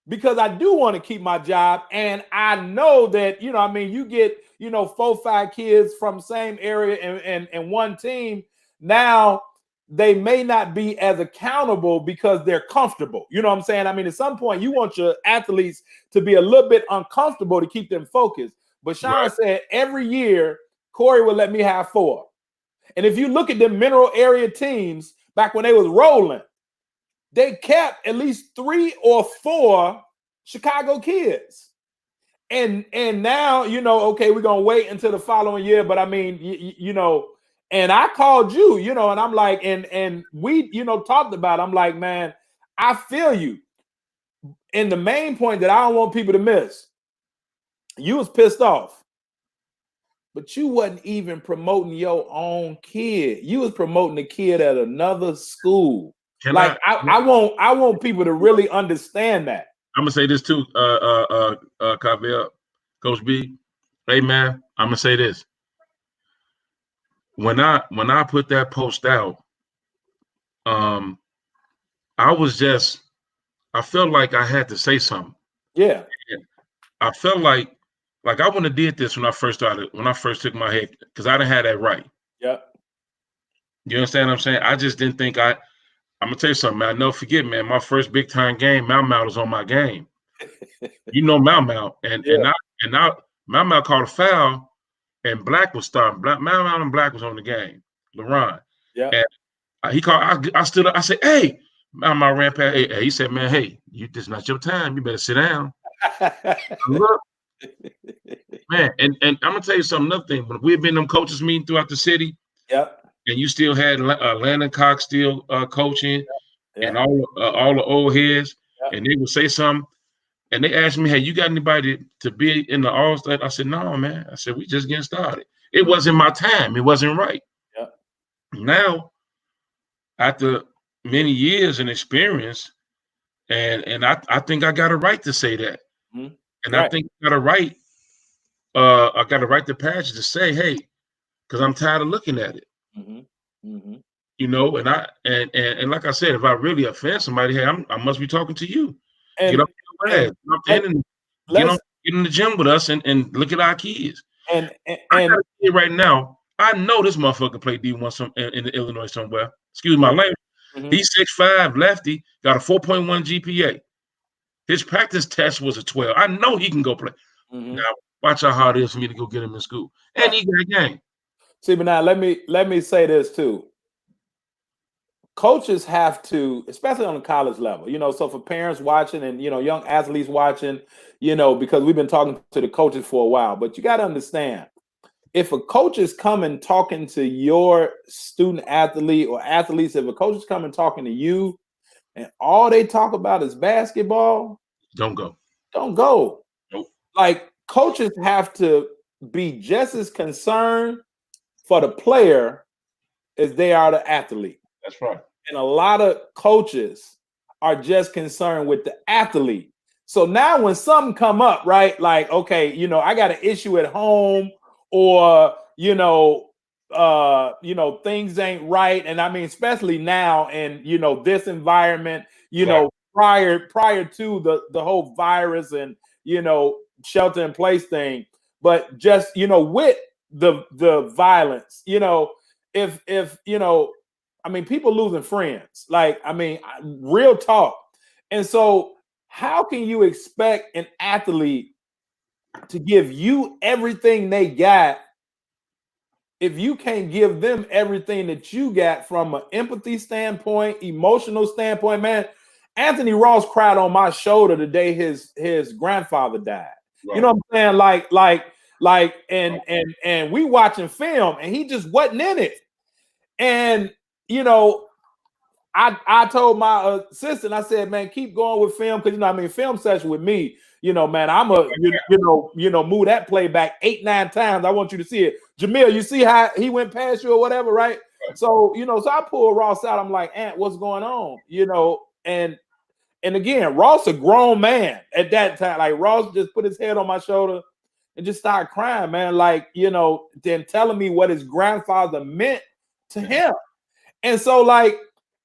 because I do want to keep my job. And I know that, you get, 4, 5 kids from same area and one team. Now they may not be as accountable because they're comfortable. You know what I'm saying? I mean, at some point you want your athletes to be a little bit uncomfortable to keep them focused. But Sean Right. said every year Corey would let me have 4. And if you look at the Mineral area teams back when they was rolling, they kept at least 3 or 4 Chicago kids. And now, okay, we're going to wait until the following year. But I mean, and I called you, and I'm like, and we, talked about, I'm like, man, I feel you. And the main point that I don't want people to miss, you was pissed off, but you wasn't even promoting your own kid. You was promoting the kid at another school. Can Like I I want people to really understand that. I'm gonna say this too, Cavell, Coach B. Hey man, I'm gonna say this. When I put that post out, um, I felt like I had to say something. Yeah. I felt like I wouldn't have did this when I first took my head, because I didn't have that right. Yep. You understand what I'm saying? I just didn't think I'm gonna tell you something, man. No, forget, man. My first big time game, Mount was on my game. Mount, and Yeah. Mount called a foul, and Black was starting. Mount and Black was on the game. LeRon. Yeah. And he called. I stood up. I said, "Hey." Mount ran past. Hey, he said, "Man, hey, this is not your time. You better sit down." Look, man, and I'm gonna tell you something. Another thing, when we've been in them coaches meeting throughout the city, Yep. and you still had Landon Cox still coaching, Yeah. and all the old heads, Yep. and they would say something, and they asked me, "Hey, you got anybody to be in the All-Star?" I said, "No, man." I said, "We just getting started. It wasn't my time. It wasn't right." Yep. Now, after many years and experience, and I think I got a right to say that, Mm-hmm. and I Right. think I got a right. I got a right to passage to say, "Hey," because I'm tired of looking at it. Mm-hmm. Mm-hmm. And like I said, if I really offend somebody, hey, I must be talking to you. Get And off your ass. and Get off let, and let's get in the gym with us and look at our kids. and I got and a kid right now. I know this motherfucker play D1 in Illinois somewhere. Excuse my yeah. language. Mm-hmm. He's 6'5", lefty, got a 4.1 GPA. His practice test was a 12. I know he can go play. Mm-hmm. Now, watch how hard it is for me to go get him in school. And he got a game. See, but now let me say this too. Coaches have to, especially on the college level, so for parents watching and young athletes watching, because we've been talking to the coaches for a while, but you got to understand, if a coach is coming talking to your student athlete or athletes, if a coach is coming talking to you and all they talk about is basketball, Don't go. don't go. Nope. Like, coaches have to be just as concerned for the player as they are the athlete. That's right. And a lot of coaches are just concerned with the athlete. So now when something come up, right? Like, okay, I got an issue at home, or things ain't right. And I mean, especially now in this environment, Exactly. prior to the whole virus and shelter in place thing, but just with the violence, if I mean, people losing friends. Like, I mean, real talk. And so, how can you expect an athlete to give you everything they got if you can't give them everything that you got from an empathy standpoint, emotional standpoint, man. Anthony Ross cried on my shoulder the day his grandfather died. Right. You know what I'm saying? And we watching film and he just wasn't in it. And you know, I told my assistant, I said, man, keep going with film because film session with me, man, I'm move that play back 8-9 times. I want you to see it. Jamil, you see how he went past you or whatever, right? So so I pulled Ross out. I'm like, Ant, what's going on? And again, Ross a grown man at that time. Like Ross just put his head on my shoulder and just started crying, man. Like, then telling me what his grandfather meant to him. And so, like,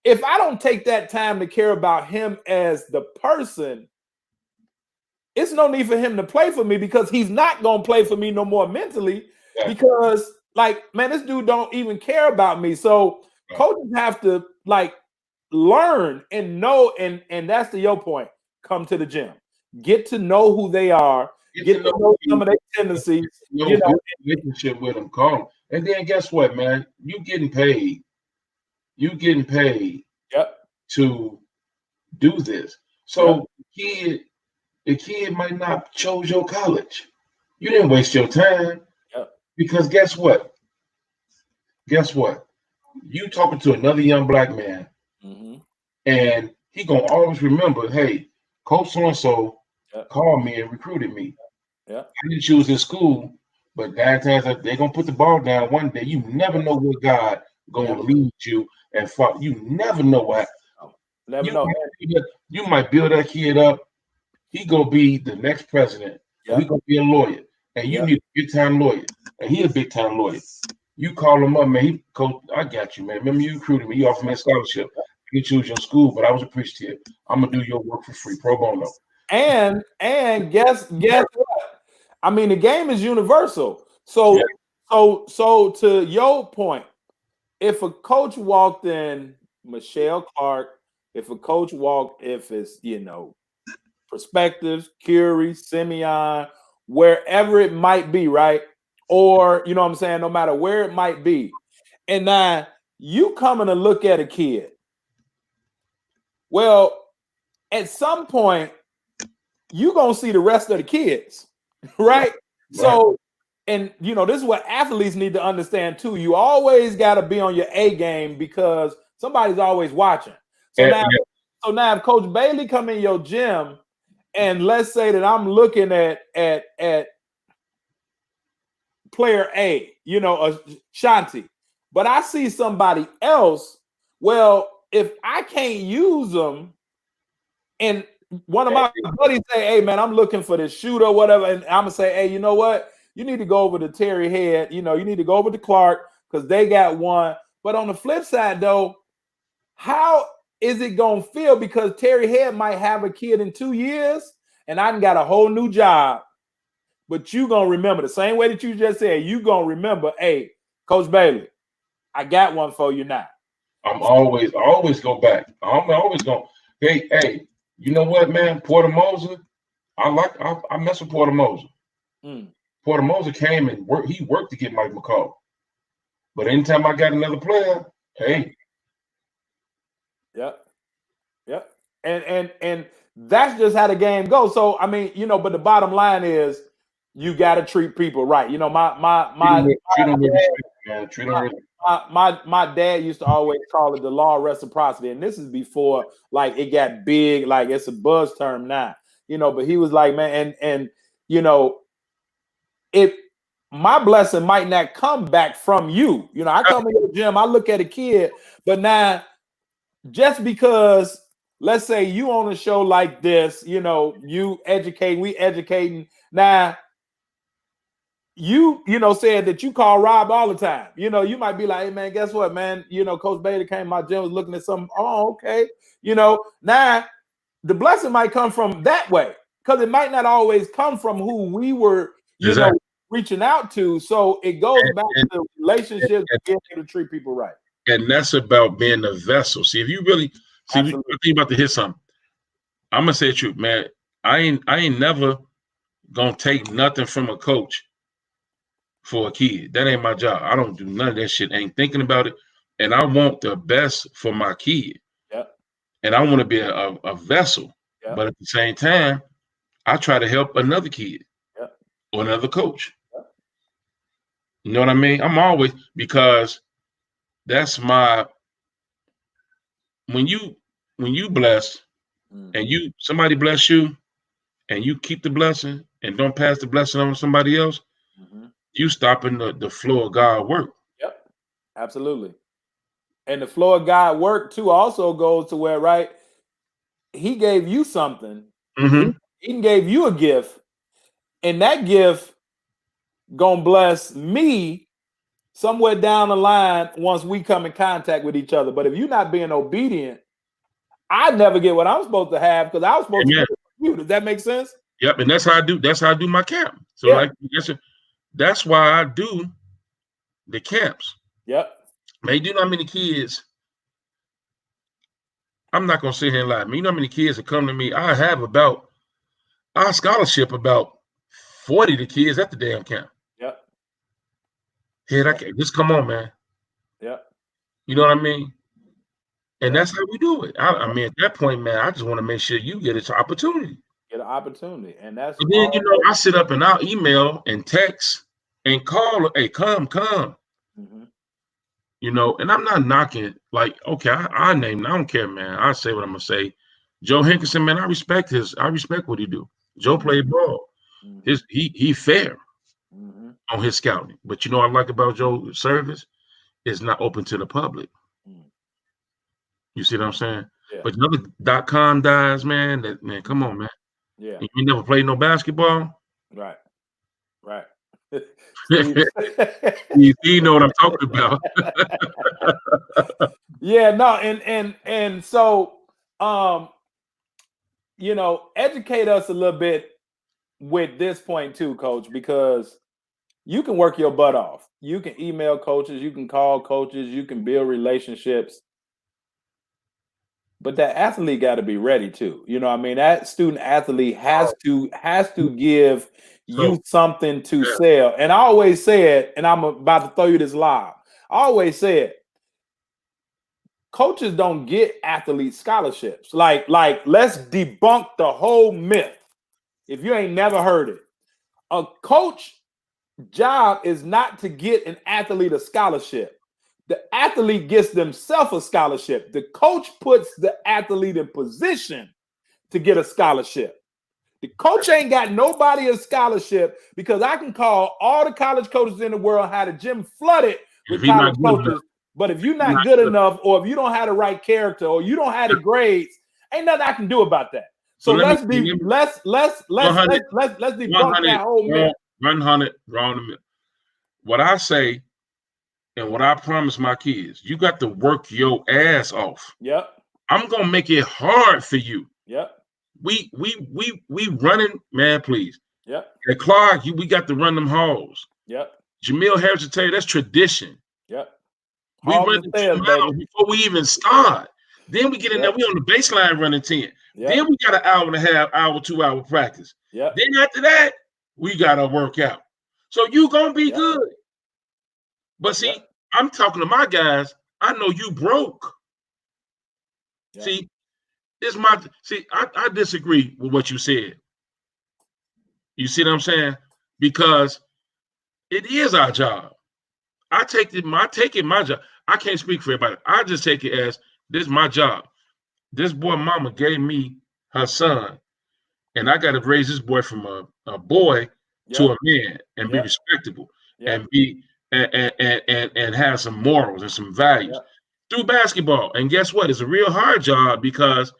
if I don't take that time to care about him as the person, it's no need for him to play for me because he's not going to play for me no more mentally because, like, man, this dude don't even care about me. So coaches have to, like, learn and know, and that's to your point, come to the gym. Get to know who they are. Get to know some of their tendencies. Relationship with them, call them. And then guess what, man? You getting paid. To do this. So the kid might not chose your college. You didn't waste your time. Because guess what? You talking to another young black man, and he gonna always remember, hey, Coach so-and-so called me and recruited me. I didn't choose this school, but 9 times they're gonna put the ball down one day. You never know where God gonna lead you and fight. You never know what. You might build that kid up. He gonna be the next president. He gonna be a lawyer, and you need a big time lawyer, and he a big time lawyer. You call him up, man. Coach, I got you, man. Remember you recruited me. You offered me a scholarship. You choose your school, but I was appreciative. I'm gonna do your work for free, pro bono. And guess what? I mean, the game is universal. So to your point, if a coach walked in, Michelle Clark, if it's Perspectives, Curie, Simeon, wherever it might be, right? Or what I'm saying, no matter where it might be. And now you coming to look at a kid. Well, at some point, you're gonna see the rest of the kids, right? So, and this is what athletes need to understand too. You always got to be on your A game because somebody's always watching. So now if Coach Bailey come in your gym, and let's say that I'm looking at player A, Shanti, but I see somebody else. Well, if I can't use them, and one of my buddies say, hey, man, I'm looking for this shooter or whatever. And I'm going to say, hey, you know what? You need to go over to Terry Head. You need to go over to Clark because they got one. But on the flip side, though, how is it going to feel? Because Terry Head might have a kid in 2 years and I got a whole new job. But you going to remember the same way that you just said, you going to remember, hey, Coach Bailey, I got one for you now. I always go back. I'm always going, hey, you know what, man? Porter Moser, I mess with Porter Moser. Porter Moser came and he worked to get Mike McCall. But anytime I got another player, hey. Yep. And that's just how the game goes. So I mean, but the bottom line is you got to treat people right. My dad used to always call it the law of reciprocity, and this is before like it got big, like it's a buzz term now. But he was like, man, and if my blessing might not come back from you. I come in the gym, I look at a kid, but now just because let's say you on a show like this, you educate, we educating. Now, you said that you call Rob all the time. You might be like, hey, man, guess what, man? Coach Bailey came to my gym, was looking at something. Oh, okay. Now the blessing might come from that way because it might not always come from who we were, reaching out to. So it goes back to relationships and being able to treat people right. And that's about being a vessel. See, if you really I think about to hit something, I'm gonna say the truth, man. I ain't never gonna take nothing from a coach for a kid. That ain't my job. I don't do none of that shit. Ain't thinking about it. And I want the best for my kid. Yep. And I want to be a vessel. Yep. But at the same time, I try to help another kid Yep. or another coach. Yep. You know what I mean? I'm always, because that's my, when you bless and somebody bless you and you keep the blessing and don't pass the blessing on to somebody else, you stopping the flow of God work. Yep. Absolutely. And the flow of God work too also goes to where, right, he gave you something. He gave you a gift, and that gift gonna bless me somewhere down the line once we come in contact with each other. But if you're not being obedient, I never get what I'm supposed to have because I was supposed to get it from you. Does that make sense? Yep, and that's how I do my camp. So like that's why I do the camps. Yep. Man, you know how many kids, I'm not gonna sit here and lie. Man, you know how many kids that come to me? I have about our scholarship about 40 of the kids at the damn camp. Yep. Here, just come on, man. Yep. You know what I mean? And that's how we do it. I mean, at that point, man, I just want to make sure you get an opportunity. Get an opportunity. And that's And then, I sit up and I'll email and text and call, hey, come. And I'm not knocking, like, okay, I name, I don't care, man. I say what I'm gonna say. Joe Hinkinson, man, I respect what he do. Joe played ball. He fair on his scouting. But you know what I like about Joe's service? It's not open to the public. You see what I'm saying? Yeah. But the other .com guys, man, come on, man. Yeah. You never played no basketball? Right. You know what I'm talking about. Yeah, no, and so educate us a little bit with this point too, Coach, because you can work your butt off. You can email coaches, you can call coaches, you can build relationships. But that athlete got to be ready too. You know what I mean? That student athlete has to give you something to sell. And I always said, and I'm about to throw you this live. I always said, coaches don't get athlete scholarships. Like let's debunk the whole myth. If you ain't never heard it, a coach job is not to get an athlete a scholarship. The athlete gets themselves a scholarship. The coach puts the athlete in position to get a scholarship. The coach ain't got nobody a scholarship because I can call all the college coaches in the world, how the gym flooded with college coaches. But if you're not good enough, or if you don't have the right character, or you don't have the grades, ain't nothing I can do about that. So let's debunk that whole myth. 100 wrong. What I say and what I promise my kids, you got to work your ass off. Yep. I'm gonna make it hard for you. Yep. We running, man, please. Yep. At Clark, we got to run them halls. Yep. Jamil Harris will tell you that's tradition. Yep. We run the 2 miles before we even start. Then we get in there, we on the baseline running 10. Yep. Then we got an hour and a half, 2 hour practice. Yep. Then after that, we gotta work out. So you gonna be good. But see, I'm talking to my guys. I know you broke. Yep. See, I disagree with what you said. You see what I'm saying? Because it is our job. I take it my job. I can't speak for everybody. I just take it as this is my job. This boy mama gave me her son, and I got to raise this boy from a boy to a man and be respectable and be and have some morals and some values through basketball. And guess what? It's a real hard job because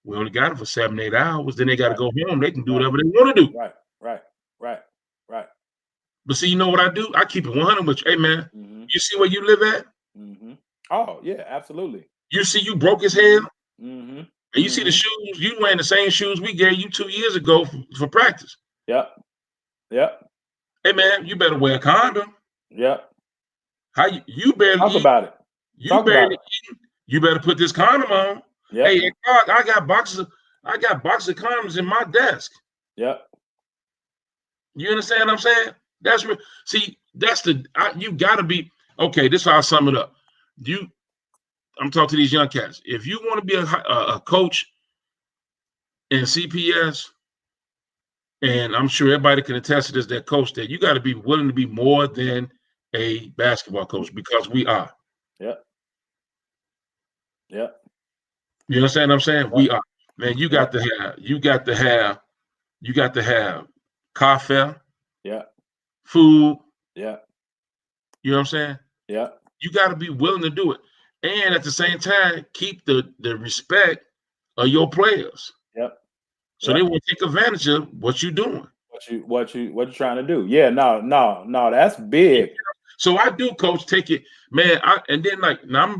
we only got it for 7-8 hours. Then they got to go home. They can do whatever they want to do. Right. But see, you know what I do? I keep it 100 with you. Hey, man, you see where you live at? Oh, yeah, absolutely. You see you broke as hell? And you see the shoes, you wearing the same shoes we gave you 2 years ago for practice. Yep. Hey, man, you better wear a condom. Yep. How you barely talk eat. About it. You barely eat. You better put this condom on. Yep. Hey, I got boxes of condoms in my desk. Yep. You understand what I'm saying? That's real. See, You got to be okay. This is how I sum it up. I'm talking to these young cats. If you want to be a coach in CPS, and I'm sure everybody can attest to this, that coach, that you got to be willing to be more than a basketball coach, because we are. Yeah. Yeah. You understand what I'm saying? Yep. We are. Man, you got to have coffee, Yeah. food. Yeah. You know what I'm saying? Yeah. You got to be willing to do it, and at the same time, keep the respect of your players, Yep. so they will take advantage of what you're doing. What you trying to do? Yeah. No. That's big. So I do, coach. Take it, man. And then like now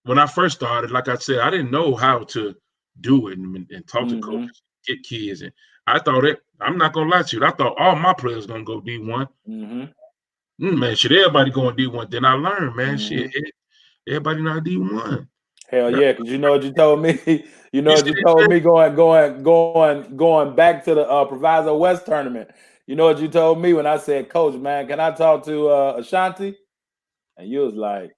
when I first started, like I said, I didn't know how to do it and talk to coaches, get kids, and I thought I'm not gonna lie to you. I thought all my players gonna go D1. Man, should everybody going D1? Then I learned, man, shit, everybody not D1. Hell yeah, because you know what you told me. You know what you told me going back to the Proviso West tournament. You know what you told me when I said, Coach, man, can I talk to Ashanti? And you was like,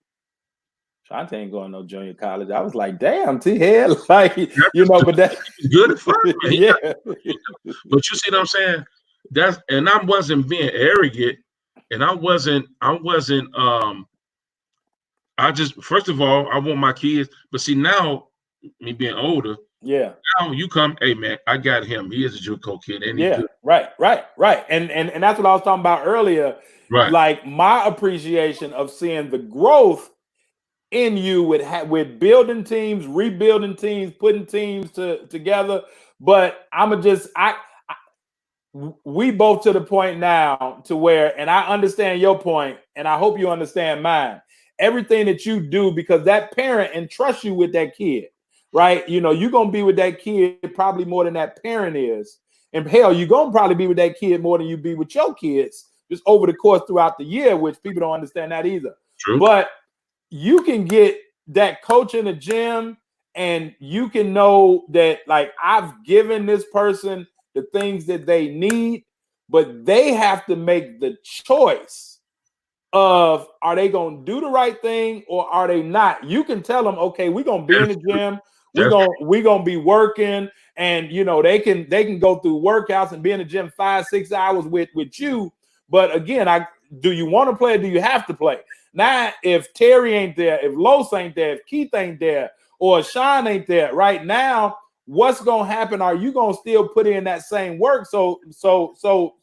Ashanti ain't going to no junior college. I was like, damn, T-head. Like, you know, but that good at fun, man. Yeah. But you see what I'm saying? And I wasn't being arrogant, and I wasn't I just, first of all, I want my kids, but see now, me being older, yeah. now you come, hey man, I got him. He is a JUCO kid, and he's good. Right. And that's what I was talking about earlier. Right. Like my appreciation of seeing the growth in you with building teams, rebuilding teams, putting teams together. But we both to the point now to where, and I understand your point, and I hope you understand mine. Everything that you do, because that parent entrusts you with that kid, right? You know, you're gonna be with that kid probably more than that parent is. And hell, you're gonna probably be with that kid more than you be with your kids just over the course throughout the year, which people don't understand that either. True. But you can get that coach in the gym, and you can know that, like, I've given this person the things that they need, but they have to make the choice of, are they going to do the right thing or are they not? You can tell them, okay, we're going to be in the gym, we're going to be working, and you know, they can go through workouts and be in the gym 5-6 hours with you. But again, do you want to play or do you have to play? Now, if Terry ain't there, if Los ain't there, if Keith ain't there, or Sean ain't there right now, what's gonna happen? Are you gonna still put in that same work? So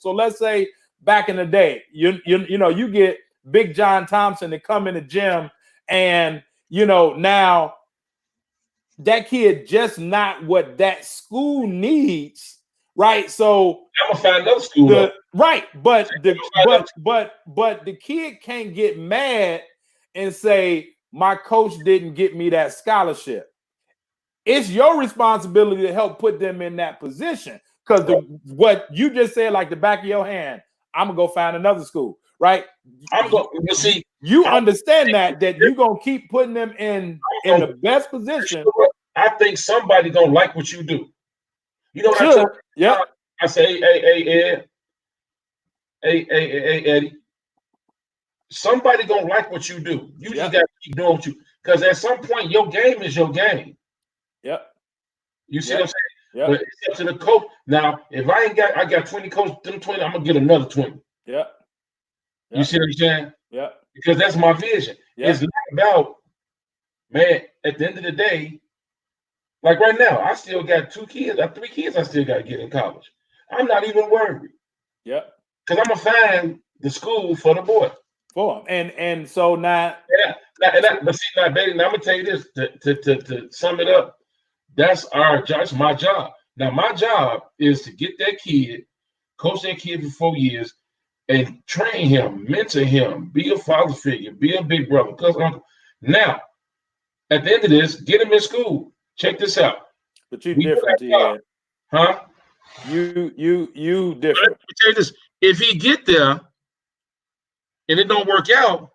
let's say back in the day, you know, you get Big John Thompson to come in the gym, and you know, now that kid just not what that school needs, right? So I'm gonna find another school. Right, but the kid can't get mad and say, my coach didn't get me that scholarship. It's your responsibility to help put them in that position, because what you just said, like the back of your hand, I'm gonna go find another school, right? You understand that you're gonna keep putting them in the best position. I think somebody gonna like what you do. You know what I tell? Yeah. I say, hey, Eddie. Somebody gonna like what you do. You just gotta keep doing what you, because at some point your game is your game. Yep. You see what I'm saying? Yep. But it's up to the coach. Now, if I got 20 coaches, them 20, I'm gonna get another 20. Yep. You see what I'm saying? Yeah. Because that's my vision. It's not about, man, at the end of the day, like right now, I still got 3 kids I still got to get in college. I'm not even worried. Yep. Because I'm gonna find the school for the boy. For him. And so now. But see, now, baby, now I'm gonna tell you this to sum it up. That's my job. Now, my job is to get that kid, coach that kid for 4 years, and train him, mentor him, be a father figure, be a big brother, cousin, uncle. Now, at the end of this, get him in school. Check this out. But you different, T-head. Huh? You different. Let me tell you this. If he get there and it don't work out,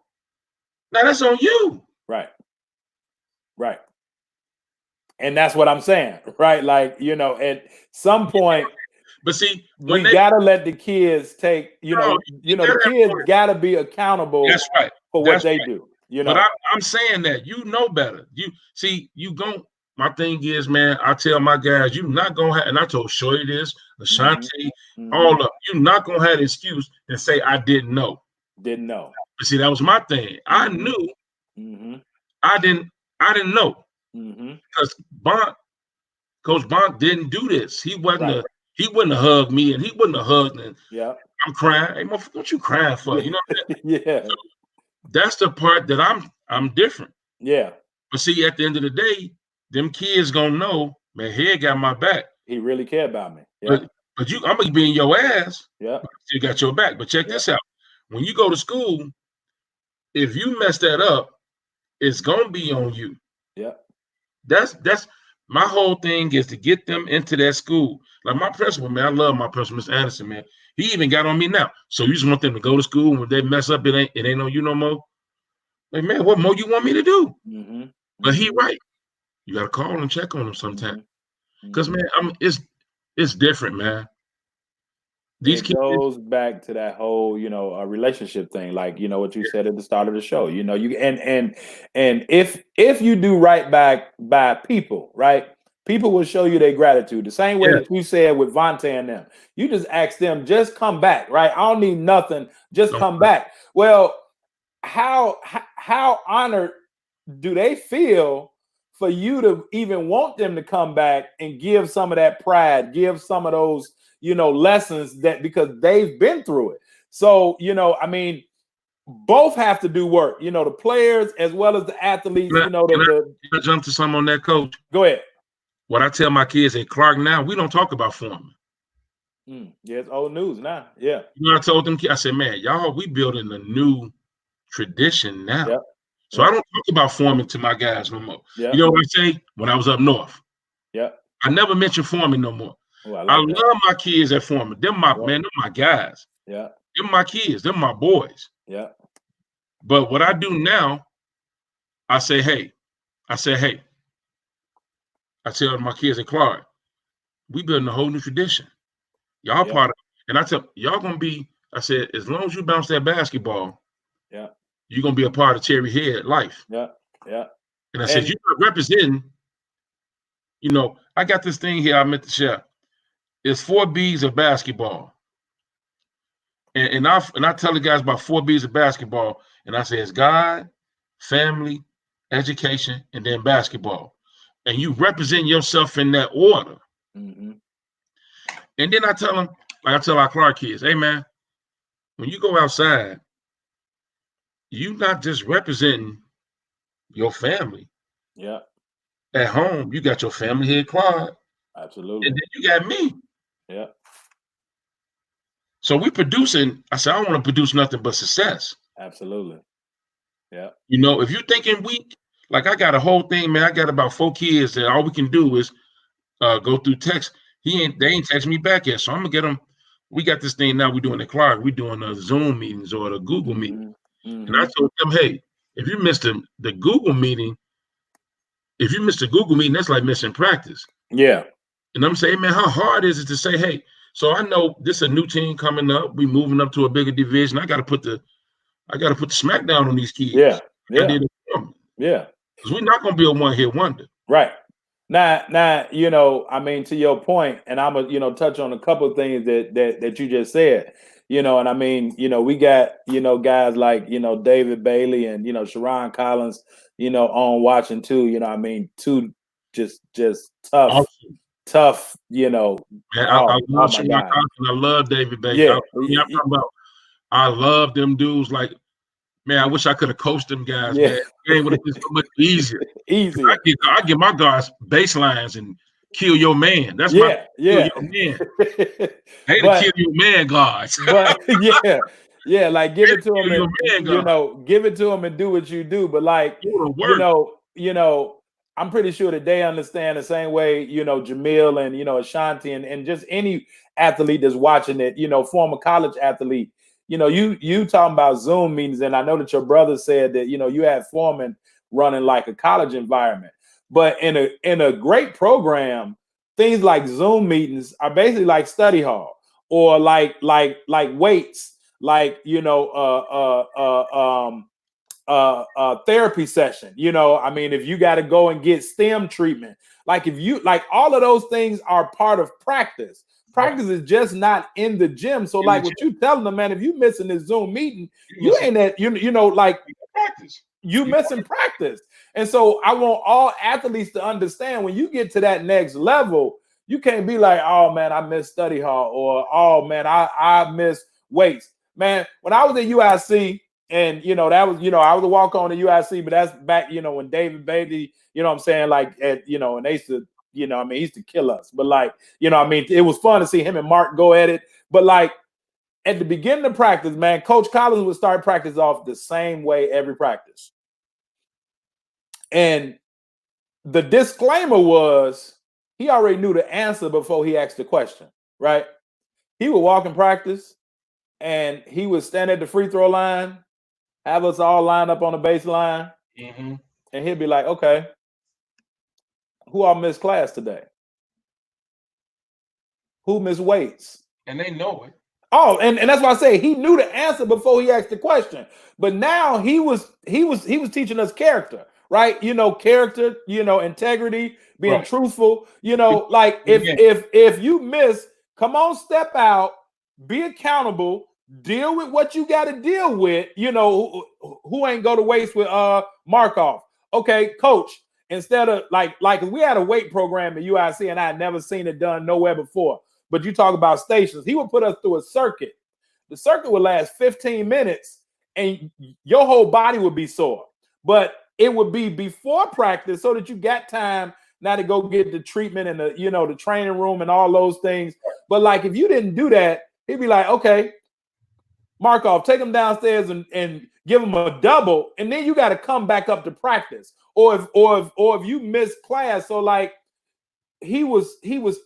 now that's on you. Right. And that's what I'm saying, right? Like, you know, at some point. But see, when we gotta let the kids take, no, the kids gotta be accountable that's right. for what That's they right. do. But I'm saying that you know better. You see, you gon' my thing is, man, I tell my guys, you not gonna have, and I told Shorty this, Ashanti, all of you not gonna have an excuse and say I didn't know. Didn't know. But see, that was my thing. I knew. I didn't know. Because Coach Bonk didn't do this. He wouldn't have hugged me, and he wouldn't have hugged. And I'm crying. Hey, motherfucker, what you crying for? You know what I mean? Yeah. So that's the part that I'm different. Yeah. But see, at the end of the day, them kids gonna know, man, Head got my back. He really cared about me. Yeah. But I'm gonna be in your ass. Yeah. You got your back. But check this out. When you go to school, if you mess that up, it's gonna be on you. Yeah. That's my whole thing is to get them into that school. Like my principal, man, I love my principal, Mr. Anderson, man. He even got on me now. So you just want them to go to school, and when they mess up, it ain't on you no more. Like, man, what more you want me to do? But he right. You gotta call and check on him sometime. Because man, it's different, man. These kids goes back to that whole, a relationship thing, like what you said at the start of the show. You and if you do right by people, right, people will show you their gratitude the same way that you said with Vontae and them. You just ask them, just come back, right? I don't need nothing, just come back. Well, how honored do they feel for you to even want them to come back and give some of that pride, give some of those, lessons that because they've been through it. So, I mean, both have to do work, the players as well as the athletes, can I jump to something on that, Coach? Go ahead. What I tell my kids at Clark now, we don't talk about Foreman. Yeah, it's old news now. Yeah. I told them, I said, man, y'all, we building a new tradition now. Yep. So I don't talk about Foreman to my guys no more. Yep. You know what I say? When I was up north. Yeah. I never mentioned Foreman no more. Oh, I love my kids at Foreman. Them they're my guys. Yeah. Them my kids. Them my boys. Yeah. But what I do now, I say, hey. I tell my kids at Clark, we building a whole new tradition. Y'all part of it. And I tell y'all gonna be, I said, as long as you bounce that basketball, you're gonna be a part of Cherry Head life. Yeah. Yeah. And I said, you're representing, I got this thing here I meant to share. It's 4 B's of basketball. And I tell the guys about 4 B's of basketball, and I say it's God, family, education, and then basketball. And you represent yourself in that order. And then I tell them, like I tell our Clark kids, hey man, when you go outside, you not just representing your family. Yeah. At home, you got your family here at Clark. Absolutely. And then you got me. Yeah. So we producing, I said, I don't want to produce nothing but success. Absolutely. Yeah. If you're thinking weak, like I got a whole thing, man, I got about 4 kids that all we can do is go through text. They ain't texting me back yet. So I'm gonna get them. We got this thing now we're doing at Clark. We're doing Zoom meetings or the Google meeting. And I told them, hey, if you missed the Google meeting, that's like missing practice. Yeah. And I'm saying, man, how hard is it to say, hey, so I know this is a new team coming up. We moving up to a bigger division. I gotta put the smackdown on these kids. Yeah. Yeah. I did it for them. Yeah. Because we're not gonna be a one-hit wonder. Right. Now, I mean, to your point, and I'm gonna, touch on a couple of things that you just said, and I mean, we got, guys like, David Bailey and, Sharon Collins, on watching too, I mean, two just tough, awesome. Tough, Man, I love Sharon Collins and I love David Bailey. Yeah. I love them dudes. Like, man, I wish I could have coached them guys, man. It would have been so much easier. I get my guys baselines and kill your man. That's kill your man. Hey, to kill your man, guys. But like give it to him and give it to him and do what you do. But like, I'm pretty sure that they understand the same way, Jamil and Ashanti and just any athlete that's watching it, former college athlete. You talking about Zoom meetings, and I know that your brother said that you had Foreman running like a college environment, but in a great program, things like Zoom meetings are basically like study hall or like weights, like therapy session. I mean, if you got to go and get STEM treatment, like if you like all of those things are part of practice. Right. Practice is just not in the gym. So In the like gym, what you telling them, man, if you missing this Zoom meeting, you you missing ain't at like practice. you You missing practice. And so I want all athletes to understand when you get to that next level, you can't be like, oh man, I miss study hall, or oh man, I miss weights. Man, when I was at UIC, and that was, I was a walk-on at UIC, but that's back, when David Bailey, what I'm saying, like at, and they used to, I mean, he used to kill us. But like, I mean, it was fun to see him and Mark go at it. But like at the beginning of practice, man, Coach Collins would start practice off the same way every practice. And the disclaimer was he already knew the answer before he asked the question, right? He would walk in practice and he would stand at the free throw line, have us all lined up on the baseline, mm-hmm. and he'd be like, okay, who all missed class today? Who missed weights? And they know it. Oh, and that's why I say he knew the answer before he asked the question. But now he was teaching us character, right? Character, integrity, being Right. truthful. Like if you miss, come on, step out, be accountable, deal with what you got to deal with. Who ain't go to waste with Markov? Okay, coach. Instead of like we had a weight program at UIC, and I had never seen it done nowhere before. But you talk about stations. He would put us through a circuit. The circuit would last 15 minutes and your whole body would be sore. But it would be before practice so that you got time now to go get the treatment and the training room and all those things. But like if you didn't do that, he'd be like, okay, Markov, take him downstairs and give him a double, and then you got to come back up to practice. Or if you miss class, so like he was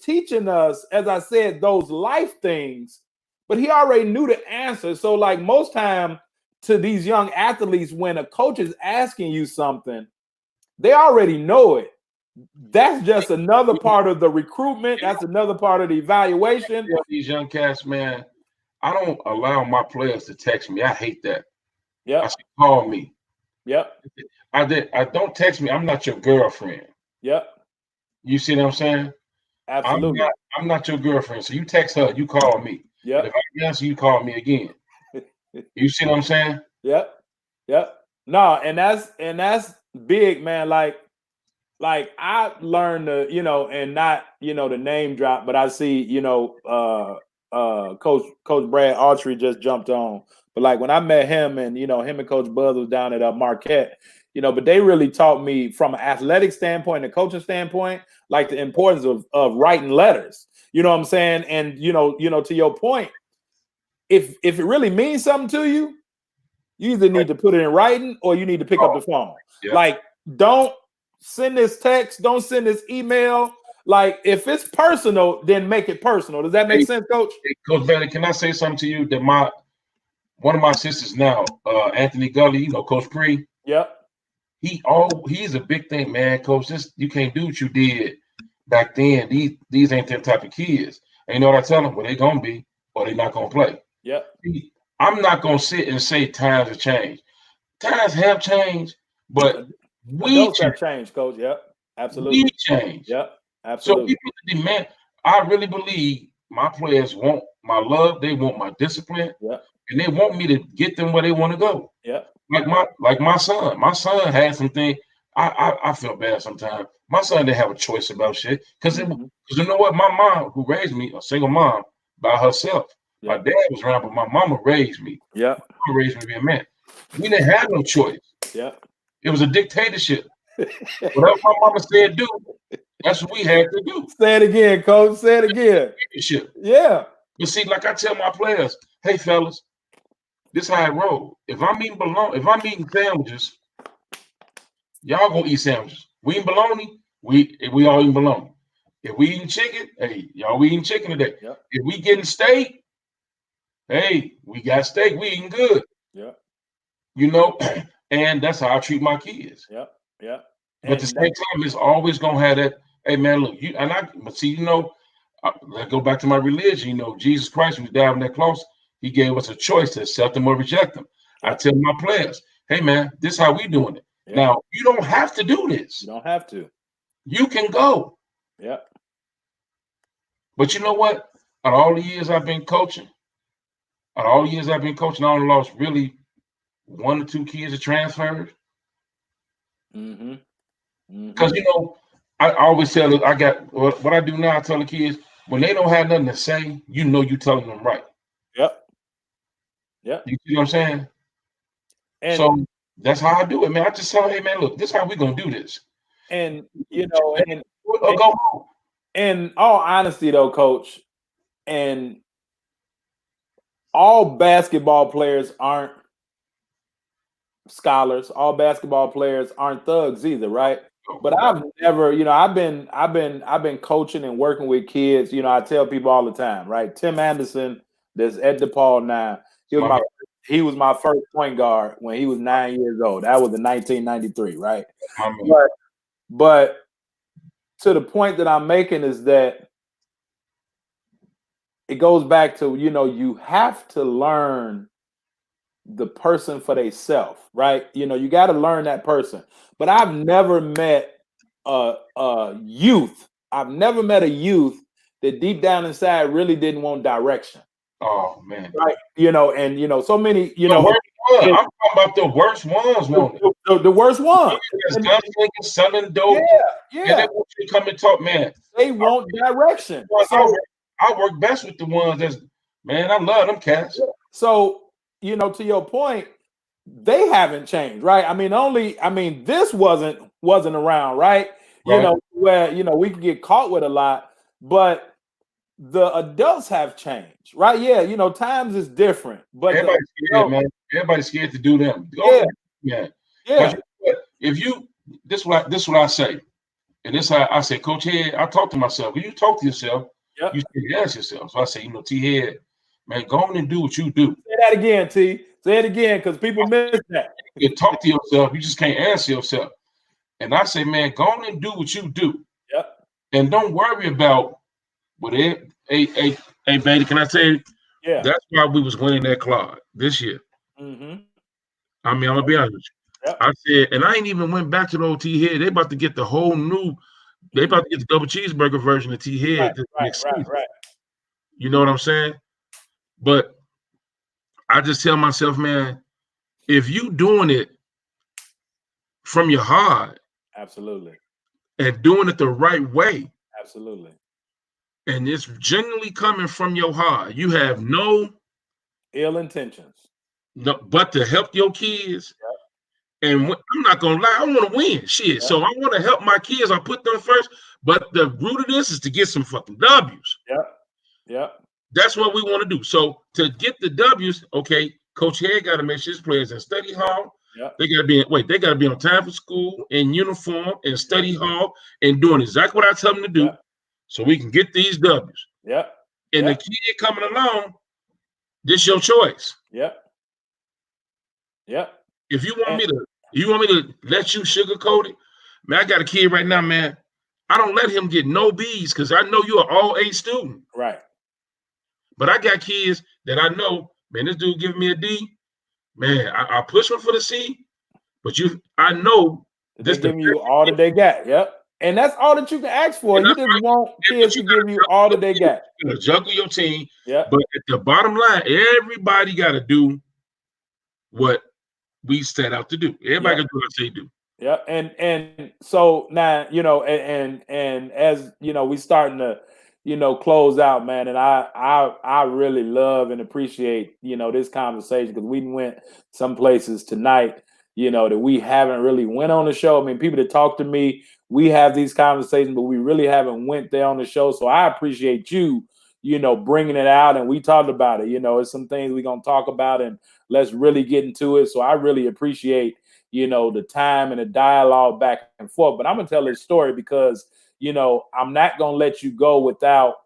teaching us, as I said, those life things, but he already knew the answer. So like most time to these young athletes, when a coach is asking you something, they already know it. That's just another part of the recruitment. That's another part of the evaluation. These young cats, man, I don't allow my players to text me. I hate that. Yep. I say, call me. Yep. I don't text me. I'm not your girlfriend. Yep. You see what I'm saying? Absolutely. I'm not your girlfriend. So you text her, you call me. Yep. If I answer, you call me again. You see what I'm saying? Yep. Yep. No, and that's big, man. Like I learned to, and not, the name drop, but I see, Coach Brad Archery just jumped on. But like when I met him and, him and Coach Buzz was down at Marquette, but they really taught me from an athletic standpoint, a coaching standpoint, like the importance of writing letters. You know what I'm saying? And, to your point, if it really means something to you, you either need to put it in writing or you need to pick up the phone. Yeah. Like, don't send this text, don't send this email. Like, if it's personal, then make it personal. Does that make sense, Coach? Hey, Coach Bailey, can I say something to you? That one of my sisters now, Anthony Gully, Coach Pre. Yep. He's a big thing, man, Coach. You can't do what you did back then. These ain't them type of kids. And you know what I tell them? Well, they gonna be, or they not gonna play. Yep. I'm not gonna sit and say times have changed. Times have changed, but we have changed, Coach. Yep. Absolutely. We change. Yep. Absolutely. So people demand. I really believe my players want my love. They want my discipline. Yep. And they want me to get them where they want to go. Yep. Like my son. My son had some things. I feel bad sometimes. My son didn't have a choice about shit because you know what? My mom, who raised me, a single mom by herself. Yep. My dad was around, but my mama raised me. Yeah. Mama raised me to be a man. We didn't have no choice. Yeah. It was a dictatorship. Whatever my mama said do, that's what we had to do. Say it again, Coach. Say it again. Yeah. But see, like I tell my players, hey fellas, this how I roll. If I'm eating sandwiches, y'all gonna eat sandwiches. We eating bologna, we all eating bologna. If we eating chicken, hey, y'all we eating chicken today. Yep. If we getting steak, hey, we got steak, we eating good. Yeah. And that's how I treat my kids. Yep. Yeah. But at the same time, it's always gonna have that, Hey man, look, but see, let's go back to my religion. Jesus Christ, who died on that cross, he gave us a choice to accept him or reject him. I Yep. tell my players, hey man, this is how we doing it. Yep. Now, you don't have to do this. You don't have to. You can go. Yep. But you know what? Out of all the years I've been coaching, I only lost really 1 or 2 kids that transferred. Mm-hmm. Because Mm-hmm. I always tell them, I got what I do now. I tell the kids when they don't have nothing to say, you telling them right. Yep. Yep. You see what I'm saying? And So that's how I do it, man. I just tell them, hey man, look, this is how we're gonna do this. and Or and go home. in all honesty though, coach, and all basketball players aren't scholars. All basketball players aren't thugs either, right? But I've never, I've been coaching and working with kids. I tell people all the time, right? Tim Anderson, that's at DePaul now. He was my first point guard when he was 9 years old. That was in 1993, right? But to the point that I'm making is that it goes back to, you have to learn the person for themselves, right? You got to learn that person. But I've never met a youth. I've never met a youth that deep down inside really didn't want direction. Oh man. Right. So many, The worst one. I'm talking about the worst ones, the worst one. Gunslinging, selling dope. Yeah. And they want you to come and talk, man. They want direction. So I work best with the ones that's, man, I love them cats. So, to your point, they haven't changed, right? This wasn't around, right? Where we could get caught with a lot, but the adults have changed, right? Yeah, times is different, but everybody's scared, man. Everybody's scared to do them. Yeah. If you this is what I say, and this how I say, Coach Head, I talk to myself. When you talk to yourself, you should ask yourself. So I say, T Head, man, go on and do what you do. Say that again, T. Say it again, because people miss that. You talk to yourself, you just can't answer yourself. And I say, man, go on and do what you do. Yep. And don't worry about what it. Hey, baby, can I tell you? Yeah. That's why we was winning that clock this year. Mm-hmm. I'm gonna be honest with you. I said, and I ain't even went back to the old T Head. They about to get the whole new. They about to get the double cheeseburger version of T Head next season. Right. You know what I'm saying? But I just tell myself, man, if you doing it from your heart, absolutely, and doing it the right way, absolutely, and it's genuinely coming from your heart, you have no ill intentions, but to help your kids. And I'm not gonna lie, I want to win, shit. So I want to help my kids. I put them first. But the root of this is to get some fucking W's. Yep. That's what we want to do. So to get the W's, okay, Coach Head got to make sure his players in study hall. They gotta be on time for school, in uniform, in study hall, and doing exactly what I tell them to do, so we can get these W's. And the kid coming along, this your choice. If you want me to let you sugarcoat it, man, I got a kid right now, man. I don't let him get no B's because I know you're an all A student. Right. But I got kids that I know, man, this dude giving me a D. Man, I push him for the C, but I know they're giving you all that they got. Yep. And that's all that you can ask for. You just want kids to give you all that they got. You're gonna juggle your team. Yeah. But at the bottom line, everybody got to do what we set out to do. Everybody got to do what I say do. Yeah. And so now, and as we starting to, close out, man. And I really love and appreciate, this conversation, because we went some places tonight, that we haven't really went on the show. I mean, people that talk to me, we have these conversations, but we really haven't went there on the show. So I appreciate you, bringing it out, and we talked about it. It's some things we're going to talk about, and let's really get into it. So I really appreciate, the time and the dialogue back and forth. But I'm going to tell this story because, I'm not going to let you go without,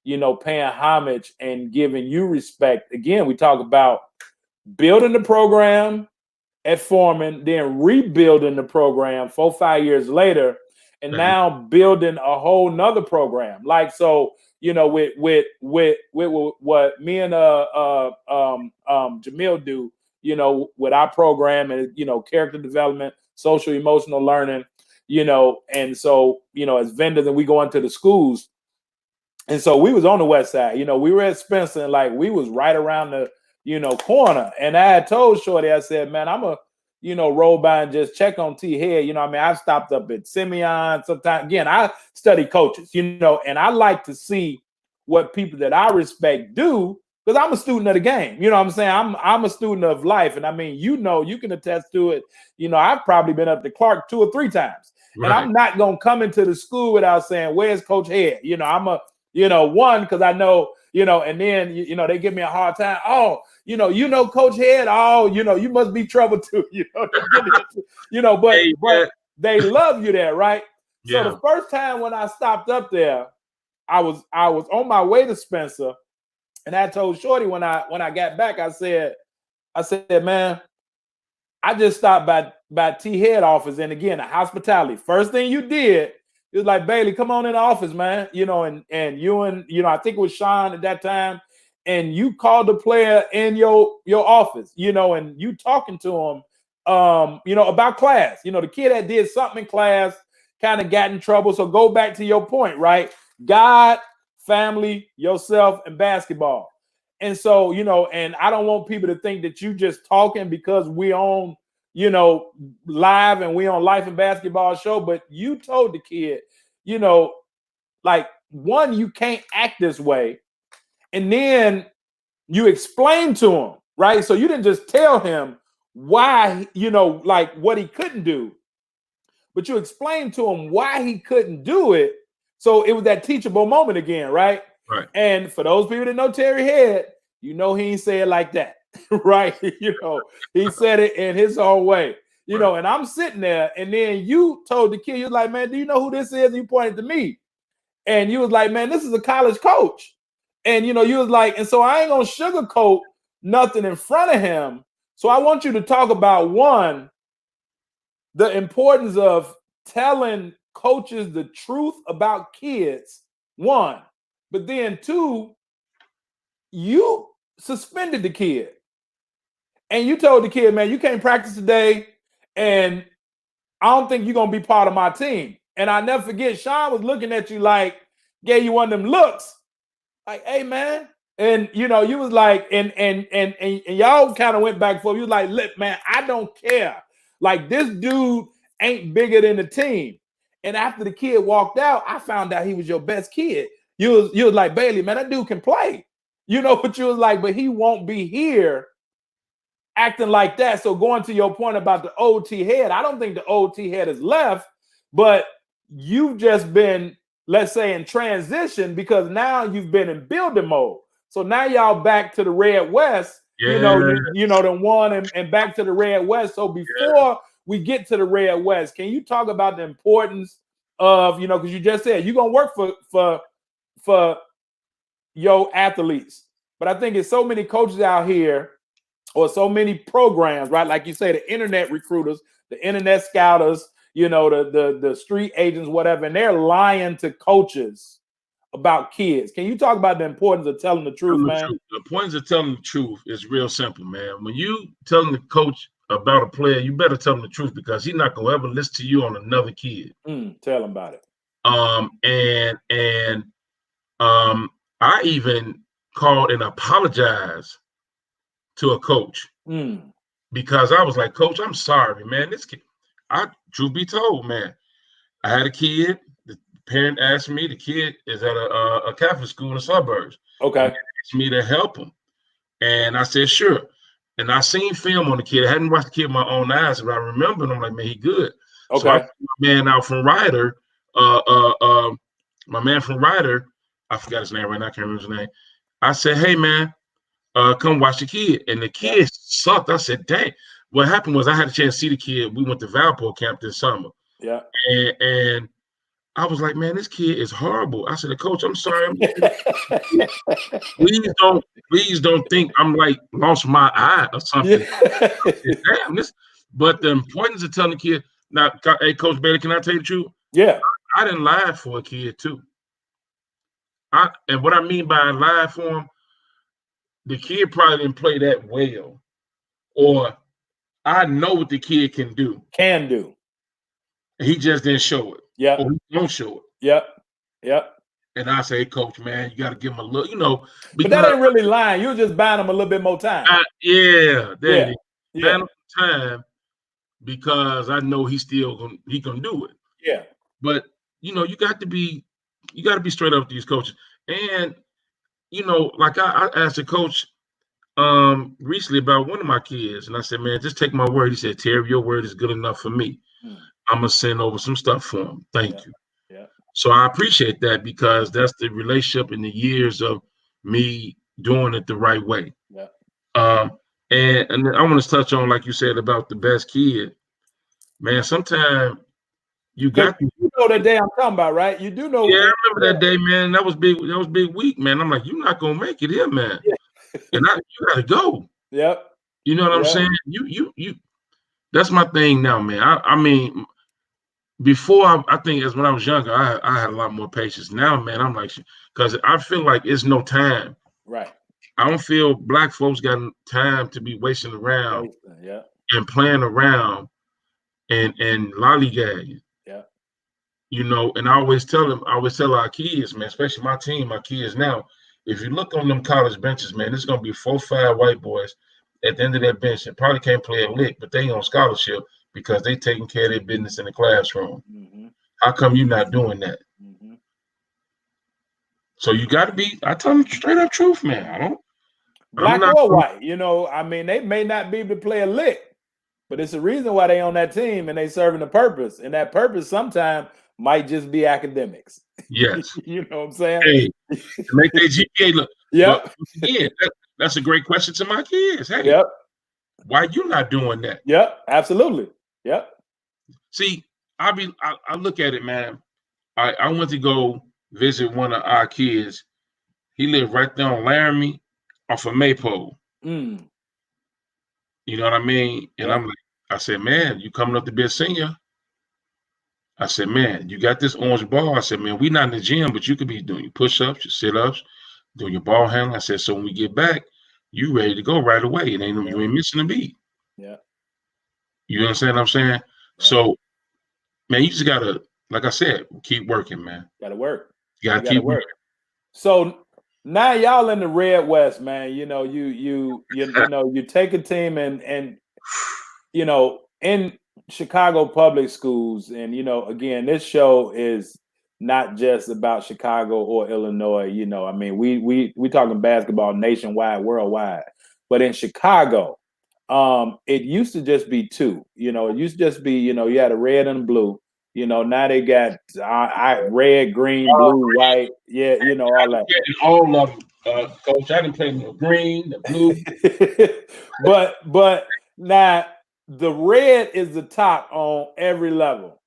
paying homage and giving you respect. Again, we talk about building the program at Foreman, then rebuilding the program 4-5 years later. and now building a whole nother program. Like, so, you know, with what me and Jamil do, you know, with our program and, you know, character development, social emotional learning, you know, and so, you know, as vendors and we go into the schools. And so we was on the west side, you know, we were at Spencer and like we was right around the, you know, corner. And I had told Shorty, I said, man, I'm a, you know, roll by and just check on T Head. You know, I mean, I've stopped up at Simeon sometimes. Again, I study coaches, you know, and I like to see what people that I respect do because I'm a student of the game. You know what I'm saying? I'm a student of life. And I mean, you know, you can attest to it. You know, I've probably been up to Clark 2 or 3 times. Right. And I'm not going to come into the school without saying, where's Coach Head? You know, I'm a, you know, one, because I know, you know, and then, you know, they give me a hard time. Oh, you know, Coach Head, oh, you know, you must be trouble too. You know, but they love you there, right? Yeah. So the first time when I stopped up there, I was on my way to Spencer, and I told Shorty when I got back, I said, man, I just stopped by T Head office, and again, the hospitality. First thing you did, it was like, Bailey, come on in the office, man. You know, and you and, you know, I think it was Sean at that time, and you called the player in your office, you know, and you talking to him, you know, about class. You know, the kid that did something in class kind of got in trouble. So go back to your point, right? God, family, yourself, and basketball. And so, you know, and I don't want people to think that you just talking because we on, you know, live and we on Life and Basketball show, but you told the kid, you know, like, one, you can't act this way. And then you explain to him, right? So you didn't just tell him why, you know, like what he couldn't do, but you explained to him why he couldn't do it. So it was that teachable moment again, right? Right. And for those people that know Terry Head, you know, he ain't say it like that, right? You know, he said it in his own way, you know, and I'm sitting there, and then you told the kid, you was like, man, do you know who this is? And you pointed to me, and you was like, man, this is a college coach. And, you know, you was like, and so I ain't gonna sugarcoat nothing in front of him. So I want you to talk about, one, the importance of telling coaches the truth about kids, one, but then two, you suspended the kid. And you told the kid, man, you can't practice today, and I don't think you're going to be part of my team. And I never forget, Sean was looking at you like, gave you one of them looks, like, hey, man. And, you know, you was like, and y'all kind of went back and forth. You was like, look, man, I don't care. Like, this dude ain't bigger than the team. And after the kid walked out, I found out he was your best kid. You was like, Bailey, man, that dude can play. You know, but you was like, but he won't be here acting like that. So going to your point about the old T Head, I don't think the old T Head has left, but you've just been, let's say, in transition, because now you've been in building mode. So now y'all back to the Red West, you know, the one and back to the Red West. So before we get to the Red West, can you talk about the importance of, you know, because you just said you're gonna work for your athletes, but I think it's so many coaches out here, or so many programs, right? Like you say, the internet recruiters, the internet scouters, you know, the street agents, whatever, and they're lying to coaches about kids. Can you talk about the importance of telling the truth, man? The importance of telling the truth is real simple, man. When you telling the coach about a player, you better tell him the truth, because he's not gonna ever listen to you on another kid. Tell him about it. I even called and apologized to a coach because I was like, Coach, I'm sorry, man. This kid, truth be told, man, I had a kid. The parent asked me. The kid is at a Catholic school in the suburbs. Okay. And asked me to help him, and I said sure. And I seen film on the kid. I hadn't watched the kid with my own eyes, but I remember him. I'm like, man, he good. Okay. So I took my man out from Ryder. My man from Ryder, I forgot his name right now. I can't remember his name. I said, hey, man, come watch the kid. And the kid sucked. I said, dang. What happened was I had a chance to see the kid. We went to Valport camp this summer. Yeah. And I was like, man, this kid is horrible. I said, Coach, I'm sorry. Please don't think I'm like lost my eye or something. Damn, but the importance of telling the kid, now, hey, Coach Bailey, can I tell you the truth? Yeah. I didn't lie for a kid too. And what I mean by lie for him, the kid probably didn't play that well, or I know what the kid can do. Can do. He just didn't show it, Yep. or he don't show it. Yep. Yep. And I say, Coach, man, you got to give him a look, you know, But that because ain't really lying. You're just buying them a little bit more time. there it Yeah. is. Yeah. Man, time because I know he gonna do it. Yeah. But you know, you got to be straight up with these coaches. And you know, like I asked a coach recently about one of my kids, and I said, man, just take my word. He said, Terry, your word is good enough for me. I'm gonna send over some stuff for him. Thank you. Yeah. So I appreciate that because that's the relationship in the years of me doing it the right way. Yeah. And I want to touch on, like you said, about the best kid. Man, sometimes you got to. You know the day I'm talking about, right? You do know. Yeah, I remember that day, man. That was big. That was big week, man. I'm like, you're not gonna make it here, man. Yeah. And you gotta go. Yep. You know what I'm saying? You. That's my thing now, man. I mean, before I think as when I was younger, I had a lot more patience. Now, man, I'm like, because I feel like it's no time. Right. I don't feel black folks got time to be wasting around Yeah. and playing around and lollygagging. Yeah. You know, and I always tell our kids, man, especially my team, my kids now, if you look on them college benches, man, there's gonna be 4 or 5 white boys at the end of that bench that probably can't play a lick, but they on scholarship because they taking care of their business in the classroom. Mm-hmm. How come you not doing that? Mm-hmm. So you got to be. I tell them straight up truth, man. Black or white, you know. I mean, they may not be able to play a lick, but it's a reason why they on that team and they serving a purpose, and that purpose sometimes might just be academics. Yes. You know what I'm saying? Hey, to make their GPA look. Yep. But again, that's a great question to my kids. Hey, yep. Why you not doing that? Yep. Absolutely. Yep. See, I look at it, man. I went to go visit one of our kids. He lived right there on Laramie off of Maypole. Mm. You know what I mean? And Yeah. I said, man, you coming up to be a senior? I said, man, you got this orange ball. I said, man, we not in the gym, but you could be doing your push-ups, your sit-ups, doing your ball handling. I said, so when we get back, you ready to go right away. You ain't missing a beat. Yeah. You understand what I'm saying? Yeah. So, man, you just gotta, like I said, keep working, man. Gotta work. You gotta keep working. So now y'all in the Red West, man. You know, you know, you take a team and you know, in Chicago public schools, and you know, again, this show is not just about Chicago or Illinois. You know, I mean, we talking basketball nationwide, worldwide, but in Chicago, it used to just be 2. You know, it used to just be, you know, you had a red and a blue. You know, now they got red, green, blue, white. Yeah, you know, all that. All of them, Coach. I didn't play the green, the blue. but now the red is the top on every level.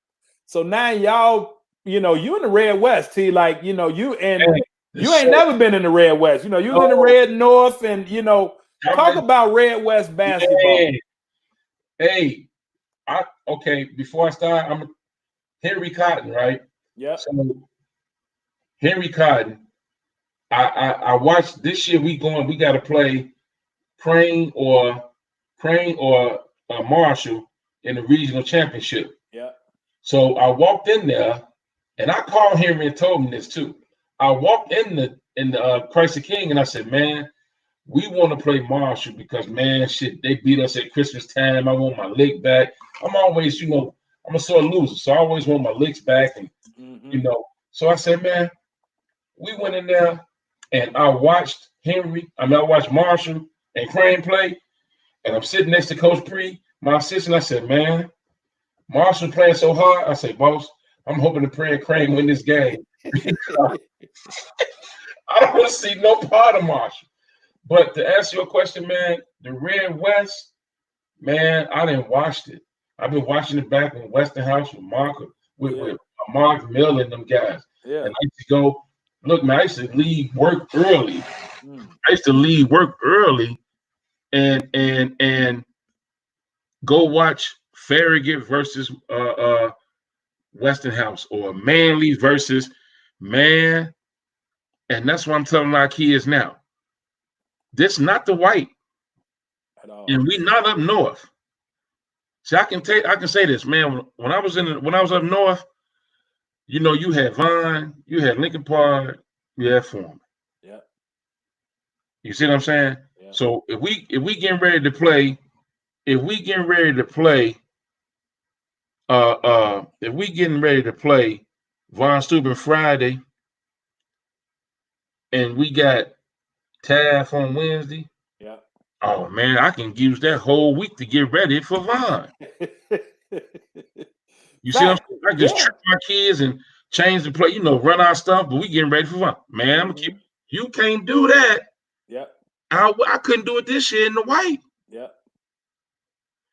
So now y'all, you know, you in the Red West, T, like, you know, you ain't never been in the Red West. You know, you was in the Red North, and you know, talk about Red West basketball. Hey, okay, before I start, I'm Henry Cotton, right? Yeah. So Henry Cotton, I watched this year. We got to play Crane or Marshall in the regional championship. Yeah. So I walked in there, and I called Henry and told him this too. I walked in the Christ the King, and I said, man, we want to play Marshall because, man, shit, they beat us at Christmas time. I want my lick back. I'm always, you know, I'm a sore loser, so I always want my licks back, and you know. So I said, man, we went in there, and I watched Marshall and Crane play, and I'm sitting next to Coach Pre, my assistant. I said, man, Marshall playing so hard. I said, boss, I'm hoping to pray and Crane win this game. I don't want to see no part of Marshall. But to answer your question, man, the Red West, man, I didn't watch it. I've been watching it back in Westinghouse with Mark Miller and them guys. Yeah. And I used to go, look, man, I used to leave work early. And go watch Farragut versus Westinghouse or Manly versus man. And that's what I'm telling our kids now. This not the white, at all. and we not up north. See, I can say this, man. When I was up north, you had Vine, you had Lincoln Park, you had Foreman. Yep. You see what I'm saying? Yep. So if we getting ready to play, if we getting ready to play, if we getting ready to play Von Steuben Friday, and we got Taft on Wednesday. Yep. Oh man, I can use that whole week to get ready for Vaughn. You see what I'm Fact. saying? I just Yeah. trick my kids and change the play, run our stuff, but we getting ready for Vaughn. Man, I'm gonna keep. Mm-hmm. You can't do that. Yep. I couldn't do it this year in the white, Yep.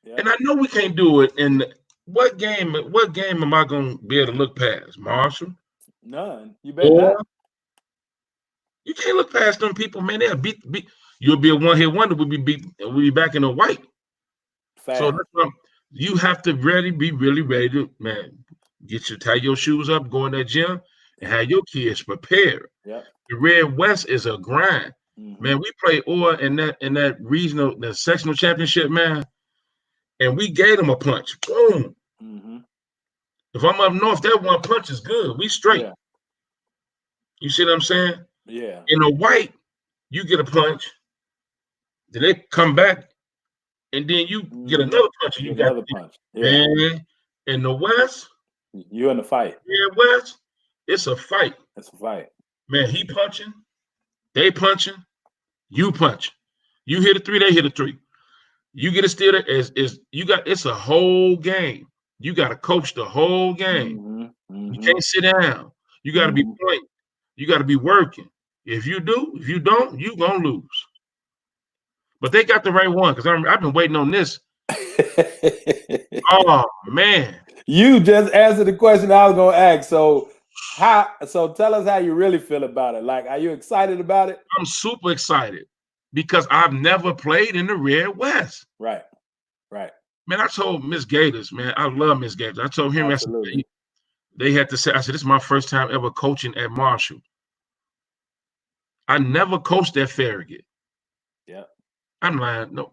and Yep. I know we can't do it. In what game? What game am I gonna be able to look past? Marshall None. You bet or not. you can't look past them people, man. They'll beat. You'll be a one-hit wonder. We'll be back in the white. So Fact. that's what you have to be really ready to, man, tie your shoes up, go in that gym, and Yep. have your kids prepared. Yep. The Red West is a grind. Mm-hmm. Man, we played Orr in that regional, the sectional championship, man, and we gave them a punch. Boom. Mm-hmm. If I'm up north, that one punch is good. We straight. Yeah. You see what I'm saying? Yeah. In the white, you get a punch, then they come back, and then you get Mm-hmm. another punch, and Get you got another punch. Yeah. man. In the West, You in the fight. Red West, it's a fight. It's a fight. Man, he punching, they punching, you punch. You hit a three, they hit a three. You get a steal is you got it's a whole game. You got to coach the whole game. Mm-hmm. You Mm-hmm. can't sit down. You got to be Mm-hmm. playing. You got to be working. If you don't, you gonna lose. But they got the right one because I've been waiting on this. Oh man, You just answered the question I was gonna ask. So tell us how you really feel about it. Like, are you excited about it? I'm super excited because I've never played in the Red West. Right. Right. Man, I told Miss Gators, man, I love Miss Gators. I told him, I said, Absolutely. they had to say, I said, this is my first time ever coaching at Marshall. I never coached at Farragut. Yeah. I'm lying. No,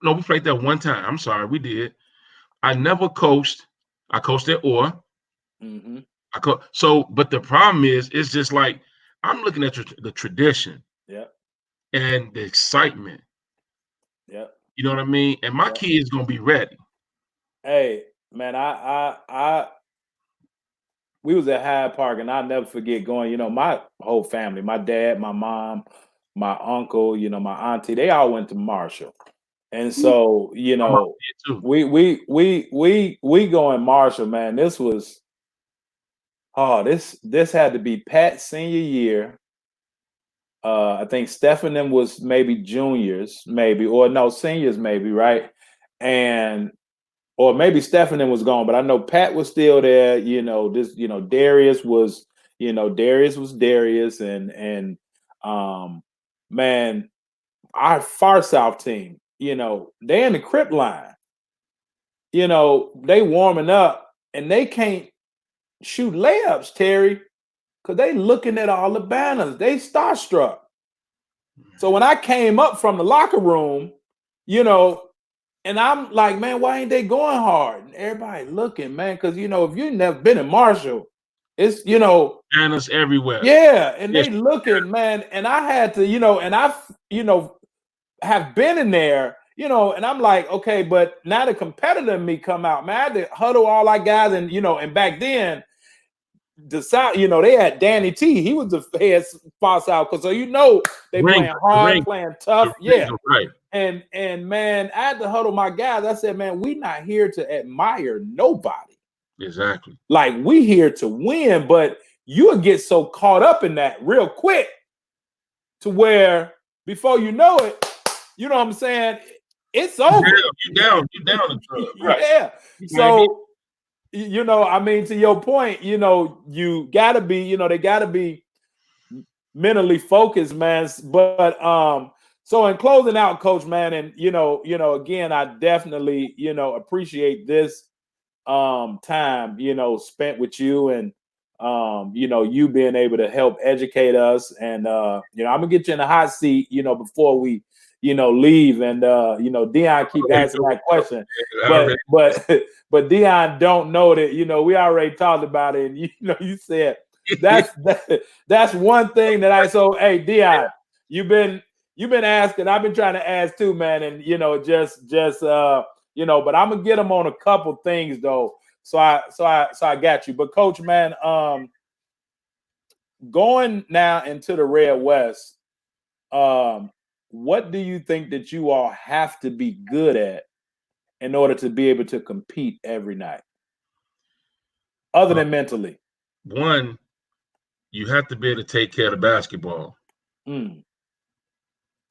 we played that one time. I'm sorry, we did. I never coached. I coached at Orr. Mm-hmm. But the problem is, it's just like I'm looking at the tradition Yeah. and the excitement. Yeah. You know what I mean? And my Yeah. kid's gonna be ready. Hey, man, we was at Hyde Park, and I'll never forget going. My whole family, my dad, my mom, my uncle, my auntie, they all went to Marshall, and so My mom did too. we go in Marshall, man. This was this had to be Pat's senior year. I think Stephen and was maybe juniors, maybe, or no, seniors, maybe, right? And or maybe Stephen was gone, but I know Pat was still there. Darius was, Darius, man, our Far South team, they in the crip line, they warming up and they can't shoot layups, Terry, because they looking at all the banners. They starstruck. So when I came up from the locker room, and I'm like, man, why ain't they going hard? And everybody looking, man, because if you've never been in Marshall, it's Banners everywhere. yeah, and Yes. they looking, man. And I had to, and I, have been in there, and I'm like, okay, but now the competitor in me come out, man. I had to huddle all our guys, and and back then the South, they had Danny T. He was the head Far South, because they Ring, playing the hard, ring, playing the tough, yeah. ring, right. And man, I had to huddle my guys. I said, man, we not here to admire nobody. Exactly. Like, we here to win, but you'll get so caught up in that real quick to where before you know it, you know what I'm saying? It's over. You down the drug. Right. Yeah. So, I mean, to your point, you gotta be, they gotta be mentally focused, man. But so in closing out, Coach, man, and again, I definitely, appreciate this. time, spent with you, and you being able to help educate us. And I'm gonna get you in the hot seat, before we, leave. And Dion keep asking that question, I but already, but Dion don't know that, we already talked about it. And you said that's one thing that hey, Dion, you've been asking, I've been trying to ask too, man. And but I'm gonna get them on a couple things though. So I got you. But Coach, man, going now into the Red West, what do you think that you all have to be good at in order to be able to compete every night, other than mentally? one, you have to be able to take care of the basketball. Mm.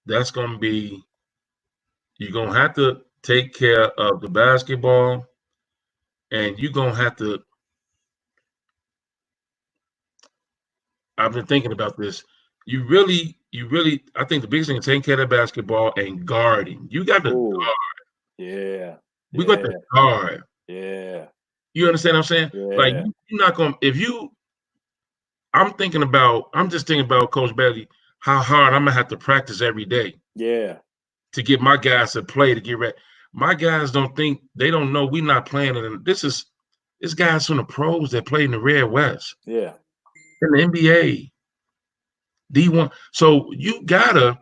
That's going to be, you're going to have to take care of the basketball, and you're going to have to, I've been thinking about this. You really, I think the biggest thing is taking care of the basketball and guarding. You got to Ooh. guard. Yeah. We got to guard. Yeah. You understand what I'm saying? Yeah. Like, you're not going to, I'm just thinking about, Coach Bailey, how hard I'm going to have to practice every day. Yeah. To get my guys to play, to get ready. My guys they don't know we're not playing it. This guys from the pros that play in the Red West. Yeah. In the NBA. D1. So you gotta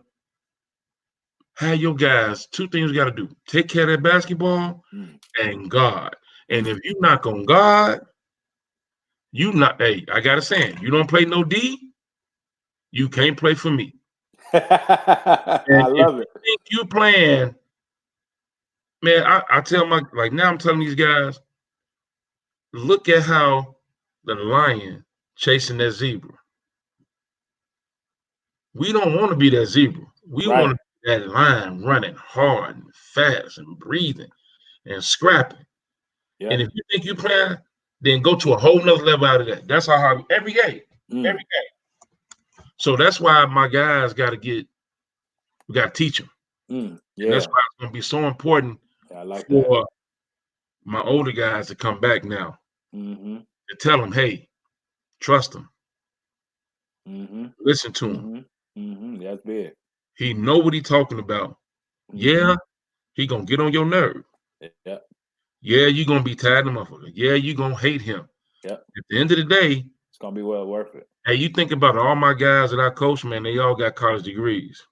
have your guys, two things you gotta do. Take care of that basketball and guard. And if you're not gonna guard, I got a saying, you don't play no D, you can't play for me. I love it. You think you playing, man, I tell now I'm telling these guys, look at how the lion chasing that zebra. We don't want to be that zebra. We want to be that lion running hard and fast and breathing and scrapping. Yep. And if you think you're playing, then go to a whole nother level out of that. That's how hard every game. Every game. So that's why my guys we got to teach them. Yeah. And that's why it's going to be so important for my older guys to come back now. To tell them, hey, trust him. Listen to him. That's big. He know what he talking about. Yeah, he gonna get on your nerve. Yeah. Yeah, you gonna be tired of motherfucker. Yeah, you gonna hate him. Yeah. At the end of the day, it's gonna be well worth it. Hey, you think about all my guys that I coach, man, they all got college degrees.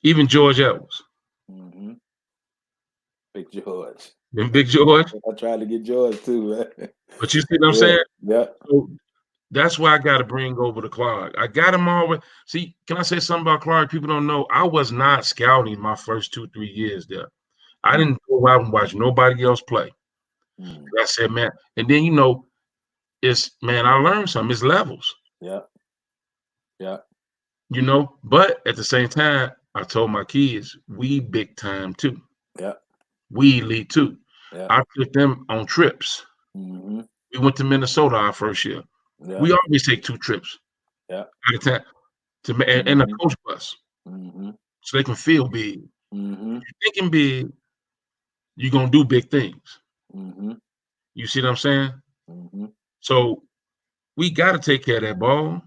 Even George Evans. Big George. And Big George. I tried to get George too, man. But you see what I'm saying? Yeah. So that's why I got to bring over the Clark. I got him all. See, can I say something about Clark? People don't know. I was not scouting my first 2-3 years there. I didn't go out and watch nobody else play. I said, man, and then I learned something. It's levels. Yeah. Yeah. But at the same time, I told my kids, we big time too. Yeah. We elite too. Yeah. I took them on trips. We went to Minnesota our first year. Yeah. We always take 2 trips. Yeah. At a time and a coach bus. So they can feel big. You're thinking big, you're gonna do big things. You see what I'm saying? So we gotta take care of that ball.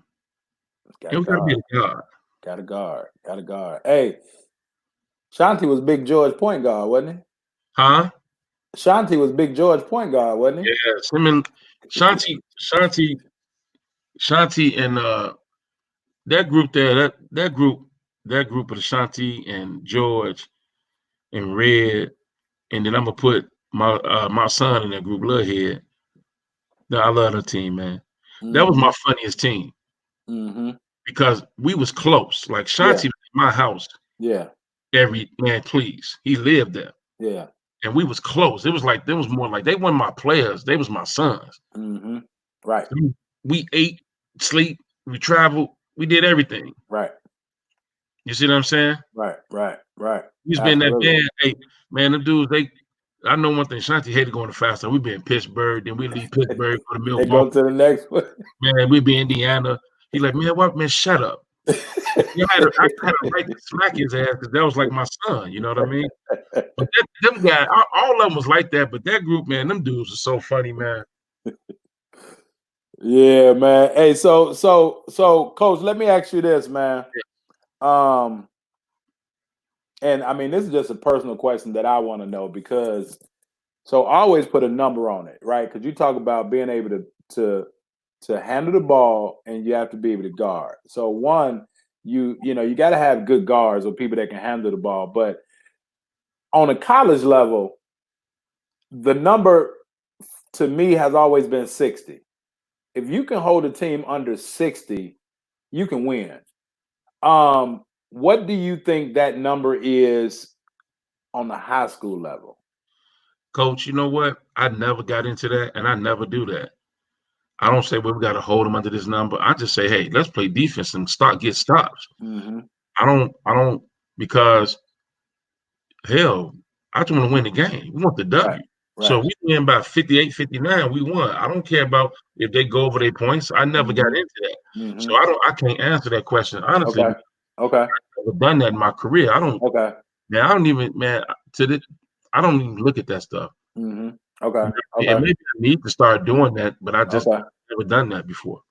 And we gotta be a guard. Gotta guard. Hey, Shanti was Big George point guard, wasn't he? Huh? Shanti was Big George point guard, wasn't he? Yes. Him and Shanti and that group there, that group of the Shanti and George and Red, and then I'm gonna put my son in that group, Lovehead. I love the team, man. That was my funniest team. Because we was close. Like Shanti was in my house. Yeah. Every man, please. He lived there. Yeah. And we was close. It was more like they weren't my players. They was my sons. Right. We ate, sleep, we traveled, we did everything. Right. You see what I'm saying? Right. He's been that band. Hey, man, them dudes, I know one thing, Shanti hated going to Fast Time. We be in Pittsburgh, then we leave Pittsburgh for the Milwaukee. They go to the next one. Man, we be in Indiana. He like, man, what, man, shut up. I had a right to smack his ass because that was like my son. You know what I mean? But them guys, all of them was like that. But that group, man, them dudes are so funny, man. Yeah, man. Hey, so coach, let me ask you this, man. And I mean, this is just a personal question that I want to know because so always put a number on it, right? Because you talk about being able to handle the ball and you have to be able to guard. So one, you know, you got to have good guards or people that can handle the ball. But on a college level, the number to me has always been 60. If you can hold a team under 60, you can win. What do you think that number is on the high school level? Coach, you know what? I never got into that, and I never do that. I don't say, well, we got to hold them under this number. I just say, hey, let's play defense and get stops. Mm-hmm. I don't, because hell, I just want to win the game. We want the Right, W. So right. if we win by 58, 59, we won. I don't care about if they go over their points. I never got Mm-hmm. into that. Mm-hmm. So I can't answer that question honestly. Okay. Okay. I've never done that in my career. Okay. Man, I don't even, man, to this, I don't even look at that stuff. Mm-hmm. Okay. And Okay. maybe I need to start doing that, but I just Okay. never done that before.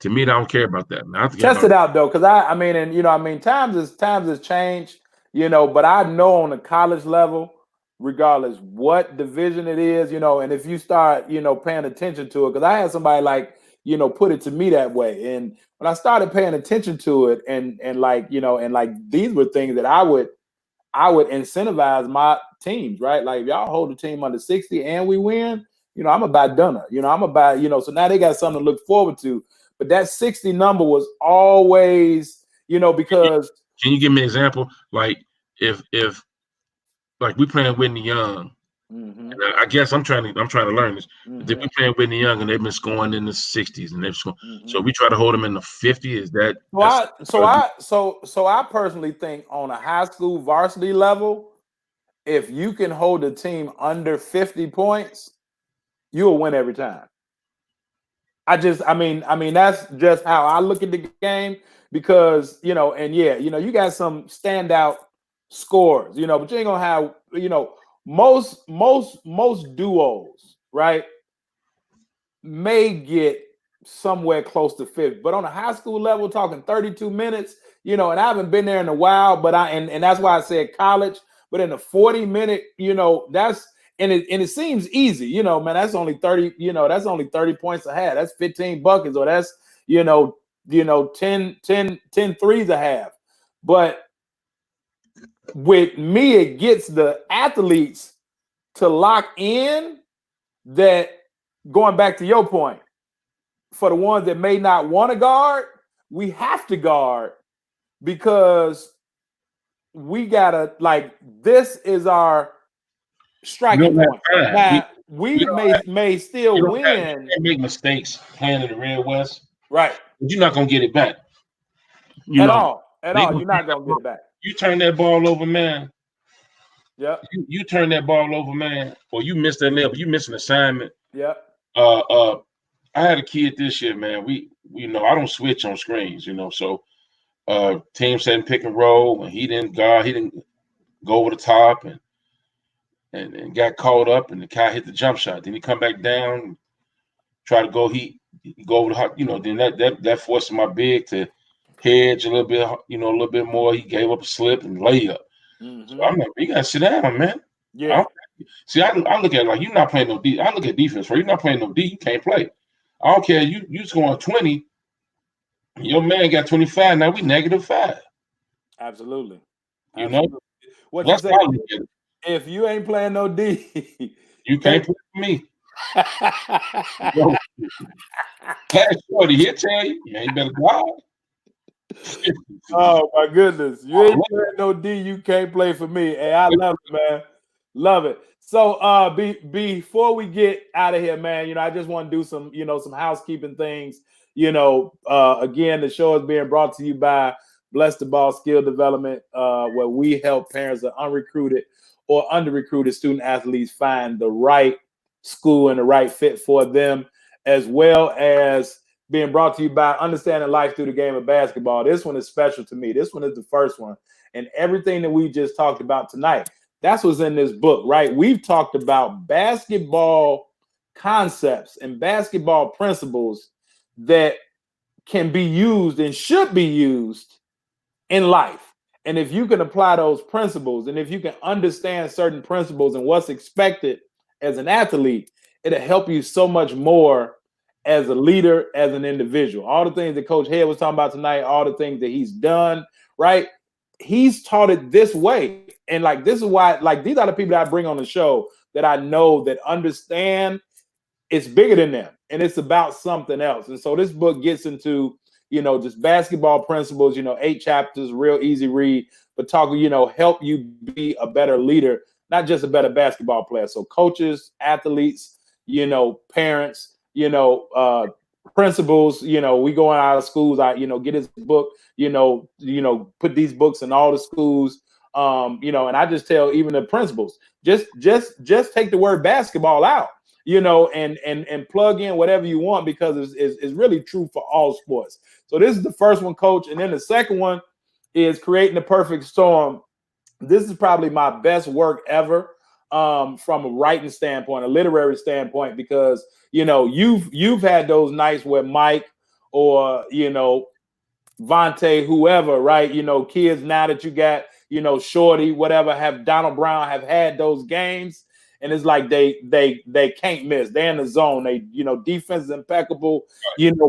To me, I don't care about that, man. I care Test about it out though, because I mean, and you know, I mean, times has changed, you know, but I know on the college level, regardless what division it is, you know, and if you start, you know, paying attention to it, because I had somebody like, you know, put it to me that way. And when I started paying attention to it and like, you know, and like these were things that I would incentivize my teams, right? Like if y'all hold the team under 60 and we win, you know, I'm about done. You know, I'm about, you know, so now they got something to look forward to. But that 60 number was always, you know, because Can you give me an example? Like if like we playing Whitney Young, mm-hmm, and I guess I'm trying to learn this. If mm-hmm, we playing Whitney Young and they've been scoring in the 60s and they've scored, mm-hmm. so we try to hold them in the 50. Is that So I personally think on a high school varsity level, if you can hold a team under 50 points, you'll win every time. I mean, that's just how I look at the game because, you know, and yeah, you know, you got some standout scores, you know, but you ain't gonna have, you know, most duos, right, may get somewhere close to 50. But on a high school level, talking 32 minutes, you know, and I haven't been there in a while, but and that's why I said college, but in a 40-minute, you know, that's and it seems easy, you know, man, that's only 30, you know, that's only 30 points a half. That's 15 buckets, or that's, you know, 10 threes a half. But with me, it gets the athletes to lock in that going back to your point for the ones that may not want to guard, we have to guard because we gotta like this is our you striking don't have point. time? Now You we don't have may still you win, can't make mistakes playing in the Red West, right? but you're not gonna get it back. You At know all, at they all. gonna You're not gonna get it back. you turn that ball over, man. Yep, You turn that ball over, man, or you miss that layup, you miss an assignment. yep. Uh, uh, I had a kid this year, man. We know I don't switch on screens, you know. So team setting pick and roll, and he didn't go over the top and got caught up, and the guy hit the jump shot. Then he come back down, try to go. He go over the hot, you know. Then that forced my big to hedge a little bit, you know, a little bit more. He gave up a slip and layup. So Mm-hmm. I'm like, you gotta sit down, man. Yeah, See, I look at it like you're not playing no D. I look at defense. You're not playing no D. You can't play. I don't care. You scoring 20. Your man got 25. Now we -5. absolutely, You know absolutely. What you that's say? how I look at it. If you ain't playing no D, You can't. can't play for me. No, Cash Shorty, he'll tell you. Yeah, you better go out. Oh my goodness. You ain't playing no D, you can't play for me. Hey, I love it, man. Love it. So before we get out of here, man, you know, I just want to do some, you know, some housekeeping things. You know, again, the show is being brought to you by Bless the Ball Skill Development, where we help parents of unrecruited or under-recruited student athletes find the right school and the right fit for them, as well as being brought to you by Understanding Life Through the Game of Basketball. This one is special to me. This one is the first one. And everything that we just talked about tonight, that's what's in this book, right? We've talked about basketball concepts and basketball principles that can be used and should be used in life. And if you can apply those principles, and if you can understand certain principles and what's expected as an athlete, it'll help you so much more as a leader, as an individual. All the things that Coach Head was talking about tonight, all the things that he's done, right? He's taught it this way. And like, this is why, like, these are the people that I bring on the show that I know that understand it's bigger than them and it's about something else. And so this book gets into, just basketball principles, 8 chapters, real easy read, but talk, help you be a better leader, not just a better basketball player. So coaches, athletes, parents, principals, we going out of schools, get his book, put these books in all the schools, and I just tell even the principals, just take the word basketball out, and plug in whatever you want, because it's really true for all sports. So this is the first one, Coach. And then the second one is Creating the Perfect Storm. This is probably my best work ever, from a writing standpoint, a literary standpoint, because, you've had those nights where Mike or, Vontae, whoever, right? Kids now that you got, Shorty, whatever, have Donald Brown, have had those games. And it's like they can't miss. They're in the zone. They, defense is impeccable,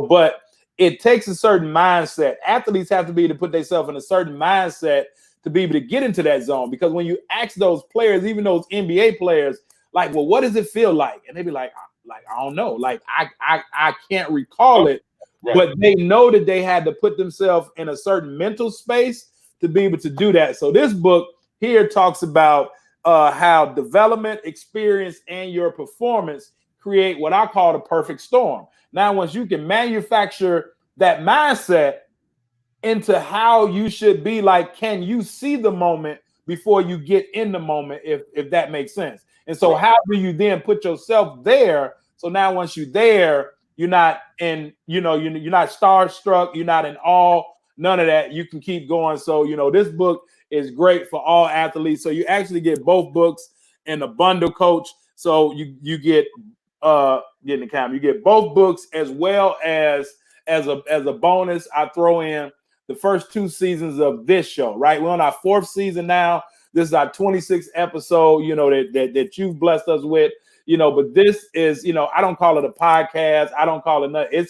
but it takes a certain mindset. Athletes have to be able to put themselves in a certain mindset to be able to get into that zone. Because when you ask those players, even those NBA players, like, well, what does it feel like? And they be like, I don't know. Like, I can't recall it. Right. But they know that they had to put themselves in a certain mental space to be able to do that. So this book here talks about how development, experience, and your performance create what I call the perfect storm. Now, once you can manufacture that mindset into how you should be, like, can you see the moment before you get in the moment, if that makes sense? And so how do you then put yourself there? So now once you're there, you're not in, you're not starstruck, you're not in awe, none of that. You can keep going. So, this book is great for all athletes. So you actually get both books in a bundle, Coach. So you get getting the camera. You get both books, as well as a bonus, I throw in the first 2 seasons of this show, right? We're on our 4th season now. This is our 26th episode, that you've blessed us with, but this is, I don't call it a podcast. I don't call it nothing.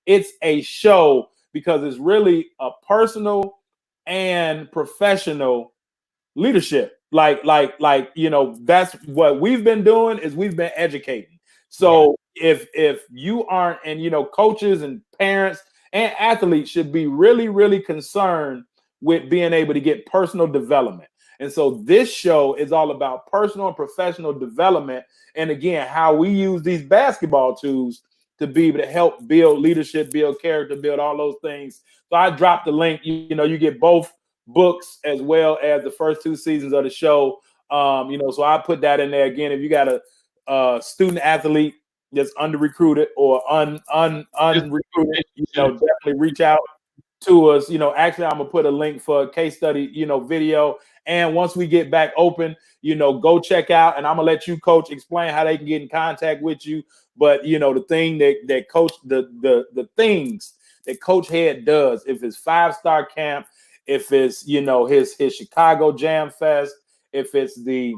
It's a show, because it's really a personal and professional leadership. Like, that's what we've been doing, is we've been educating. So if you aren't, and, coaches and parents and athletes should be really, really concerned with being able to get personal development. And so this show is all about personal and professional development. And again, how we use these basketball tools to be able to help build leadership, build character, build all those things. So I dropped the link. You get both books as well as the first 2 seasons of the show. So I put that in there. Again, if you got a student athlete that's under recruited or unrecruited, definitely reach out to us. Actually, I'm gonna put a link for a case study, video. And once we get back open, go check out, and I'm gonna let you, Coach, explain how they can get in contact with you. But the thing that Coach, the things that Coach Head does, if it's 5-star camp, if it's his Chicago Jam Fest, if it's the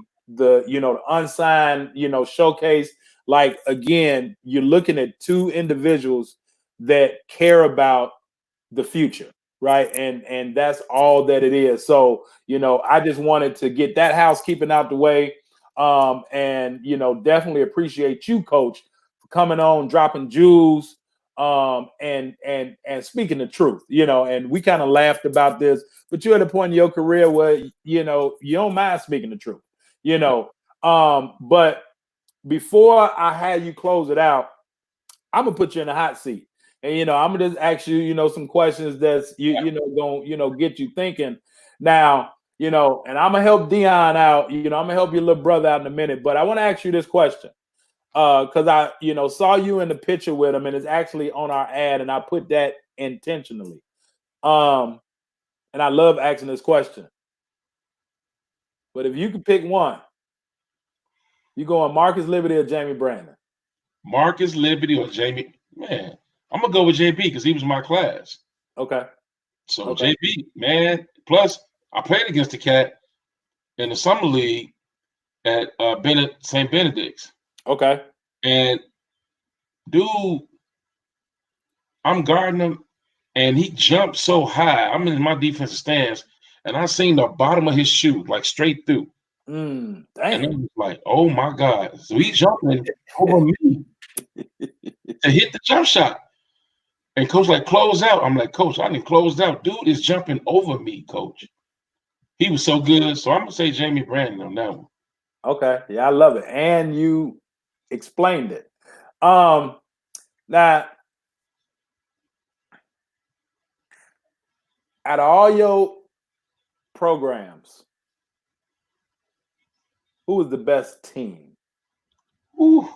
unsigned showcase, like, again, you're looking at 2 individuals that care about the future, right? And that's all that it is. So I just wanted to get that housekeeping out the way, and definitely appreciate you, Coach, for coming on, dropping jewels, and speaking the truth. And we kind of laughed about this, but you're at a point in your career where you don't mind speaking the truth. But before I had you close it out, I'm gonna put you in the hot seat, and I'm gonna just ask you, some questions that's gonna get you thinking. Now, and I'm gonna help Dion out. I'm gonna help your little brother out in a minute, but I want to ask you this question. because I, saw you in the picture with him, and it's actually on our ad, and I put that intentionally. And I love asking this question. But if you could pick one, you going Marcus Liberty or Jamie Brandon? Marcus Liberty or Jamie? Man, I'm gonna go with JB because he was my class. Okay. So Okay. JB, man. Plus, I played against the cat in the summer league at St. Benedict's. Okay. And dude, I'm guarding him, and he jumped so high. I'm in my defensive stance, and I seen the bottom of his shoe like straight through. And I Damn. was like, "Oh my God!" So he's jumping over me to hit the jump shot. And coach like close out. I'm like, Coach, I didn't close out. Dude is jumping over me, Coach. He was so good. So I'm gonna say Jamie Brandon on that one. Okay. Yeah, I love it. And you explained it. Now, out of all your programs, who was the best team? Ooh,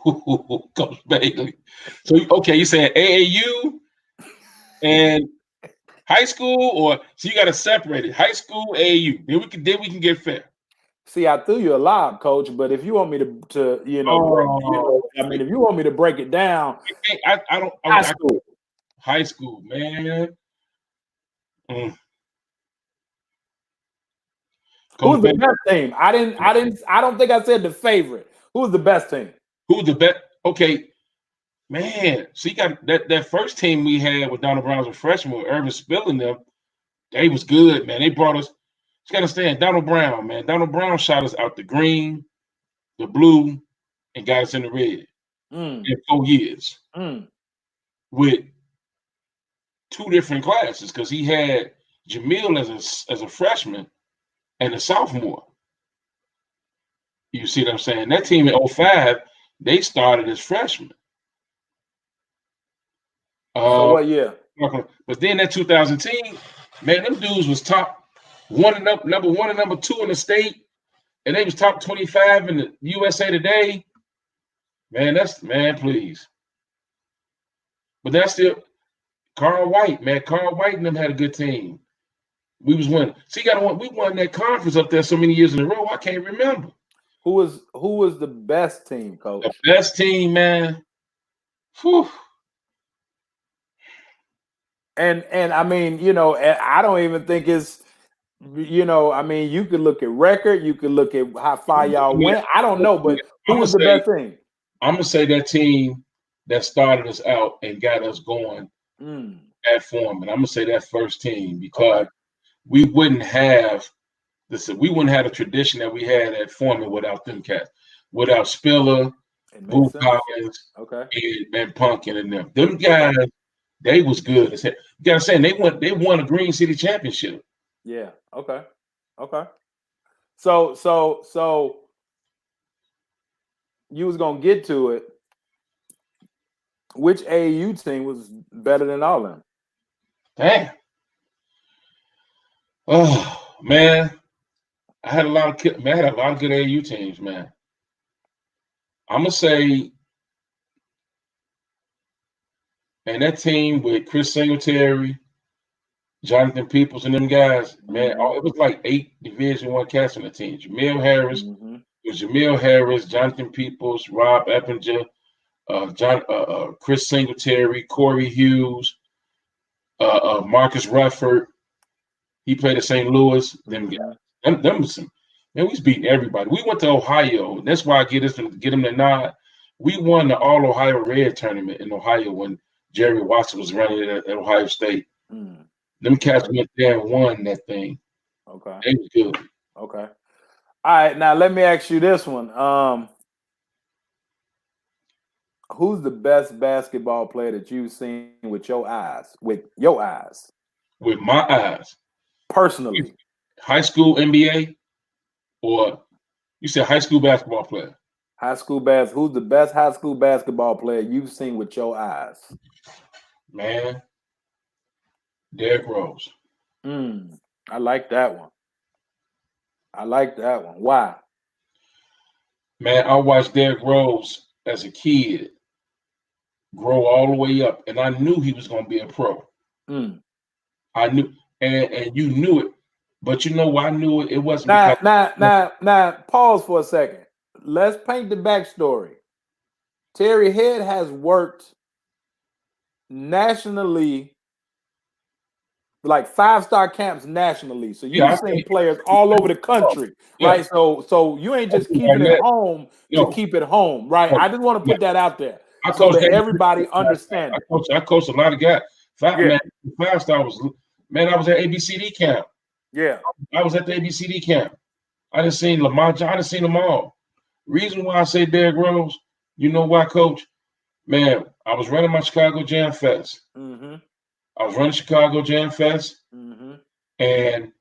Coach Bailey. So okay, you saying AAU and high school, or so you got to separate it. High school, AAU. Then we can get fair. See, I threw you a lob, Coach. But if you want me to Oh, if you want me to break it down, I don't. high Okay, school. high school, man. Mm. Who's Coach the Bailey. best team? I don't think I said the favorite. Who's the best team? Who's the best? Okay, man. So you got that first team we had with Donald Brown as a freshman with Irvin Spilling them. They was good, man. They brought us. You got to understand, Donald Brown, man. Donald Brown shot us out the green, the blue, and got us in the red in 4 years Mm. with two different classes because he had Jamil as a freshman and a sophomore. You see what I'm saying? That team in '05, they started as freshmen. So what year? But then that 2000 team, man, them dudes was top one and number one and number two in the state, and they was top 25 in the USA Today. Man, please. But that's still Carl White, man. Carl White and them had a good team. We was winning. See, we won that conference up there so many years in a row. I can't remember. Who was the best team, Coach? The best team, man. Whew. And I mean, I don't even think it's, I mean, you could look at record, you could look at how far y'all went. I don't know, but who was the best team? I'm gonna say that team that started us out and got us going at Foreman. I'm gonna say that first team because we wouldn't have we wouldn't have the tradition that we had at Foreman without them cats, without Spiller, Boo Collins, and Punkin and them. Them guys, they was good. You gotta say they won a Green City championship. Yeah. Okay. So you was gonna get to it. Which AAU team was better than all of them? Damn. Oh man, I had a lot of good AAU teams, man. I'm gonna say, and that team with Chris Singletary, Jonathan Peoples, and them guys, man, it was like 8 Division I cats on the team. Jamil Harris, Jonathan Peoples, Rob Eppinger, Chris Singletary, Corey Hughes, Marcus Rufford. He played at St. Louis. Them guys, them was some. Man, we was beating everybody. We went to Ohio. That's why I get them the nod. We won the All Ohio Red tournament in Ohio when Jerry Watson was running at Ohio State. Them cats went there and won that thing. Okay. They was good. Okay. All right. Now let me ask you this one. Who's the best basketball player that you've seen with your eyes? With your eyes. With my eyes. Personally. High school NBA or you said high school basketball player? High school who's the best high school basketball player you've seen with your eyes? Man, Derrick Rose. I like that one. Why? Man, I watched Derrick Rose as a kid grow all the way up, and I knew he was going to be a pro. Mm. I knew, and you knew it, but you know why I knew it? It wasn't because Now, pause for a second. Let's paint the backstory. Terry Head has worked nationally, like 5-star camps nationally. So yeah, you've seen players all over the country, yeah. right? So you ain't just keeping it home to No, keep it home, right? no, I just want to no. put that out there I so coached that that. everybody understands it. I coached a lot of guys. Yeah. Man, 5-star was man. I was at ABCD camp. Yeah. I was at the ABCD camp. I done seen Lamar. I done seen them all. Reason why I say Derrick Rose, you know why, Coach? Man, I was running my Chicago Jam Fest. Mm-hmm. I was running Chicago Jam Fest, Mm-hmm. and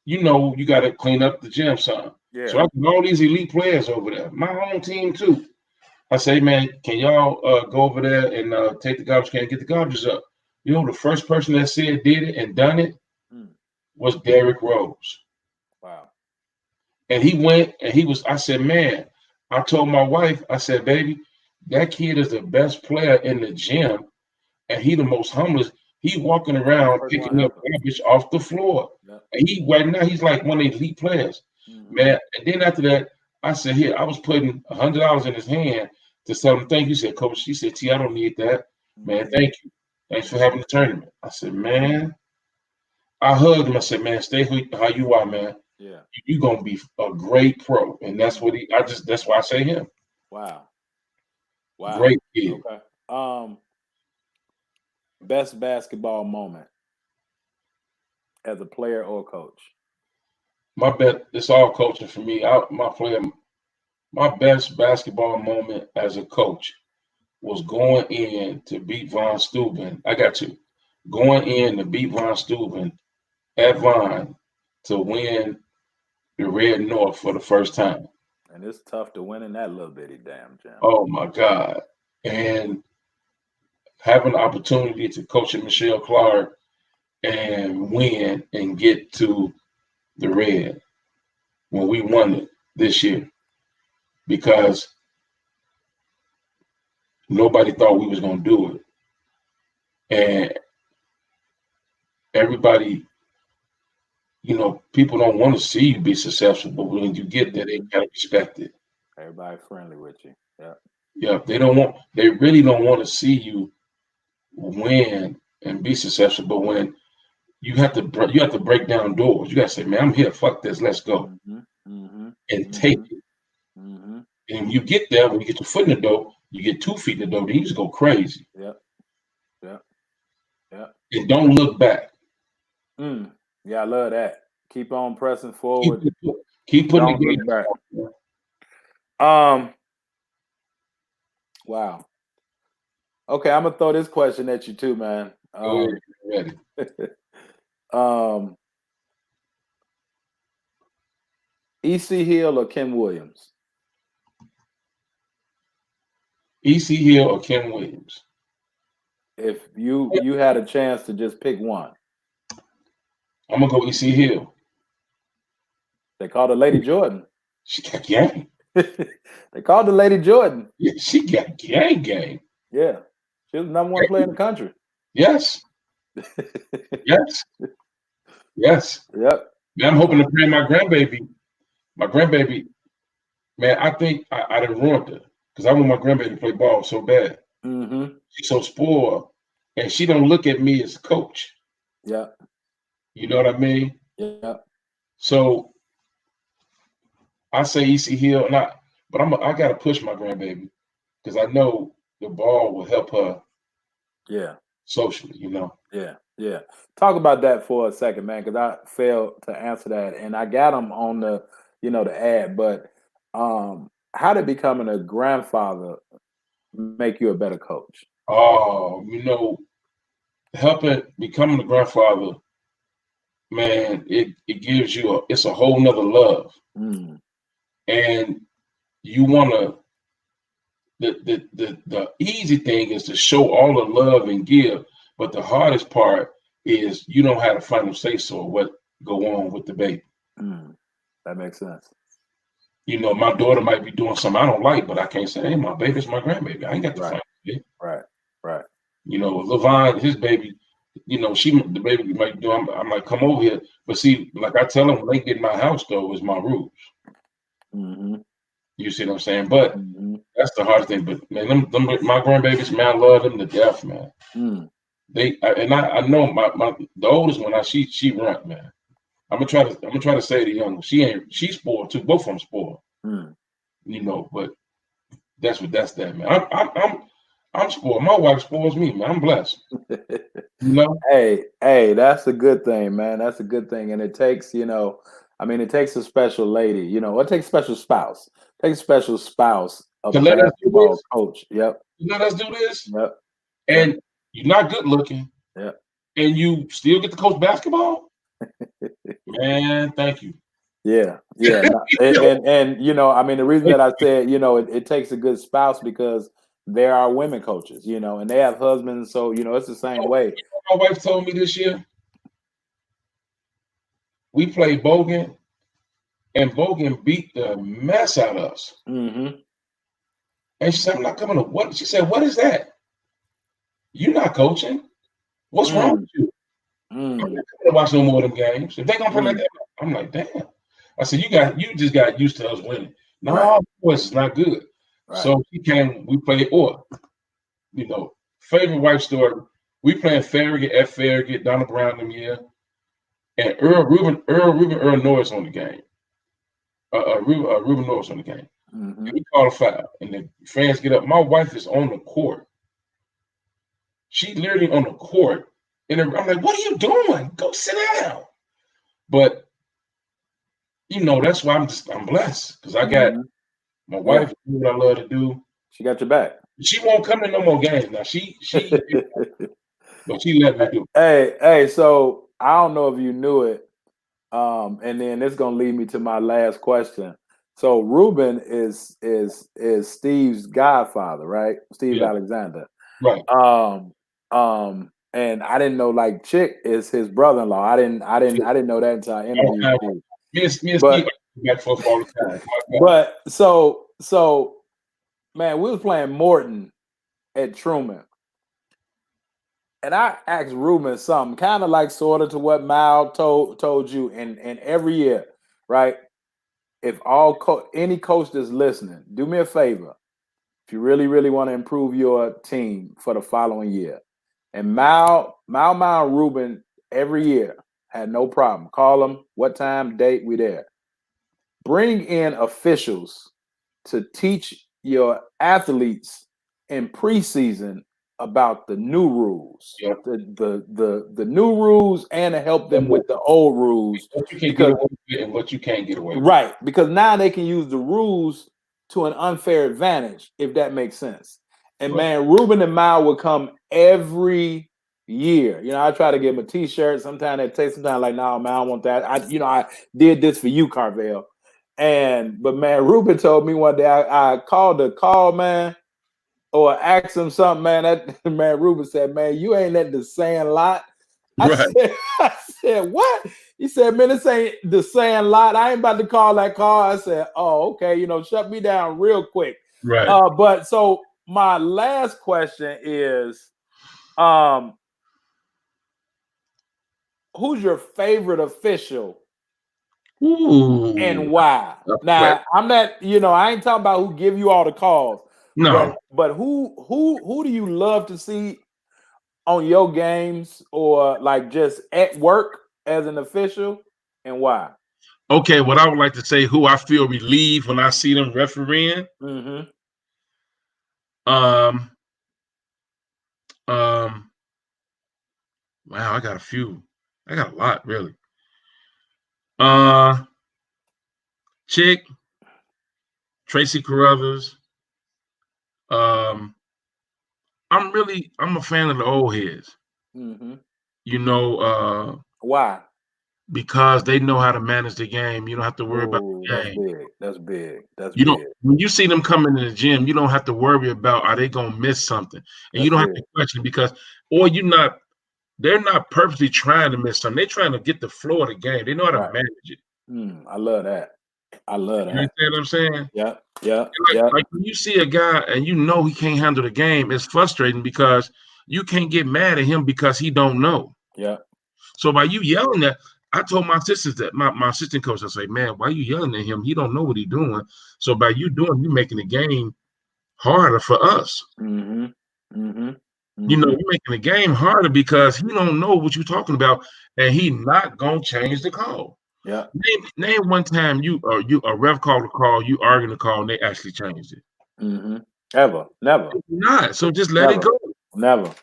you know you got to clean up the gym some. Yeah. So I got all these elite players over there. My own team too. I say, man, can y'all go over there and take the garbage can and get the garbage up? You know, the first person that said did it and done it was Derrick Rose. Wow. And he went and he was, I said, man, I told my wife, I said, baby, that kid is the best player in the gym. And he the most humblest. He walking around picking up garbage off the floor. Yep. And he right now he's like one of the elite players. Man. And then after that, I said, here, I was putting $100 in his hand to tell him, thank you. He said, Coach, she said, T, I don't need that. Man, thank you. Thanks for having the tournament. I said, man. I hugged him. I said, man, stay how you are, man. Yeah. You're gonna be a great pro. And that's what that's why I say him. Wow. Wow. Great kid. Okay. Best basketball moment as a player or coach? My bet, it's all coaching for me. My best basketball moment as a coach was going in to beat Von Steuben. I got you. Going in to beat Von Steuben at Von to win the Red North for the first time. And it's tough to win in that little bitty damn gym. Oh my God. And having the opportunity to coach at Michelle Clark and win and get to the Red when we won it this year. Because nobody thought we was going to do it. And everybody, you know, people don't want to see you be successful, but when you get there, they gotta respect it. Everybody friendly with you. Yeah. Yeah, they really don't want to see you win and be successful. But when you have to break down doors. You gotta say, man, I'm here. Fuck this. Let's go. And take it. And when you get there, when you get your foot in the door, you get 2 feet in the door, then you just go crazy. Yep. Yep. Yep. And don't look back. Yeah, I love that. Keep on pressing forward. Keep putting don't the look back. Wow. Okay, I'm gonna throw this question at you too, man. Ready. E.C. Hill or Ken Williams? E.C. Hill or Ken Williams? If you had a chance to just pick one. I'm gonna go E.C. Hill. They called her Lady Jordan. She got gang. They called her Lady Jordan. Yeah, she got gang. Yeah. She was the #1 player in the country. Yes. Yes. Yep. Man, I'm hoping to bring my grandbaby. Man, I think I done ruined her because I want my grandbaby to play ball so bad. She's so spoiled, and she don't look at me as a coach. Yeah. You know what I mean? Yeah. So I say E.C. Hill, but I got to push my grandbaby because I know the ball will help her. Yeah. Socially, you know. Yeah. Yeah. Talk about that for a second, man, because I failed to answer that, and I got them on the, the ad. But how did becoming a grandfather make you a better coach? Oh, becoming a grandfather, man, it gives you it's a whole nother love. And you wanna the easy thing is to show all the love and give, but the hardest part is you don't have the final say so what go on with the baby. That makes sense. You know, my daughter might be doing something I don't like, but I can't say, hey, my baby's my grandbaby. I ain't got to Right. fight it. Right. Right. You know, Levon, his baby, you know, the baby might do. I'm like, come over here. But see, like I tell them, when they get in my house, though, is my rules. Mm-hmm. You see what I'm saying? But Mm-hmm. that's the hardest thing. But man, my grandbabies, man, I love them to death, man. Mm. I know the oldest one, she run, man. I'm gonna try to say the young one. She's spoiled too. Both of them spoiled, Mm. you know. But that's that, man. I'm spoiled. My wife spoils me, man. I'm blessed, you know. Hey, that's a good thing, man. That's a good thing. And it takes, I mean, it takes a special lady, it takes a special spouse. It takes a special spouse of To a let us do basketball this, coach. Yep. let us do this, Yep. Yep. and you're not good looking, Yep. and you still get to coach basketball, man. Thank you. Yeah. Yeah. No, I mean, the reason that I said, it takes a good spouse because there are women coaches, and they have husbands. So, it's the same way. My wife told me this year we played Bogan, and Bogan beat the mess out of us. Mm-hmm. And she said, "I'm not coming to what?" She said, "What is that? You're not coaching. What's wrong Mm. with you? I'm Mm. not coming to watch no more of them games. If they gonna play like Mm. that, I'm like, damn." I said, you just got used to us winning. Right. No, boys, it's not good." Right. So she came. We played favorite wife story. We playing Farragut at Farragut, Donna Brown them year, and Earl Norris on the game. Ruben Norris on the game. Mm-hmm. And we call a foul, and the fans get up. My wife is on the court. She literally on the court, and I'm like, "What are you doing? Go sit down." But that's why I'm blessed because I got Mm-hmm. my Yeah. wife do what I love to do. She got your back. She won't come to no more games now. But she let me do. Hey, so I don't know if you knew it. And then it's gonna lead me to my last question. So Ruben is Steve's godfather, right? Steve Yeah, Alexander. right. And I didn't know like Chick is his brother-in-law. I didn't know that until I All interviewed time. Steve. Me and Steve But back for all the time. My God. but so man, we was playing Morton at Truman. And I asked Ruben something, kind of like sort of to what Mal told you, and every year, right? If any coach that's listening, do me a favor. If you really, really want to improve your team for the following year, and Mal, and Ruben every year had no problem. Call them, what time, date, we there. Bring in officials to teach your athletes in preseason about the new rules, Yep. the new rules, and to help them with the old rules What you can get because away with and what you can't get away with. right, because now they can use the rules to an unfair advantage, if that makes sense. And Right. man, Ruben and Mao would come every year. I try to give them a T-shirt. Sometimes they take sometimes like, no, man, I don't want that. I did this for you, Carvel. But man, Ruben told me one day I called the call man or asked him something, man. That man Ruben said, man, you ain't at the sand lot. I Right. said, I said, what? He said, man, this ain't the sand lot. I ain't about to call that call. I said, oh, okay, shut me down real quick. Right. But so my last question is, who's your favorite official Ooh. and why? Right. Now, I'm not, I ain't talking about who give you all the calls, No. but who do you love to see on your games or like just at work as an official and why? Okay, what I would like to say, who I feel relieved when I see them refereeing. Mm-hmm. Um, um, wow, I got a few. I got a lot, really. Uh, Chick, Tracy Carruthers. Um, I'm a fan of the old heads. Mm-hmm. You know, Why? because they know how to manage the game. You don't have to worry about Oh, the that's game. big. That's big. That's You don't big. when you see them coming in the gym, you don't have to worry about are they gonna miss something. And you That's don't have to big. question because they're not purposely trying to miss something. They're trying to get the flow of the game. They know how to Right. manage it. I love that. I love You that. understand what I'm saying? And Yeah, yeah, yeah, like when you see a guy and you know he can't handle the game, it's frustrating because you can't get mad at him because he don't know. yeah. So by you yelling at, I told my sisters that my assistant coach, I say, man, why you yelling at him? He don't know what he's doing. So by you doing, you making the game harder for us. Mm-hmm. Mm-hmm. You know, Mm-hmm. you're making the game harder because he don't know what you're talking about, and he not gonna change the call. Yeah. Name one time you a ref called a call, you arguing the call, and they actually changed it. Mm-hmm. Ever. Never. Not so just let it Never. go. Never.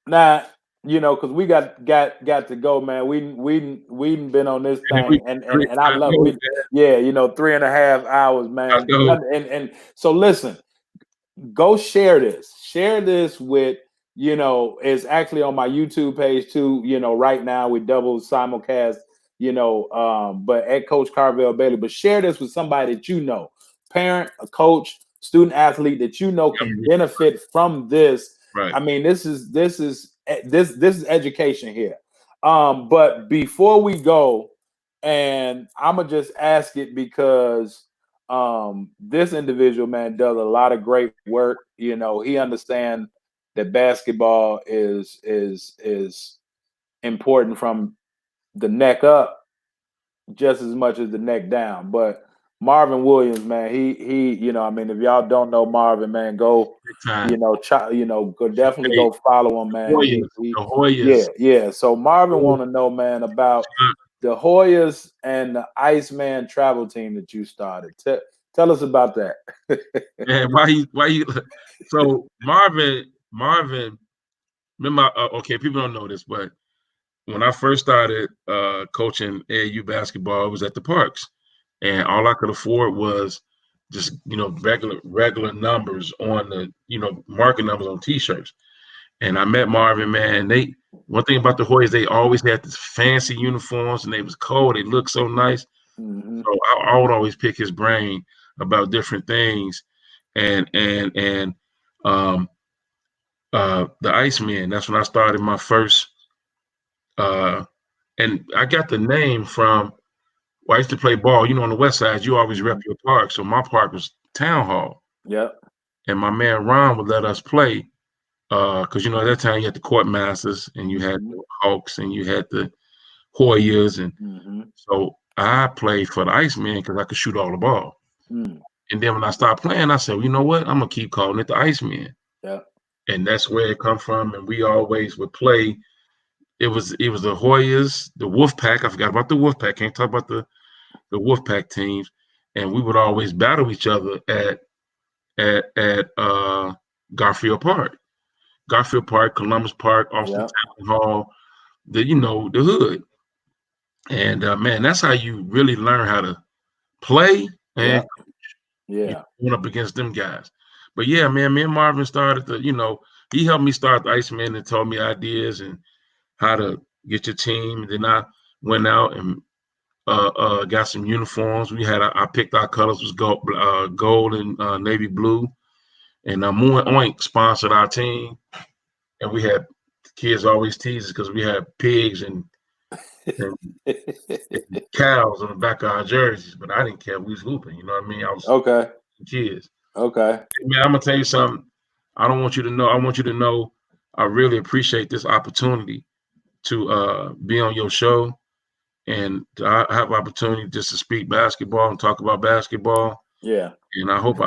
Now, because we got to go, man. We been on this And then we thing, and I I love it. know, man, Yeah, 3.5 hours, I man. know. And so listen, go share this. Share this with, it's actually on my YouTube page too. Right now we double simulcast, but at Coach Carvel Bailey. But share this with somebody that parent, a coach, student athlete that can benefit from this. Right. I mean, this is education here. But before we go, and I'm gonna just ask it because this individual, man, does a lot of great work. He understands that basketball is important from the neck up just as much as the neck down. But Marvin Williams, man, he, I mean, if y'all don't know Marvin, man, go, Big time. go definitely Hey, go follow him, man. The Hoyas. Yeah. So Marvin want to know, man, about the Hoyas and the Iceman travel team that you started. Tell us about that. Man, why you so Marvin, remember okay, people don't know this, but when I first started coaching AAU basketball, it was at the parks. And all I could afford was just, regular numbers on the, market numbers on t-shirts. And I met Marvin, man. One thing about the Hoyas, they always had this fancy uniforms and they was cold. They looked so nice. Mm-hmm. So I would always pick his brain about different things. And um the Iceman, that's when I started my first and I got the name from well, I used to play ball. On the west side, you always rep your park. So my park was Town Hall. Yep. And my man Ron would let us play. Because at that time you had the Court Masters and you had the Hawks and you had the Hoyas. And Mm-hmm. so I played for the Iceman because I could shoot all the ball. Mm. And then when I stopped playing, I said, well, you know what? I'm gonna keep calling it the Iceman. Yep. And that's where it come from. And we always would play. It was the Hoyas, the Wolfpack. I forgot about the Wolfpack. Can't talk about the Wolfpack teams. And we would always battle each other at Garfield Park. Garfield Park, Columbus Park, Austin Yep. Town Hall, the hood. And man, that's how you really learn how to play and Yep. Yeah. going up against them guys. But yeah, man, me and Marvin started he helped me start the Iceman and told me ideas and how to get your team. And then I went out and got some uniforms. I picked our colors was gold and navy blue. And Moon Oink sponsored our team. And we had kids always tease us because we had pigs and cows on the back of our jerseys, but I didn't care. We was hooping, you know what I mean? I was Okay. kids. Okay. Hey, man, I'm gonna tell you something. I don't want you to know. I want you to know. I really appreciate this opportunity to be on your show and to have opportunity just to speak basketball and talk about basketball. Yeah. And I hope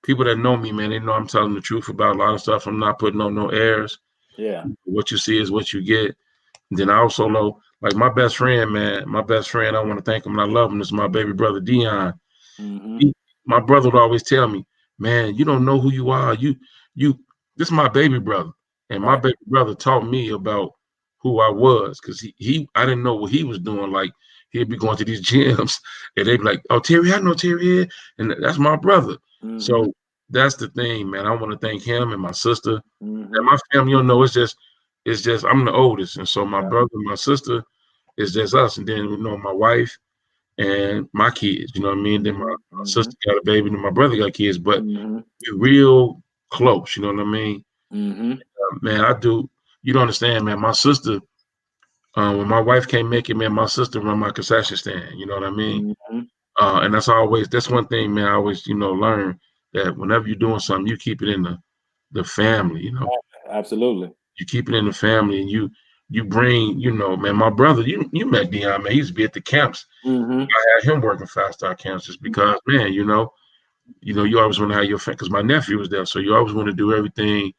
people that know me, man, they know I'm telling the truth about a lot of stuff. I'm not putting on no airs. Yeah. What you see is what you get. And then I also know, like my best friend, man, I want to thank him and I love him. This is my baby brother, Dion. Mm-hmm. My brother would always tell me, man, you don't know who you are. This is my baby brother. And my Right. baby brother taught me about who I was because I didn't know what he was doing. Like he'd be going to these gyms and they'd be like, oh, Terry, I know Terry here. And that's my brother. Mm-hmm. So that's the thing, man. I want to thank him and my sister and Mm-hmm. my family. It's just I'm the oldest. And so my Yeah. brother and my sister is just us. And then, my wife and my kids, you know what I mean? Then my Mm-hmm. sister got a baby, and my brother got kids, but Mm-hmm. we're real close, you know what I mean? Mm-hmm. Man, I do. You don't understand, man. My sister, When my wife can't make it, man, my sister run my concession stand. You know what I mean? Mm-hmm. And that's one thing, man. I always, learn that whenever you're doing something, you keep it in the family. Absolutely. You keep it in the family, and you bring, man. My brother, you met Dion, man. He used to be at the camps. Mm-hmm. I had him working 5-star camps just because, man, you always want to have your family. Because my nephew was there, so you always want to do everything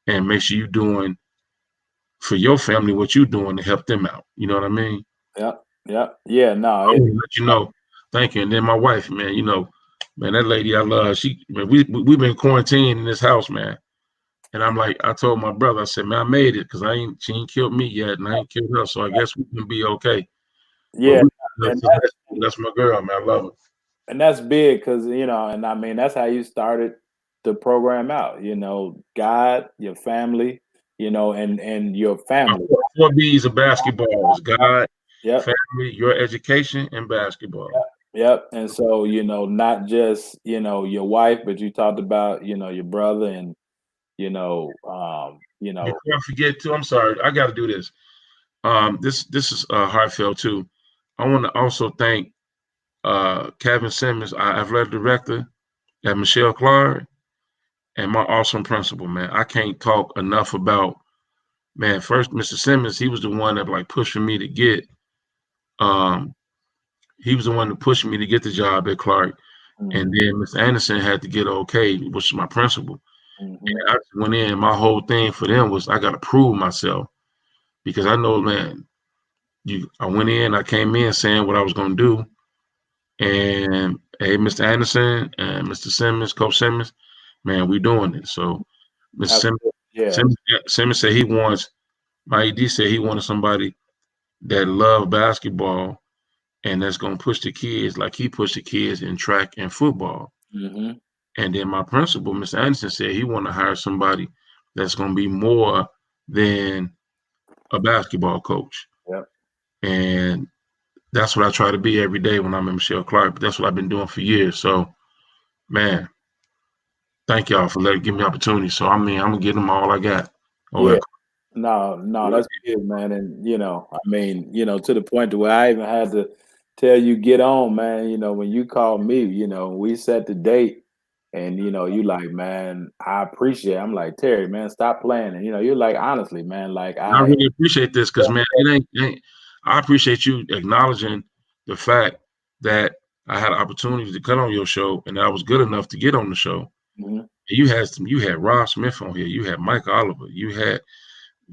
and make sure you're doing for your family what you're doing to help them out. You know what I mean? Yep. Yep. Yeah. No. I want to let you know. Thank you. And then my wife, man, man, that lady I love. She, man, we've been quarantined in this house, man. And I'm like, I told my brother, I said, man, I made it because she ain't killed me yet, and I ain't killed her, so I guess we can be okay. But Yeah. And that's my girl, man. I love her. that's big because and I mean that's how you started the program out. God, your family, and your My family. four B's of basketball is God, Yep. family, your education, and basketball. Yep. And so, not just, your wife, but you talked about, your brother and, Before I forget, too, I'm sorry, I got to do this. This is heartfelt too. I want to also thank Kevin Simmons, our athletic director, and Michelle Clark, and my awesome principal, man. I can't talk enough about, man. First, Mr. Simmons, he was the one that like pushing me to get. Um, he was the one that pushed me to get the job at Clark, and Mhm, then Mr. Anderson had to get okay, which is my principal. mhm, And I just went in. My whole thing for them was I got to prove myself because I know, man. I went in. I came in saying what I was going to do, and hey, Mr. Anderson and Mr. Simmons, Coach Simmons, man, we doing it. So, Mr. Simmons, absolutely. Yeah. Simmons, Simmons said he wants. My ED said he wanted somebody that loved basketball and that's going to push the kids like he pushed the kids in track and football. Mhm. And then my principal, Mr. Anderson, said he want to hire somebody that's going to be more than a basketball coach. Yep. And that's what I try to be every day when I'm in Michelle Clark. But that's what I've been doing for years. So, man, thank y'all for give me opportunity. So, I mean, I'm gonna give them all I got. Oh, Yeah. No, no, that's big, man. And I mean, to the point to where I even had to tell you get on, man. When you called me, we set the date and you like, man, I appreciate it. I'm like, Terry, man, stop playing. And you're like, honestly, man, like I I really appreciate this because, man, it ain't. I appreciate you acknowledging the fact that I had an opportunity to cut on your show and that I was good enough to get on the show. Mhm, You had Rob Smith on here. You had Mike Oliver.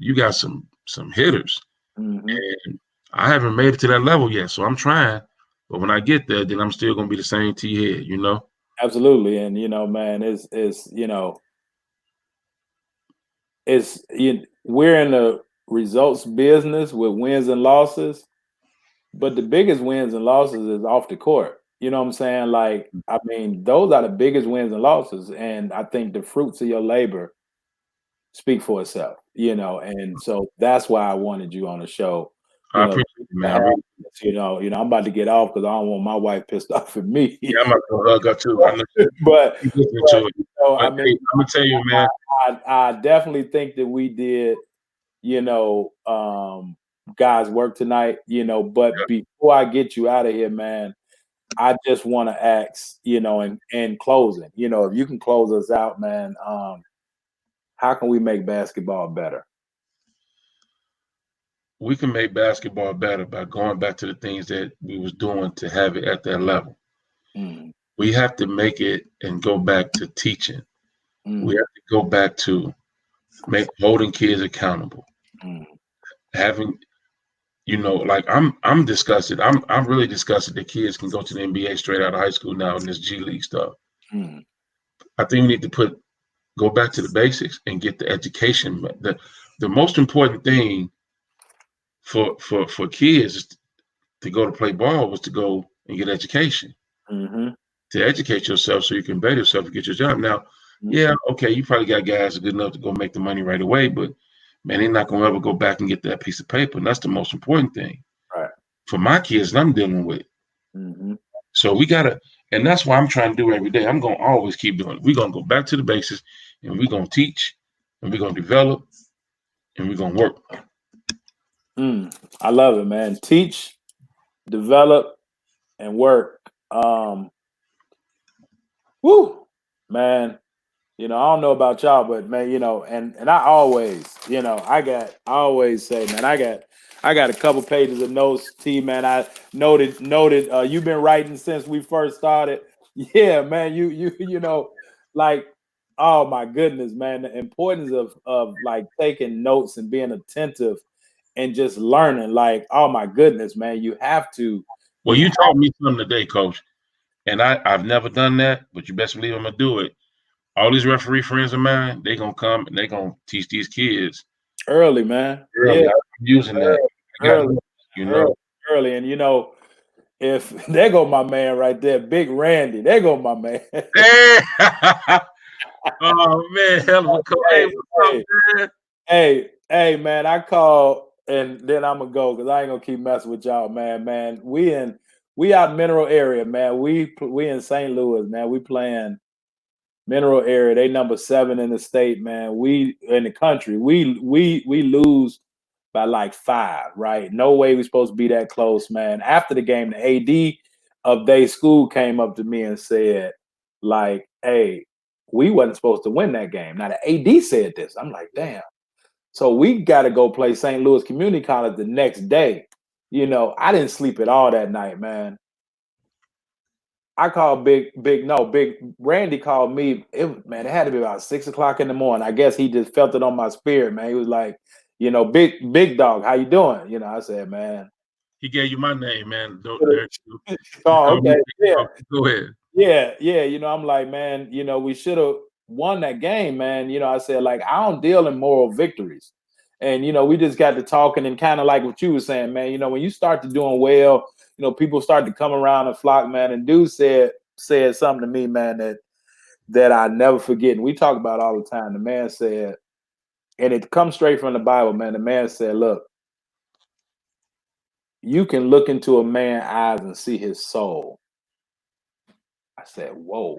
You got some hitters. mhm. And I haven't made it to that level yet, so I'm trying. But when I get there, then I'm still gonna be the same T head. Absolutely. And man, we're in the results business with wins and losses, but the biggest wins and losses is off the court. You know what I'm saying? Like, I mean, those are the biggest wins and losses. And I think the fruits of your labor speak for itself, and so that's why I wanted you on the show, I appreciate it, to man. I have really, this, I'm about to get off because I don't want my wife pissed off at me. yeah, I'm not gonna hug her too. I know but she's listening but to it. I But mean, hey, I'm gonna tell you, man. I definitely think that we did, God's work tonight, but before I get you out of here, man, I just want to ask, in closing, if you can close us out, man, how can we make basketball better? We can make basketball better by going back to the things that we was doing to have it at that level. Mm, We have to make it and go back to teaching. We mm, have to go back to holding kids accountable. mm, Having, like I'm disgusted. I'm really disgusted that kids can go to the NBA straight out of high school now in this G League stuff. mm, I think we need to go back to the basics and get the education. The most important thing for kids is to go to play ball was to go and get education, mhm, to educate yourself so you can better yourself to get your job. Now, mm, yeah, okay, you probably got guys that are good enough to go make the money right away, but man, they're not gonna ever go back and get that piece of paper. And that's the most important thing right. for my kids that I'm dealing with. Mhm, So we gotta, and that's what I'm trying to do every day. I'm gonna always keep doing it. We're gonna go back to the basics and we're gonna teach and we're gonna develop and we're gonna work. I love it, man. Teach, develop, and work. Woo, man. I don't know about y'all, but man, and I always, I always say, man, I got a couple pages of notes, T, man. I noted you've been writing since we first started. Yeah, man, like, oh my goodness, man, the importance of like taking notes and being attentive and just learning. Like, oh my goodness, man, you have to. Well, You you have, taught me something today, Coach, and I've never done that, but you best believe I'm gonna do it. All these referee friends of mine, they gonna come and they gonna teach these kids early, man. Yeah, early. I'm using that. I got early, notes, you early, know. early, and if there go my man right there, Big Randy, there go my man. Hey! Oh man, hell of a coach. Hey, hey, what's up, hey, man? hey, man, I call and then I'm gonna go because I ain't gonna keep messing with y'all, man. Man, we out Mineral area, man. We in St. Louis, man. We playing Mineral area. They number 7 in the state, man. We in the country. We lose by like 5, right? No way we supposed to be that close, man. After the game, the AD of their school came up to me and said, like, hey, we wasn't supposed to win that game. Now the AD said this. I'm like, damn. So we got to go play St. Louis Community College the next day. I didn't sleep at all that night, man. I called Big Randy called me. Man, it had to be about 6 o'clock in the morning. I guess he just felt it on my spirit, man. He was like, big dog, how you doing? I said, man. He gave you my name, man. Don't there you Oh, call me okay. Big Yeah. Dog. Go ahead. Yeah. I'm like, man, we should have won that game, man. I said, like, I don't deal in moral victories. And, we just got to talking and kind of like what you were saying, man. When you start to doing well, people start to come around and flock, man. And dude said something to me, man, that I never forget. And we talk about all the time. The man said, and it comes straight from the Bible, man. The man said, look, you can look into a man's eyes and see his soul. I said, whoa.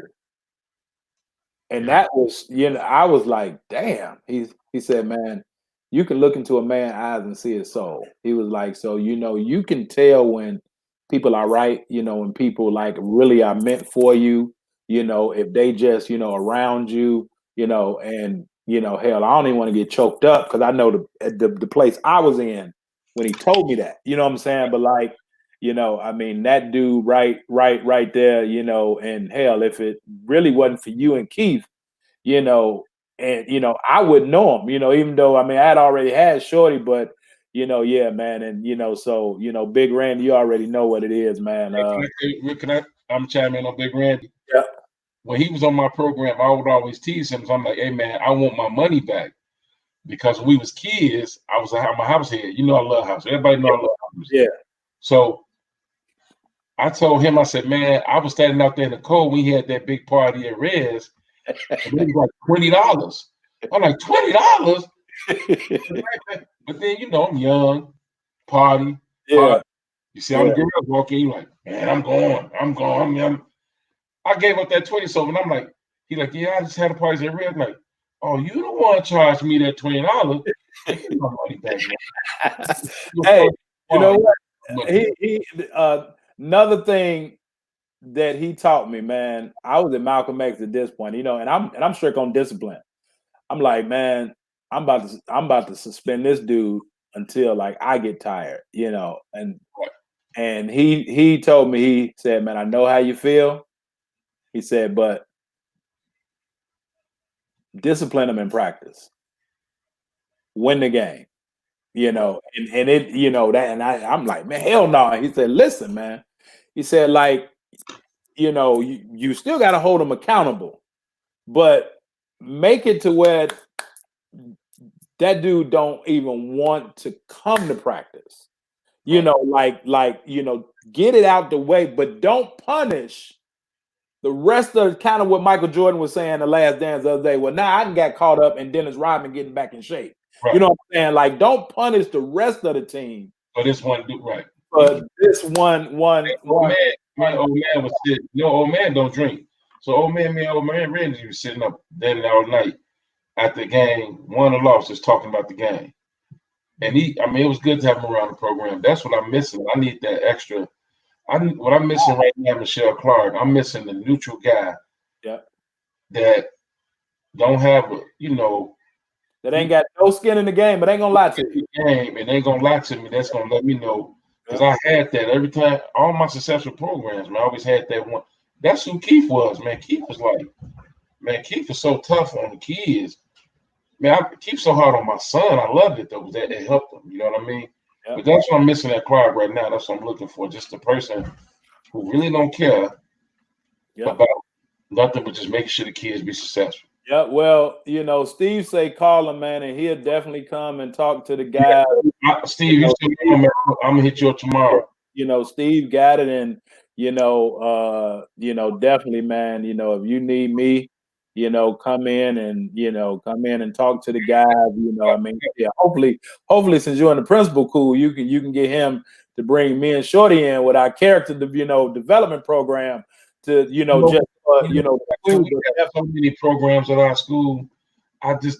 And Yeah. that was, I was like, damn. He said, man, you can look into a man's eyes and see his soul. He was like, so you can tell when people are right, when people like really are meant for you, if they just, around you, and hell, I don't even want to get choked up because I know the place I was in when he told me that. You know what I'm saying? But like, I mean, that dude right there, and hell, if it really wasn't for you and Keith, and I wouldn't know him, even though I mean I had already had Shorty, but yeah, man, and so Big Randy, you already know what it is, man. I'm chiming in on Big Randy. Yeah. When he was on my program, I would always tease him. So I'm like, hey man, I want my money back. Because when we was kids, I was a my house head. I love house. Everybody know I love house. Yeah. So I told him, I said, man, I was standing out there in the cold. We had that big party at Rez, and it was like $20. I'm like, $20? But then I'm young, party. Yeah. You see, I'm Yeah. girls walking, you like, man, I'm going. I gave up that 20 so, and I'm like, he like, yeah, I just had a party at Rez. I'm like, oh, you the one charged me that $20. Give me my money back, man. Hey, you know what? Money. He another thing that he taught me, man. I was at Malcolm X at this point, and I'm strict on discipline. I'm like, man, I'm about to suspend this dude until like I get tired, and he told me, he said, man, I know how you feel. He said, but discipline him in practice. Win the game. And it, that, and I'm like, man, hell no. He said, listen, man. He said, like, you still got to hold them accountable, but make it to where that dude don't even want to come to practice. Get it out the way, but don't punish the rest of kind of what Michael Jordan was saying the last dance the other day. Well, now I done got caught up in Dennis Rodman getting back in shape. Right. You know what I'm saying? Like, don't punish the rest of the team. But this one do right. But this one, old man was sitting. Old man don't drink. So old man Randy was sitting up then all night at the game, won or lost, just talking about the game. And I mean, it was good to have him around the program. That's what I'm missing. I need that extra. What I'm missing right now, Michelle Clark. I'm missing the neutral guy Yeah. that don't have a, you know, That ain't he got no skin in the game, but ain't gonna lie to you. the game and ain't gonna lie to me. That's gonna let me know because Yeah. I had that every time. All my successful programs, man, I always had that one. That's who Keith was, man. Keith was like, man, Keith was so tough on the kids. Man, Keith so hard on my son. I loved it though, 'cause that it helped him. You know what I mean? Yeah. But that's what I'm missing at Clark right now. That's what I'm looking for. Just a person who really don't care Yeah. about nothing but just making sure the kids be successful. Yeah. Well, Steve say call him, man, and he'll definitely come and talk to the guys. You Steve, you know, still on, man? I'm gonna hit you up tomorrow. Steve got it, and definitely, man. If you need me, come in and talk to the guys. I mean, yeah. Hopefully, since you're in the principal cool, you can get him to bring me and Shorty in with our character, development program to, just And school. we have so many programs at our school.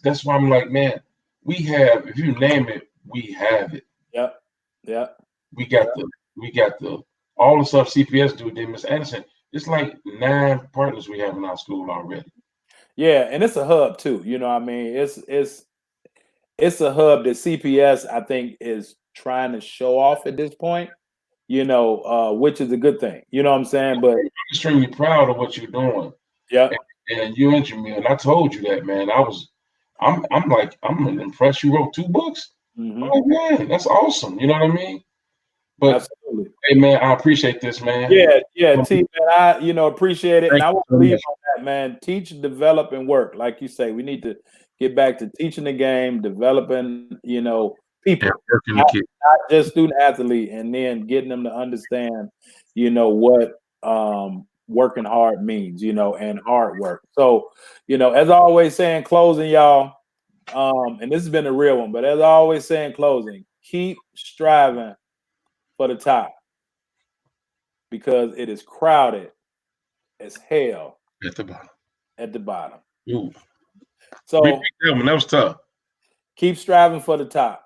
That's why I'm like, man, we have. If you name it, we have it. Yeah, yeah. We got the all the stuff CPS do. Then Miss Anderson, it's like 9 partners we have in our school already. Yeah, and it's a hub too. I mean, it's a hub that CPS I think is trying to show off at this point. Which is a good thing. You know what I'm saying? But I'm extremely proud of what you're doing, yeah, and you and Jamil. And I told you that, man. I'm like, I'm impressed. You wrote 2 books. hmm Oh man, that's awesome. You know what I mean? But absolutely. hey, man, I appreciate this, man. Yeah, yeah, Thank T man, I appreciate it, and I you want to so leave much. on that, man. Teach, develop, and work. Like you say, we need to get back to teaching the game, developing, And people, working the not, kid. not just student athlete, and then getting them to understand, what working hard means, and hard work. So, as I always say in closing, y'all, and this has been a real one, but as I always say in closing, keep striving for the top because it is crowded as hell At the bottom. at the bottom. Ooh, repeat So that one. That was tough. keep striving for the top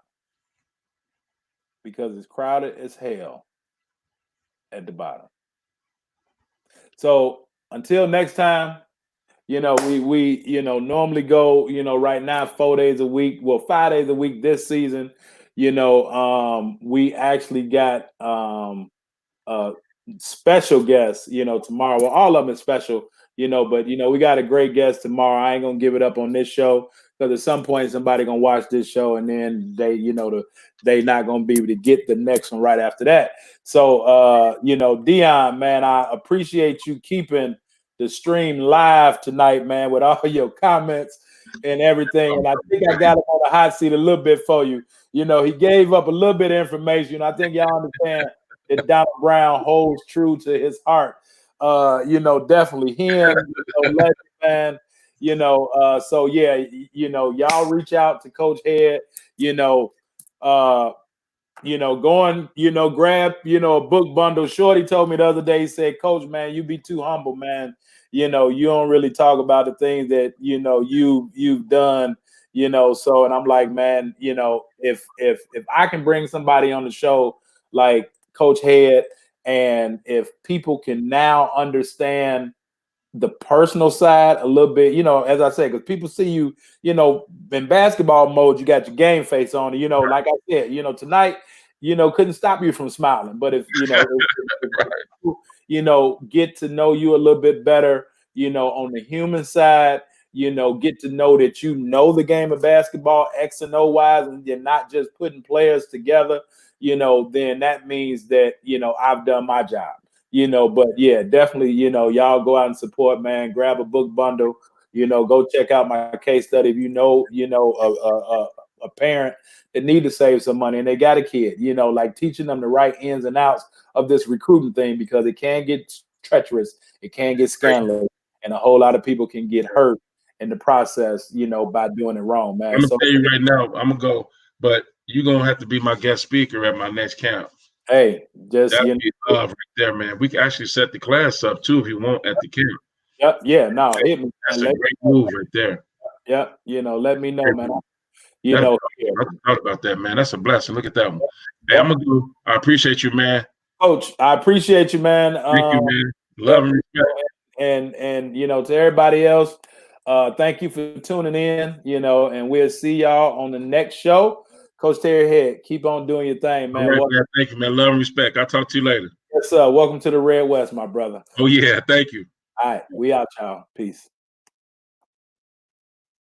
because it's crowded as hell at the bottom. So until next time, we normally go, right now 4 days a week, well 5 days a week this season. We actually got uh special guest, tomorrow. Well, all of them is special, but we got a great guest tomorrow. I ain't gonna give it up on this show because at some point somebody gonna watch this show and then they not gonna be able to get the next one right after that. So Dion, man, I appreciate you keeping the stream live tonight, man, with all your comments and everything. And I think I got him on the hot seat a little bit for you. He gave up a little bit of information. I think y'all understand that Donald Brown holds true to his heart. Definitely him, legend, man. So yeah, y'all reach out to Coach Head, uh, go and, grab, a book bundle. Shorty told me the other day, he said, Coach, man, you be too humble, man. You don't really talk about the things that, you've done, so, and I'm like, man, if I can bring somebody on the show like Coach Head, and if people can now understand the personal side a little bit, as I said, because people see you, in basketball mode, you got your game face on, like I said, tonight, couldn't stop you from smiling. But if, if people, get to know you a little bit better, on the human side, get to know that the game of basketball, X and O wise, and you're not just putting players together, then that means that, I've done my job. But yeah, definitely, y'all go out and support, man. Grab a book bundle, go check out my case study. If a parent that need to save some money and they got a kid, like teaching them the right ins and outs of this recruiting thing because it can get treacherous, it can get scandalous, and a whole lot of people can get hurt in the process, by doing it wrong, man. I'm gonna So tell you right now, I'm gonna go, but you're gonna have to be my guest speaker at my next camp. hey, just That'd be love right there, man. We can actually set the class up too if you want at the camp. yep, yeah, no, hit me, That's man. a great move right there. Yep, let me know, man. you know, here. I thought about that, man. That's a blessing. Look at that one. Hey, Yep. I'm gonna go. I appreciate you, man. Coach, I appreciate you, man. Thank you, man. Yep. Love and respect. And you know, to everybody else, thank you for tuning in, you know, and we'll see y'all on the next show. Coach Terry Head, keep on doing your thing, man. All right, man. Thank you, man. Love and respect. I'll talk to you later. Yes, sir. Welcome to the Red West, my brother. Oh, yeah. Thank you. All right, we out, y'all. Peace.